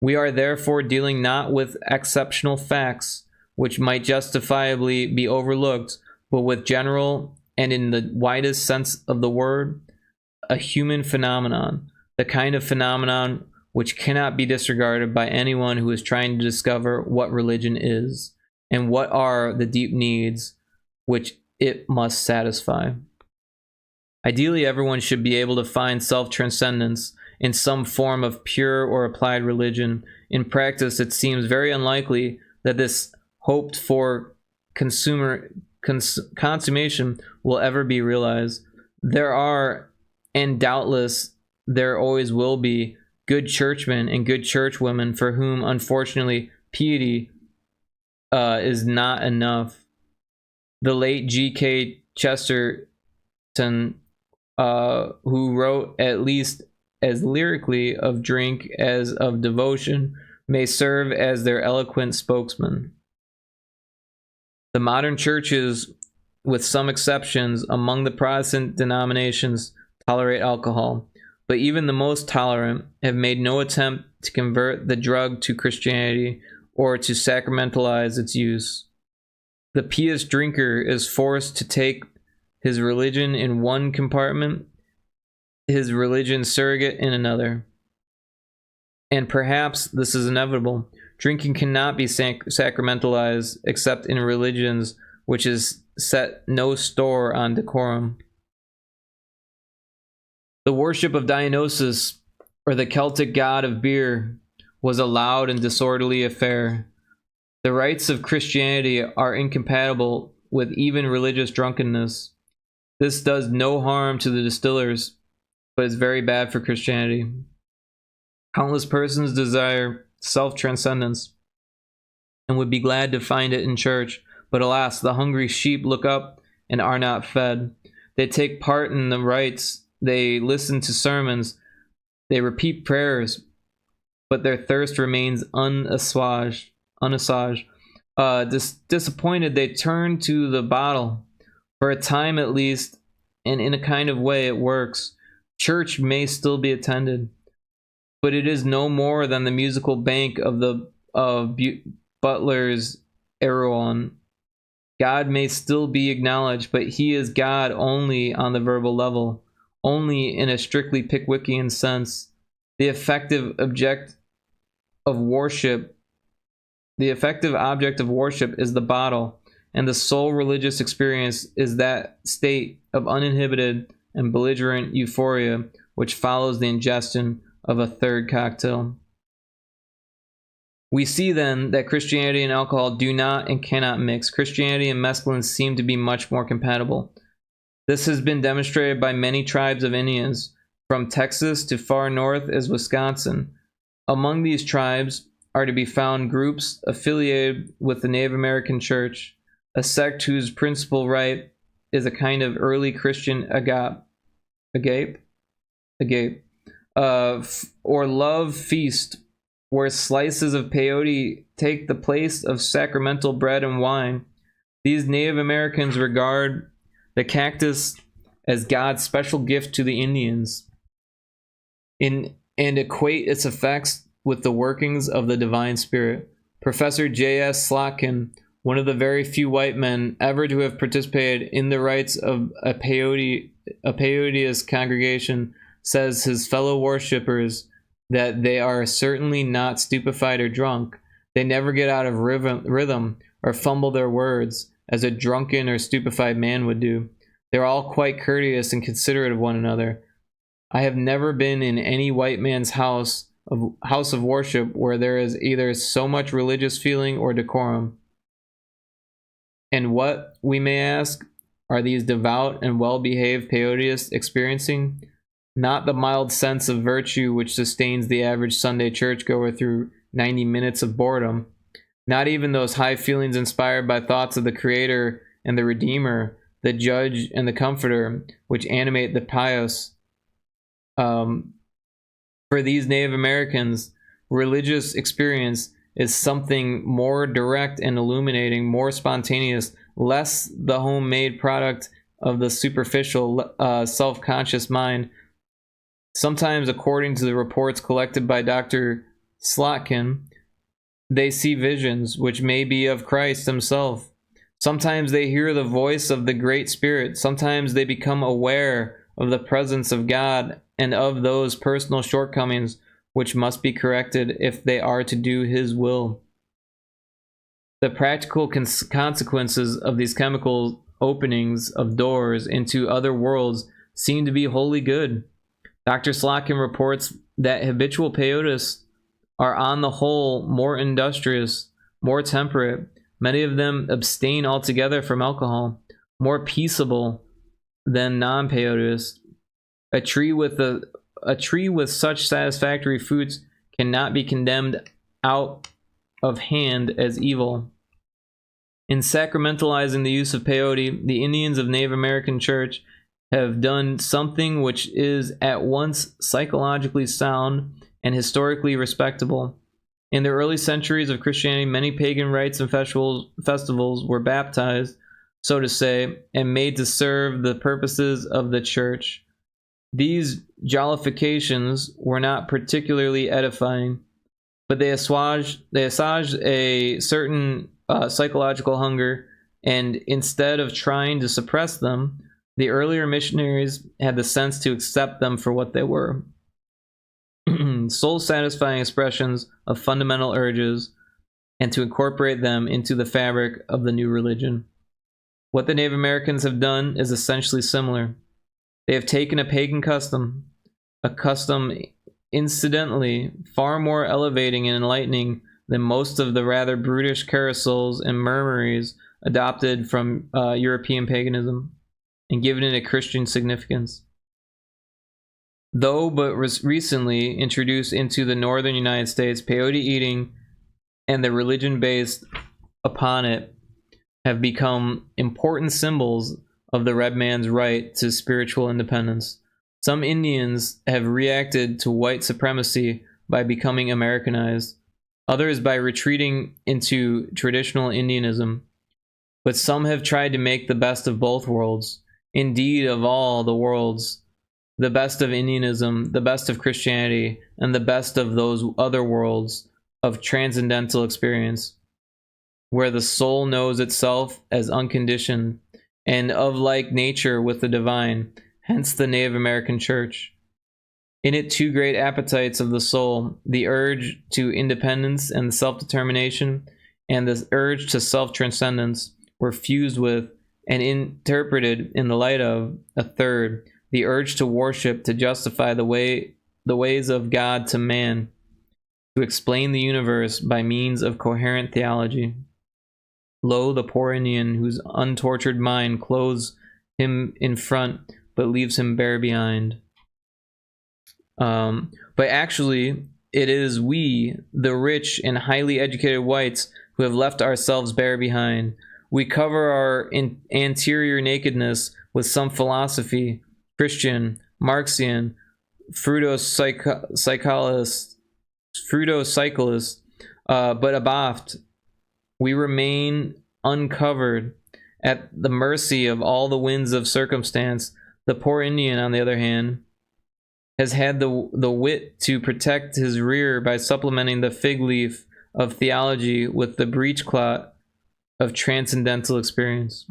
We are therefore dealing not with exceptional facts, which might justifiably be overlooked, but with general, and in the widest sense of the word, a human phenomenon, the kind of phenomenon which cannot be disregarded by anyone who is trying to discover what religion is, and what are the deep needs which it must satisfy. Ideally, everyone should be able to find self-transcendence in some form of pure or applied religion. In practice, it seems very unlikely that this hoped-for consummation will ever be realized. There are, and doubtless there always will be, good churchmen and good churchwomen for whom, unfortunately, piety is not enough. The late G.K. Chesterton, who wrote at least as lyrically of drink as of devotion, may serve as their eloquent spokesman. The modern churches, with some exceptions among the Protestant denominations, tolerate alcohol, but even the most tolerant have made no attempt to convert the drug to Christianity or to sacramentalize its use. The pious drinker is forced to take his religion in one compartment, his religion surrogate in another. And perhaps this is inevitable. Drinking cannot be sacramentalized except in religions which is set no store on decorum. The worship of Dionysus, or the Celtic god of beer, was a loud and disorderly affair. The rites of Christianity are incompatible with even religious drunkenness. This does no harm to the distillers, but is very bad for Christianity. Countless persons desire self-transcendence and would be glad to find it in church, but alas, the hungry sheep look up and are not fed. They take part in the rites, they listen to sermons, they repeat prayers, but their thirst remains unassuaged. Disappointed, they turn to the bottle. For a time at least, and in a kind of way it works. Church may still be attended, but it is no more than the musical bank of Butler's Erewhon. God may still be acknowledged, but he is God only on the verbal level, only in a strictly Pickwickian sense. The effective object of worship is the bottle, and the sole religious experience is that state of uninhibited and belligerent euphoria which follows the ingestion of a third cocktail. We see then that Christianity and alcohol do not and cannot mix. Christianity and mescaline seem to be much more compatible. This has been demonstrated by many tribes of Indians, from Texas to far north as Wisconsin. Among these tribes are to be found groups affiliated with the Native American Church, a sect whose principal rite is a kind of early Christian agape, or love feast, where slices of peyote take the place of sacramental bread and wine. These Native Americans regard the cactus as God's special gift to the Indians, and equate its effects with the workings of the divine spirit. Professor J.S. Slotkin, one of the very few white men ever to have participated in the rites of a peyoteist congregation, says his fellow worshippers that they are certainly not stupefied or drunk. They never get out of rhythm or fumble their words, as a drunken or stupefied man would do. They're all quite courteous and considerate of one another. I have never been in any white man's house of worship where there is either so much religious feeling or decorum. And what, we may ask, are these devout and well-behaved peyotists experiencing? Not the mild sense of virtue which sustains the average Sunday churchgoer through 90 minutes of boredom. Not even those high feelings inspired by thoughts of the Creator and the Redeemer, the Judge and the Comforter, which animate the pious. For these Native Americans, religious experience is something more direct and illuminating, more spontaneous, less the homemade product of the superficial, self-conscious mind. Sometimes, according to the reports collected by Dr. Slotkin, they see visions which may be of Christ himself. Sometimes they hear the voice of the Great Spirit. Sometimes they become aware of the presence of God and of those personal shortcomings which must be corrected if they are to do his will. The practical consequences of these chemical openings of doors into other worlds seem to be wholly good. Dr. Slotkin reports that habitual peyotists are on the whole more industrious, more temperate. Many of them abstain altogether from alcohol, more peaceable than non-peyotists. A tree with such satisfactory fruits cannot be condemned out of hand as evil. In sacramentalizing the use of peyote, the Indians of Native American Church have done something which is at once psychologically sound and historically respectable. In the early centuries of Christianity, many pagan rites and festivals were baptized, so to say, and made to serve the purposes of the church. These jollifications were not particularly edifying, but they assuaged a certain psychological hunger, and instead of trying to suppress them, the earlier missionaries had the sense to accept them for what they were. Soul-satisfying expressions of fundamental urges, and to incorporate them into the fabric of the new religion. What the Native Americans have done is essentially similar. They have taken a pagan custom, a custom incidentally far more elevating and enlightening than most of the rather brutish carousels and murmuries adopted from European paganism and given it a Christian significance. Though but recently introduced into the northern United States, peyote eating and the religion based upon it have become important symbols of the red man's right to spiritual independence. Some Indians have reacted to white supremacy by becoming Americanized, others by retreating into traditional Indianism. But some have tried to make the best of both worlds, indeed of all the worlds, the best of Indianism, the best of Christianity, and the best of those other worlds of transcendental experience, where the soul knows itself as unconditioned and of like nature with the divine, hence the Native American Church. In it, two great appetites of the soul, the urge to independence and self-determination, and the urge to self-transcendence, were fused with and interpreted in the light of a third, the urge to worship, to justify the ways of God to man, to explain the universe by means of coherent theology. Lo, the poor Indian whose untortured mind clothes him in front but leaves him bare behind. But actually, it is we, the rich and highly educated whites, who have left ourselves bare behind. We cover our anterior nakedness with some philosophy, Christian, Marxian, fruto-cyclist, but abaft, we remain uncovered at the mercy of all the winds of circumstance. The poor Indian, on the other hand, has had the wit to protect his rear by supplementing the fig leaf of theology with the breechcloth of transcendental experience.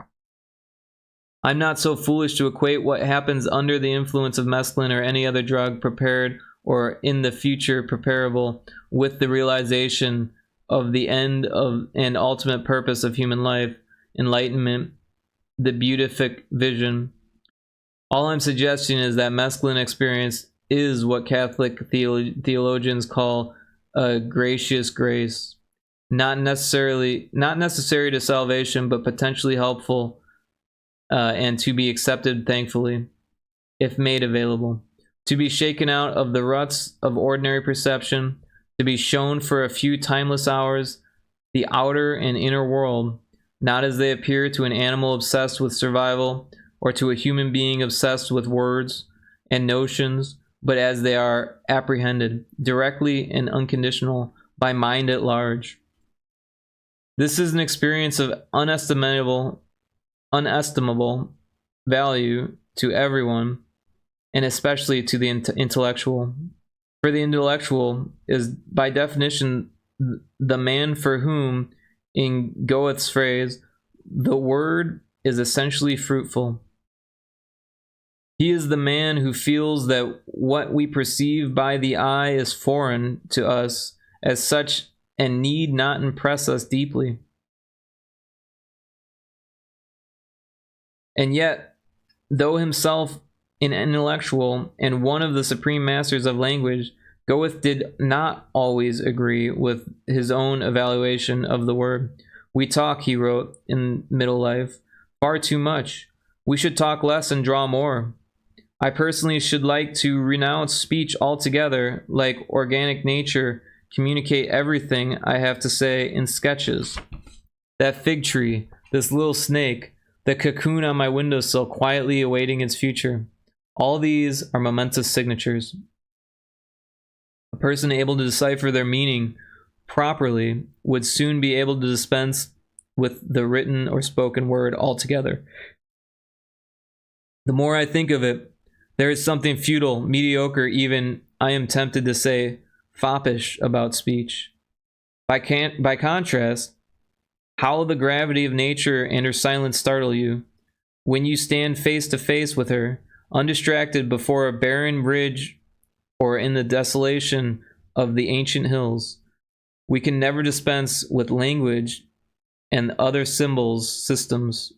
I'm not so foolish to equate what happens under the influence of mescaline or any other drug prepared or in the future preparable with the realization of the end of and ultimate purpose of human life, enlightenment, the beatific vision. All I'm suggesting is that mescaline experience is what Catholic theologians call a gracious grace, not necessary to salvation, but potentially helpful and to be accepted thankfully, if made available, to be shaken out of the ruts of ordinary perception, to be shown for a few timeless hours the outer and inner world, not as they appear to an animal obsessed with survival or to a human being obsessed with words and notions, but as they are apprehended, directly and unconditional, by mind at large. This is an experience of unestimable value to everyone, and especially to the intellectual. For the intellectual is by definition the man for whom, in Goethe's phrase, the word is essentially fruitful. He is the man who feels that what we perceive by the eye is foreign to us as such and need not impress us deeply. And yet, though himself an intellectual and one of the supreme masters of language, Goethe did not always agree with his own evaluation of the word. We talk, he wrote in middle life, far too much. We should talk less and draw more. I personally should like to renounce speech altogether, like organic nature, communicate everything I have to say in sketches. That fig tree, this little snake, the cocoon on my windowsill quietly awaiting its future. All these are momentous signatures. A person able to decipher their meaning properly would soon be able to dispense with the written or spoken word altogether. The more I think of it, there is something futile, mediocre, even, I am tempted to say, foppish about speech. By contrast, how the gravity of nature and her silence startle you when you stand face to face with her, undistracted before a barren ridge or in the desolation of the ancient hills. We can never dispense with language and other systems.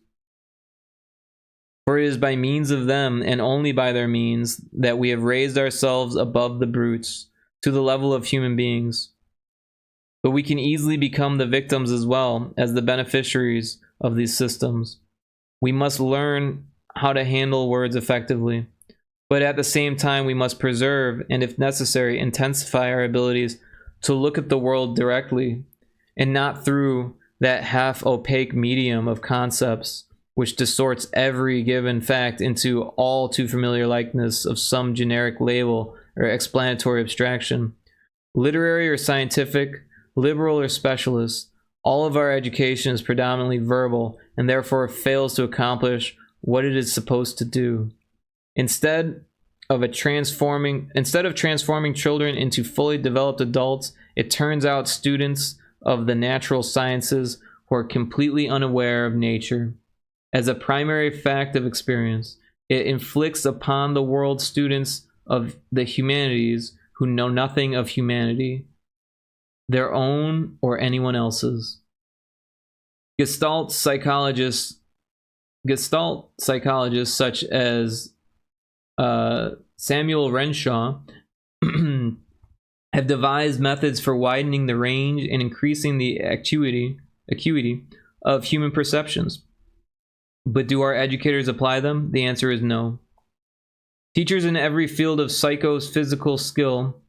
For it is by means of them, and only by their means, that we have raised ourselves above the brutes, to the level of human beings. But we can easily become the victims as well as the beneficiaries of these systems. We must learn how to handle words effectively, but at the same time we must preserve, and if necessary, intensify our abilities to look at the world directly, and not through that half-opaque medium of concepts which distorts every given fact into all too familiar likeness of some generic label or explanatory abstraction. Literary or scientific, liberal or specialist, all of our education is predominantly verbal and therefore fails to accomplish what it is supposed to do. Instead of transforming children into fully developed adults, it turns out students of the natural sciences who are completely unaware of nature as a primary fact of experience. It inflicts upon the world students of the humanities who know nothing of humanity, their own or anyone else's. Gestalt psychologists such as Samuel Renshaw have devised methods for widening the range and increasing the acuity of human perceptions. But do our educators apply them? The answer is no. Teachers in every field of psychophysical skill,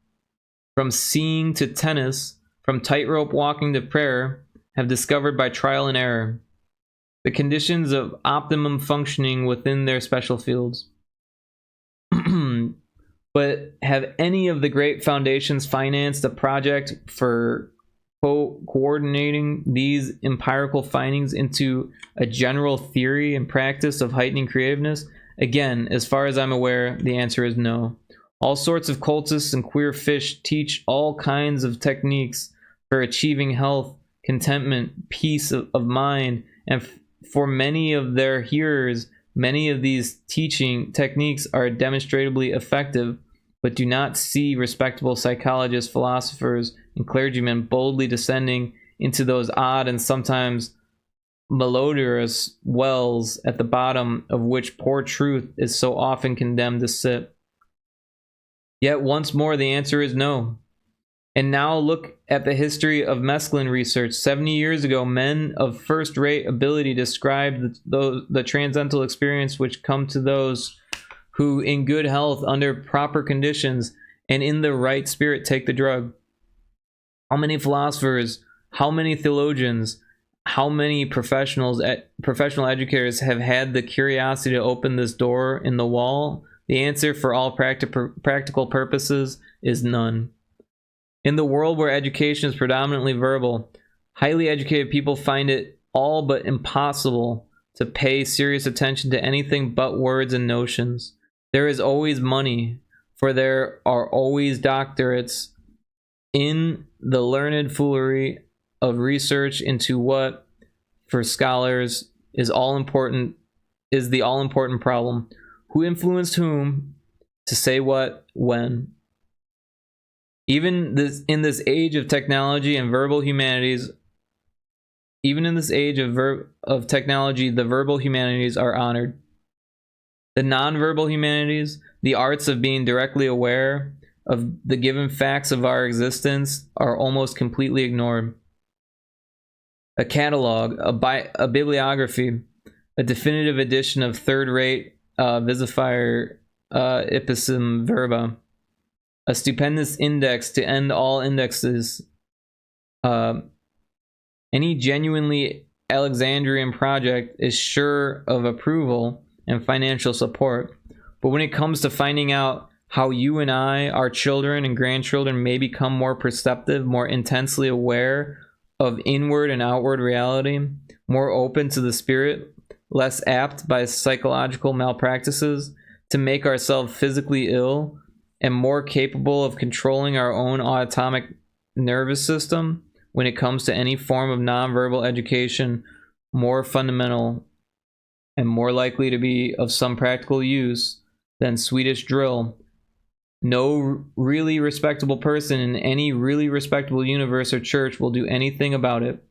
from seeing to tennis, from tightrope walking to prayer, have discovered by trial and error the conditions of optimum functioning within their special fields. But have any of the great foundations financed a project for coordinating these empirical findings into a general theory and practice of heightening creativeness? Again, as far as I'm aware, the answer is no. All sorts of cultists and queer fish teach all kinds of techniques for achieving health, contentment, peace of mind, and for many of their hearers, many of these teaching techniques are demonstrably effective, but do not see respectable psychologists, philosophers, and clergymen boldly descending into those odd and sometimes malodorous wells at the bottom of which poor truth is so often condemned to sit. Yet once more the answer is no. And now look at the history of mescaline research. 70 years ago, men of first-rate ability described the transcendental experience which come to those who, in good health, under proper conditions, and in the right spirit, take the drug. How many philosophers, how many theologians, how many professional educators have had the curiosity to open this door in the wall? The answer, for all practical purposes, is none. In the world where education is predominantly verbal, highly educated people find it all but impossible to pay serious attention to anything but words and notions. There is always money, for there are always doctorates in the learned foolery of research into what, for scholars, is the all-important problem. Who influenced whom to say what, when? In this age of technology and verbal humanities, the verbal humanities are honored. The nonverbal humanities, the arts of being directly aware of the given facts of our existence, are almost completely ignored. A catalog, a bibliography, a definitive edition of third-rate visifier ipsum verba, a stupendous index to end all indexes, any genuinely Alexandrian project is sure of approval and financial support. But when it comes to finding out how you and I, our children and grandchildren, may become more perceptive, more intensely aware of inward and outward reality, more open to the spirit, less apt by psychological malpractices to make ourselves physically ill, and more capable of controlling our own autonomic nervous system when it comes to any form of nonverbal education, more fundamental and more likely to be of some practical use than Swedish drill, no really respectable person in any really respectable universe or church will do anything about it.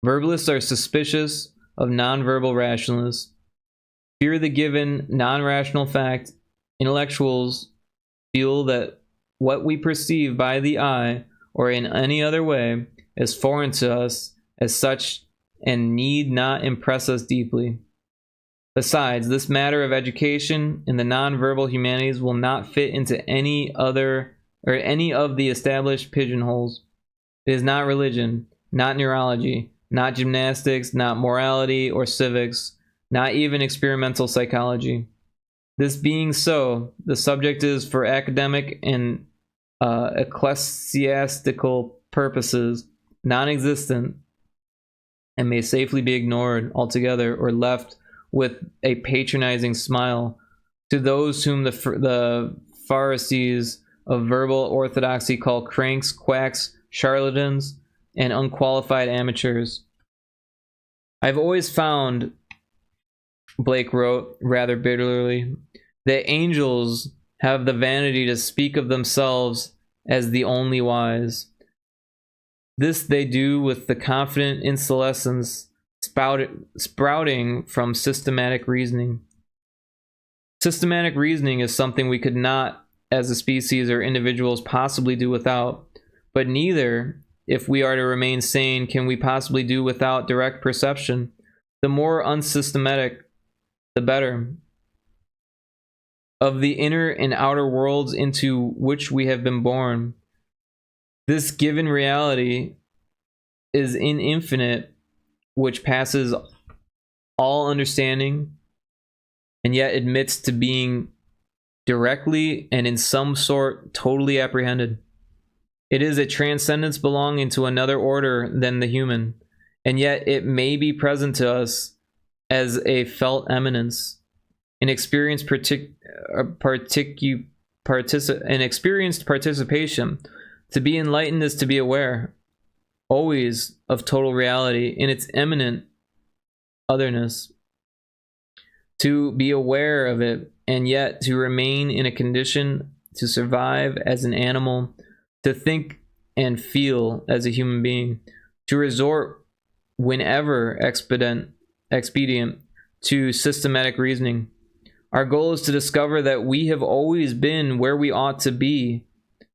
Verbalists are suspicious of nonverbal rationalists. fear the given non-rational fact, intellectuals feel that what we perceive by the eye or in any other way is foreign to us as such and need not impress us deeply. Besides, this matter of education in the non-verbal humanities will not fit into any other or any of the established pigeonholes. It is not religion, not neurology, not gymnastics, not morality or civics, not even experimental psychology. This being so, the subject is for academic and ecclesiastical purposes non-existent and may safely be ignored altogether or left with a patronizing smile to those whom the Pharisees of verbal orthodoxy call cranks, quacks, charlatans, and unqualified amateurs. I've always found, Blake wrote rather bitterly, that angels have the vanity to speak of themselves as the only wise. This they do with the confident insolence sprouting from systematic reasoning. Systematic reasoning is something we could not, as a species or individuals, possibly do without, but neither, if we are to remain sane, can we possibly do without direct perception. The more unsystematic, the better. Of the inner and outer worlds into which we have been born, this given reality is in infinite, which passes all understanding, and yet admits to being directly and in some sort totally apprehended. It is a transcendence belonging to another order than the human, and yet it may be present to us as a felt eminence, an experienced participation. To be enlightened is to be aware, always, of total reality in its immanent otherness. To be aware of it, and yet to remain in a condition to survive as an animal, to think and feel as a human being, to resort whenever expedient to systematic reasoning. Our goal is to discover that we have always been where we ought to be.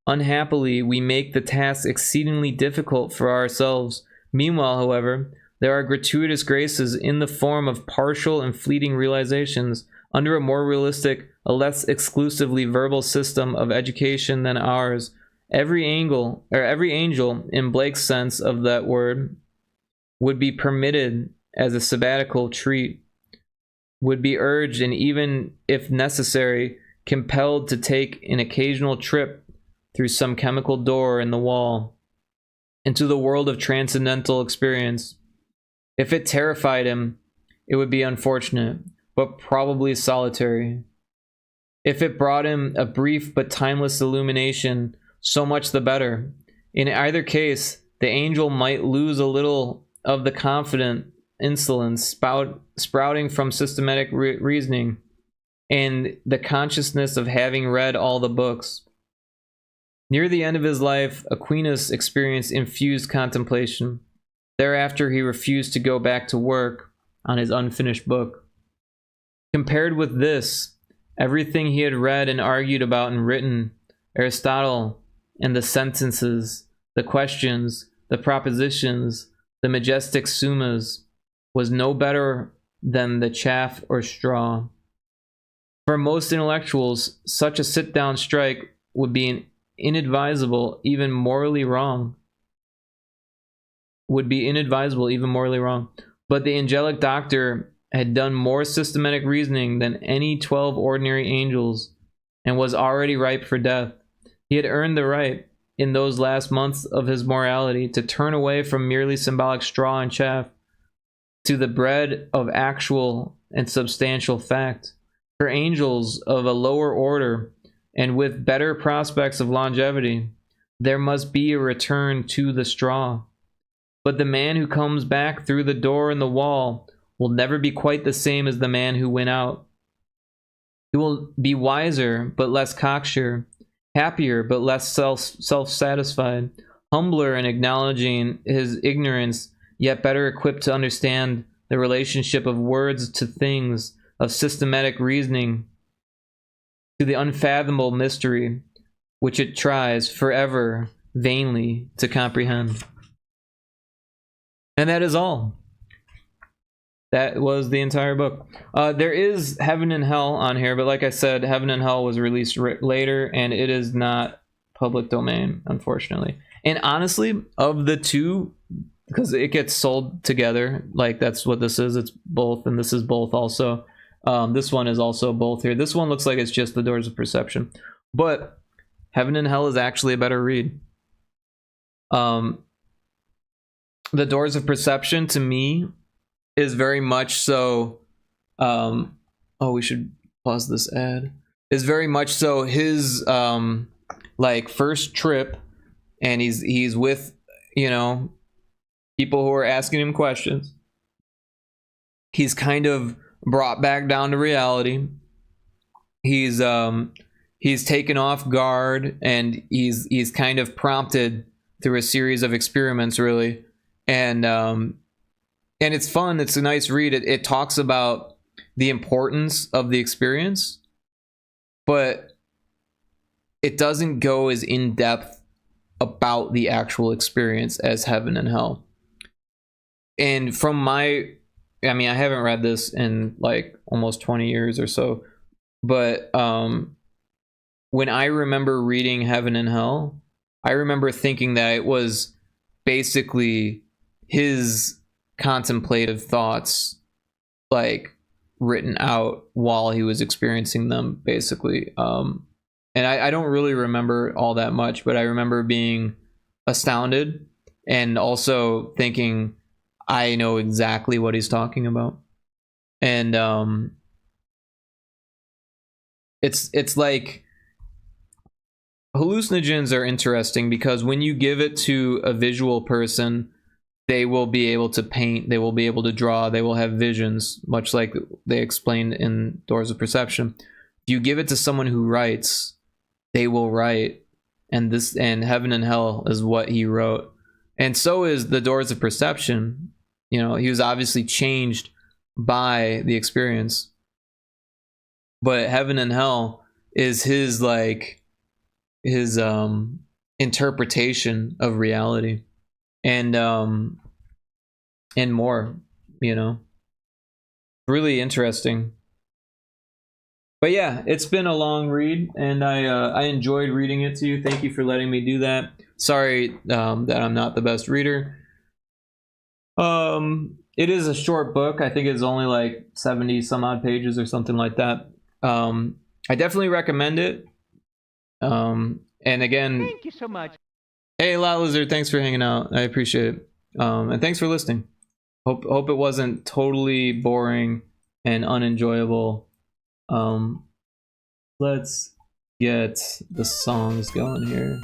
Unhappily, we make the task exceedingly difficult for ourselves. Meanwhile, however, there are gratuitous graces in the form of partial and fleeting realizations. Under a more realistic, a less exclusively verbal system of education than ours, every angel, in Blake's sense of that word, would be permitted as a sabbatical treat, would be urged and even, if necessary, compelled to take an occasional trip through some chemical door in the wall into the world of transcendental experience. If it terrified him, it would be unfortunate, but probably solitary. If it brought him a brief but timeless illumination, so much the better. In either case, the angel might lose a little of the confident insolence sprouting from systematic reasoning and the consciousness of having read all the books. Near the end of his life, Aquinas experienced infused contemplation. Thereafter, he refused to go back to work on his unfinished book. Compared with this, everything he had read and argued about and written, Aristotle and the sentences, the questions, the propositions, the majestic summas, was no better than the chaff or straw. For most intellectuals, such a sit-down strike would be inadvisable, even morally wrong. But the angelic doctor had done more systematic reasoning than any 12 ordinary angels, and was already ripe for death. He had earned the right, in those last months of his morality, to turn away from merely symbolic straw and chaff to the bread of actual and substantial fact. For angels of a lower order, and with better prospects of longevity, there must be a return to the straw. But the man who comes back through the door in the wall will never be quite the same as the man who went out. He will be wiser, but less cocksure, happier, but less self-satisfied, humbler in acknowledging his ignorance, yet better equipped to understand the relationship of words to things, of systematic reasoning to the unfathomable mystery which it tries forever vainly to comprehend. And that is all. That was the entire book. There is Heaven and Hell on here, but like I said, Heaven and Hell was released later, and it is not public domain, unfortunately. And honestly, of the two, because it gets sold together, like that's what this is. It's both, and this is both also. This one is also both here. This one looks like it's just The Doors of Perception, but Heaven and Hell is actually a better read. The Doors of Perception, to me, is very much so we should pause this ad. Is very much so his like first trip, and he's with, you know, people who are asking him questions. He's kind of brought back down to reality. He's taken off guard, and he's kind of prompted through a series of experiments, really. And it's fun. It's a nice read. It talks about the importance of the experience, but it doesn't go as in depth about the actual experience as Heaven and Hell. And from I haven't read this in like almost 20 years or so, but when I remember reading Heaven and Hell, I remember thinking that it was basically his contemplative thoughts, like written out while he was experiencing them, basically. And I don't really remember all that much, but I remember being astounded and also thinking, I know exactly what he's talking about. And it's like, hallucinogens are interesting because when you give it to a visual person, they will be able to paint, they will be able to draw, they will have visions, much like they explained in Doors of Perception. If you give it to someone who writes, they will write, and Heaven and Hell is what he wrote. And so is The Doors of Perception. You know, he was obviously changed by the experience. But Heaven and Hell is his interpretation of reality. And more, you know, really interesting. But yeah, it's been a long read, and I enjoyed reading it to you. Thank you for letting me do that. Sorry that I'm not the best reader. It is a short book. I think it's only like 70 some odd pages or something like that. I definitely recommend it. And again, thank you so much. Hey, La Lizard, thanks for hanging out. I appreciate it. And thanks for listening. Hope it wasn't totally boring and unenjoyable. Let's get the songs going here.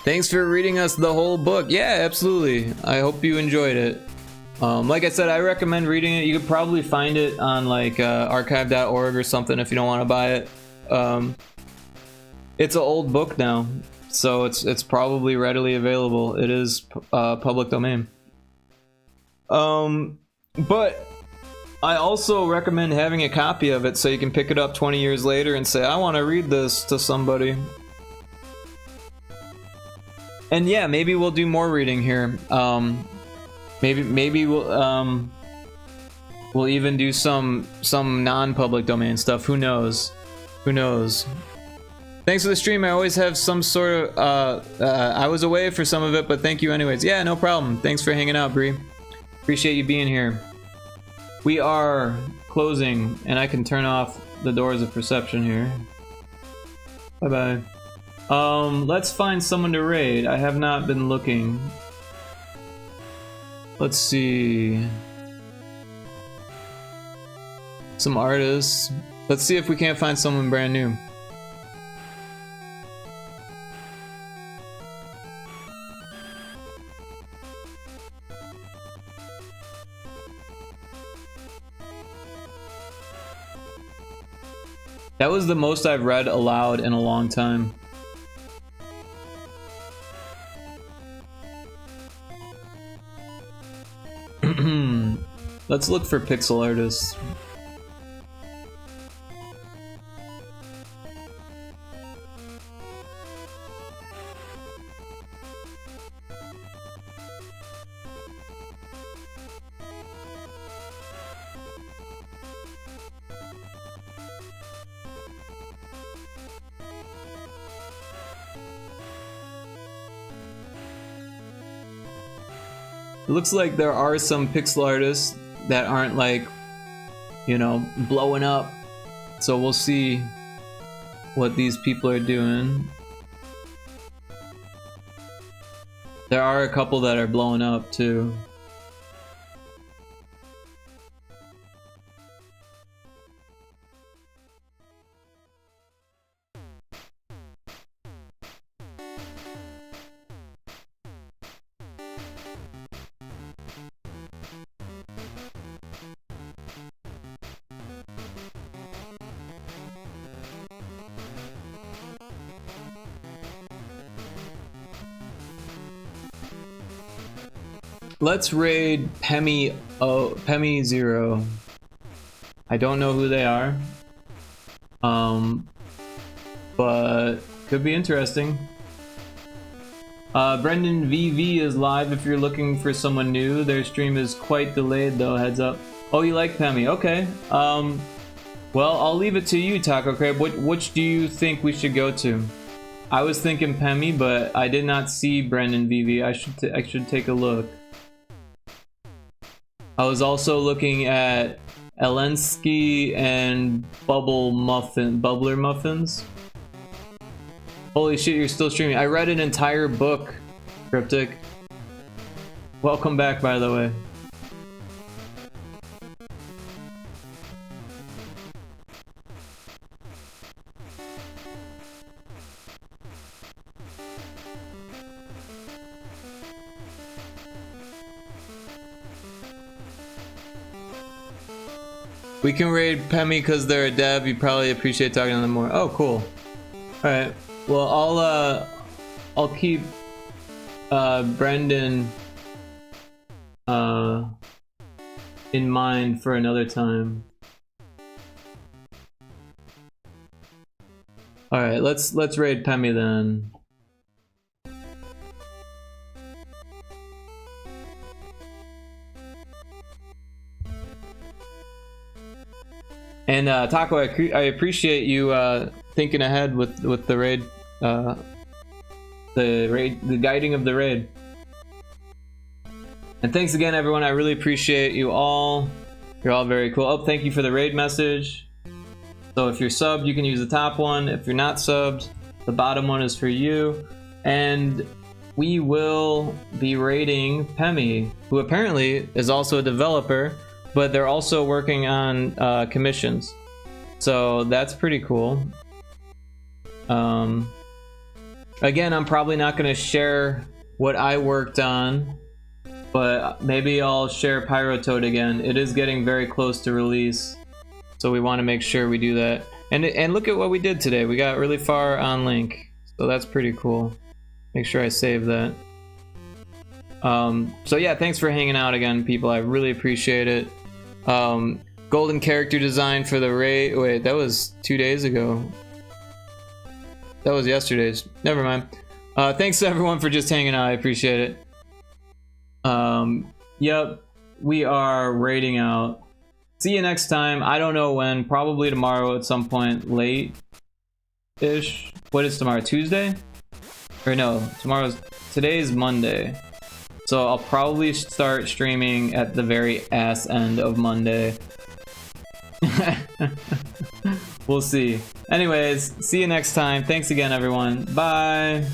Thanks for reading us the whole book. Yeah, absolutely. I hope you enjoyed it. Like I said, I recommend reading it. You could probably find it on like archive.org or something if you don't want to buy it. It's an old book now, so it's probably readily available. It is public domain. But I also recommend having a copy of it so you can pick it up 20 years later and say, I want to read this to somebody. And yeah, maybe we'll do more reading here. Maybe we'll even do some non-public domain stuff. Who knows? Who knows? Thanks for the stream. I always have some sort of I was away for some of it, but thank you anyways. Yeah, no problem. Thanks for hanging out, Bree. Appreciate you being here. We are closing, and I can turn off the Doors of Perception here. Bye bye. Let's find someone to raid. I have not been looking. Let's see. Some artists. Let's see if we can't find someone brand new. That was the most I've read aloud in a long time. Let's look for pixel artists. It looks like there are some pixel artists that aren't like, you know, blowing up. So we'll see what these people are doing. There are a couple that are blowing up too. Let's raid Pemi 0. I don't know who they are. But could be interesting. Brendan VV is live if you're looking for someone new. Their stream is quite delayed though, heads up. Oh, you like Pemi? Okay. Well, I'll leave it to you, Taco Crab. Which do you think we should go to? I was thinking Pemi, but I did not see Brendan VV. I should take a look. I was also looking at Elensky and Bubbler Muffins. Holy shit, you're still streaming. I read an entire book, Cryptic. Welcome back, by the way. We can raid Pemi because they're a dev. You probably appreciate talking to them more. Oh, cool. All right. Well, I'll keep Brendan in mind for another time. All right. Let's raid Pemi then. And Taco, I appreciate you thinking ahead with the raid, the guiding of the raid. And thanks again, everyone. I really appreciate you all. You're all very cool. Oh, thank you for the raid message. So if you're subbed, you can use the top one. If you're not subbed, the bottom one is for you. And we will be raiding Pemi, who apparently is also a developer, but they're also working on commissions. So that's pretty cool. Again, I'm probably not going to share what I worked on, but maybe I'll share Pyrotoad again. It is getting very close to release, so we want to make sure we do that. And look at what we did today. We got really far on Link, so that's pretty cool. Make sure I save that. So yeah, thanks for hanging out again, people. I really appreciate it. Golden character design for the raid. Wait, that was 2 days ago. That was yesterday's. Never mind. Thanks everyone for just hanging out. I appreciate it. Yep, we are raiding out. See you next time. I don't know when. Probably tomorrow at some point late-ish. What is tomorrow? Tuesday? Or no, today's Monday. So I'll probably start streaming at the very ass end of Monday. We'll see. Anyways, see you next time. Thanks again, everyone. Bye.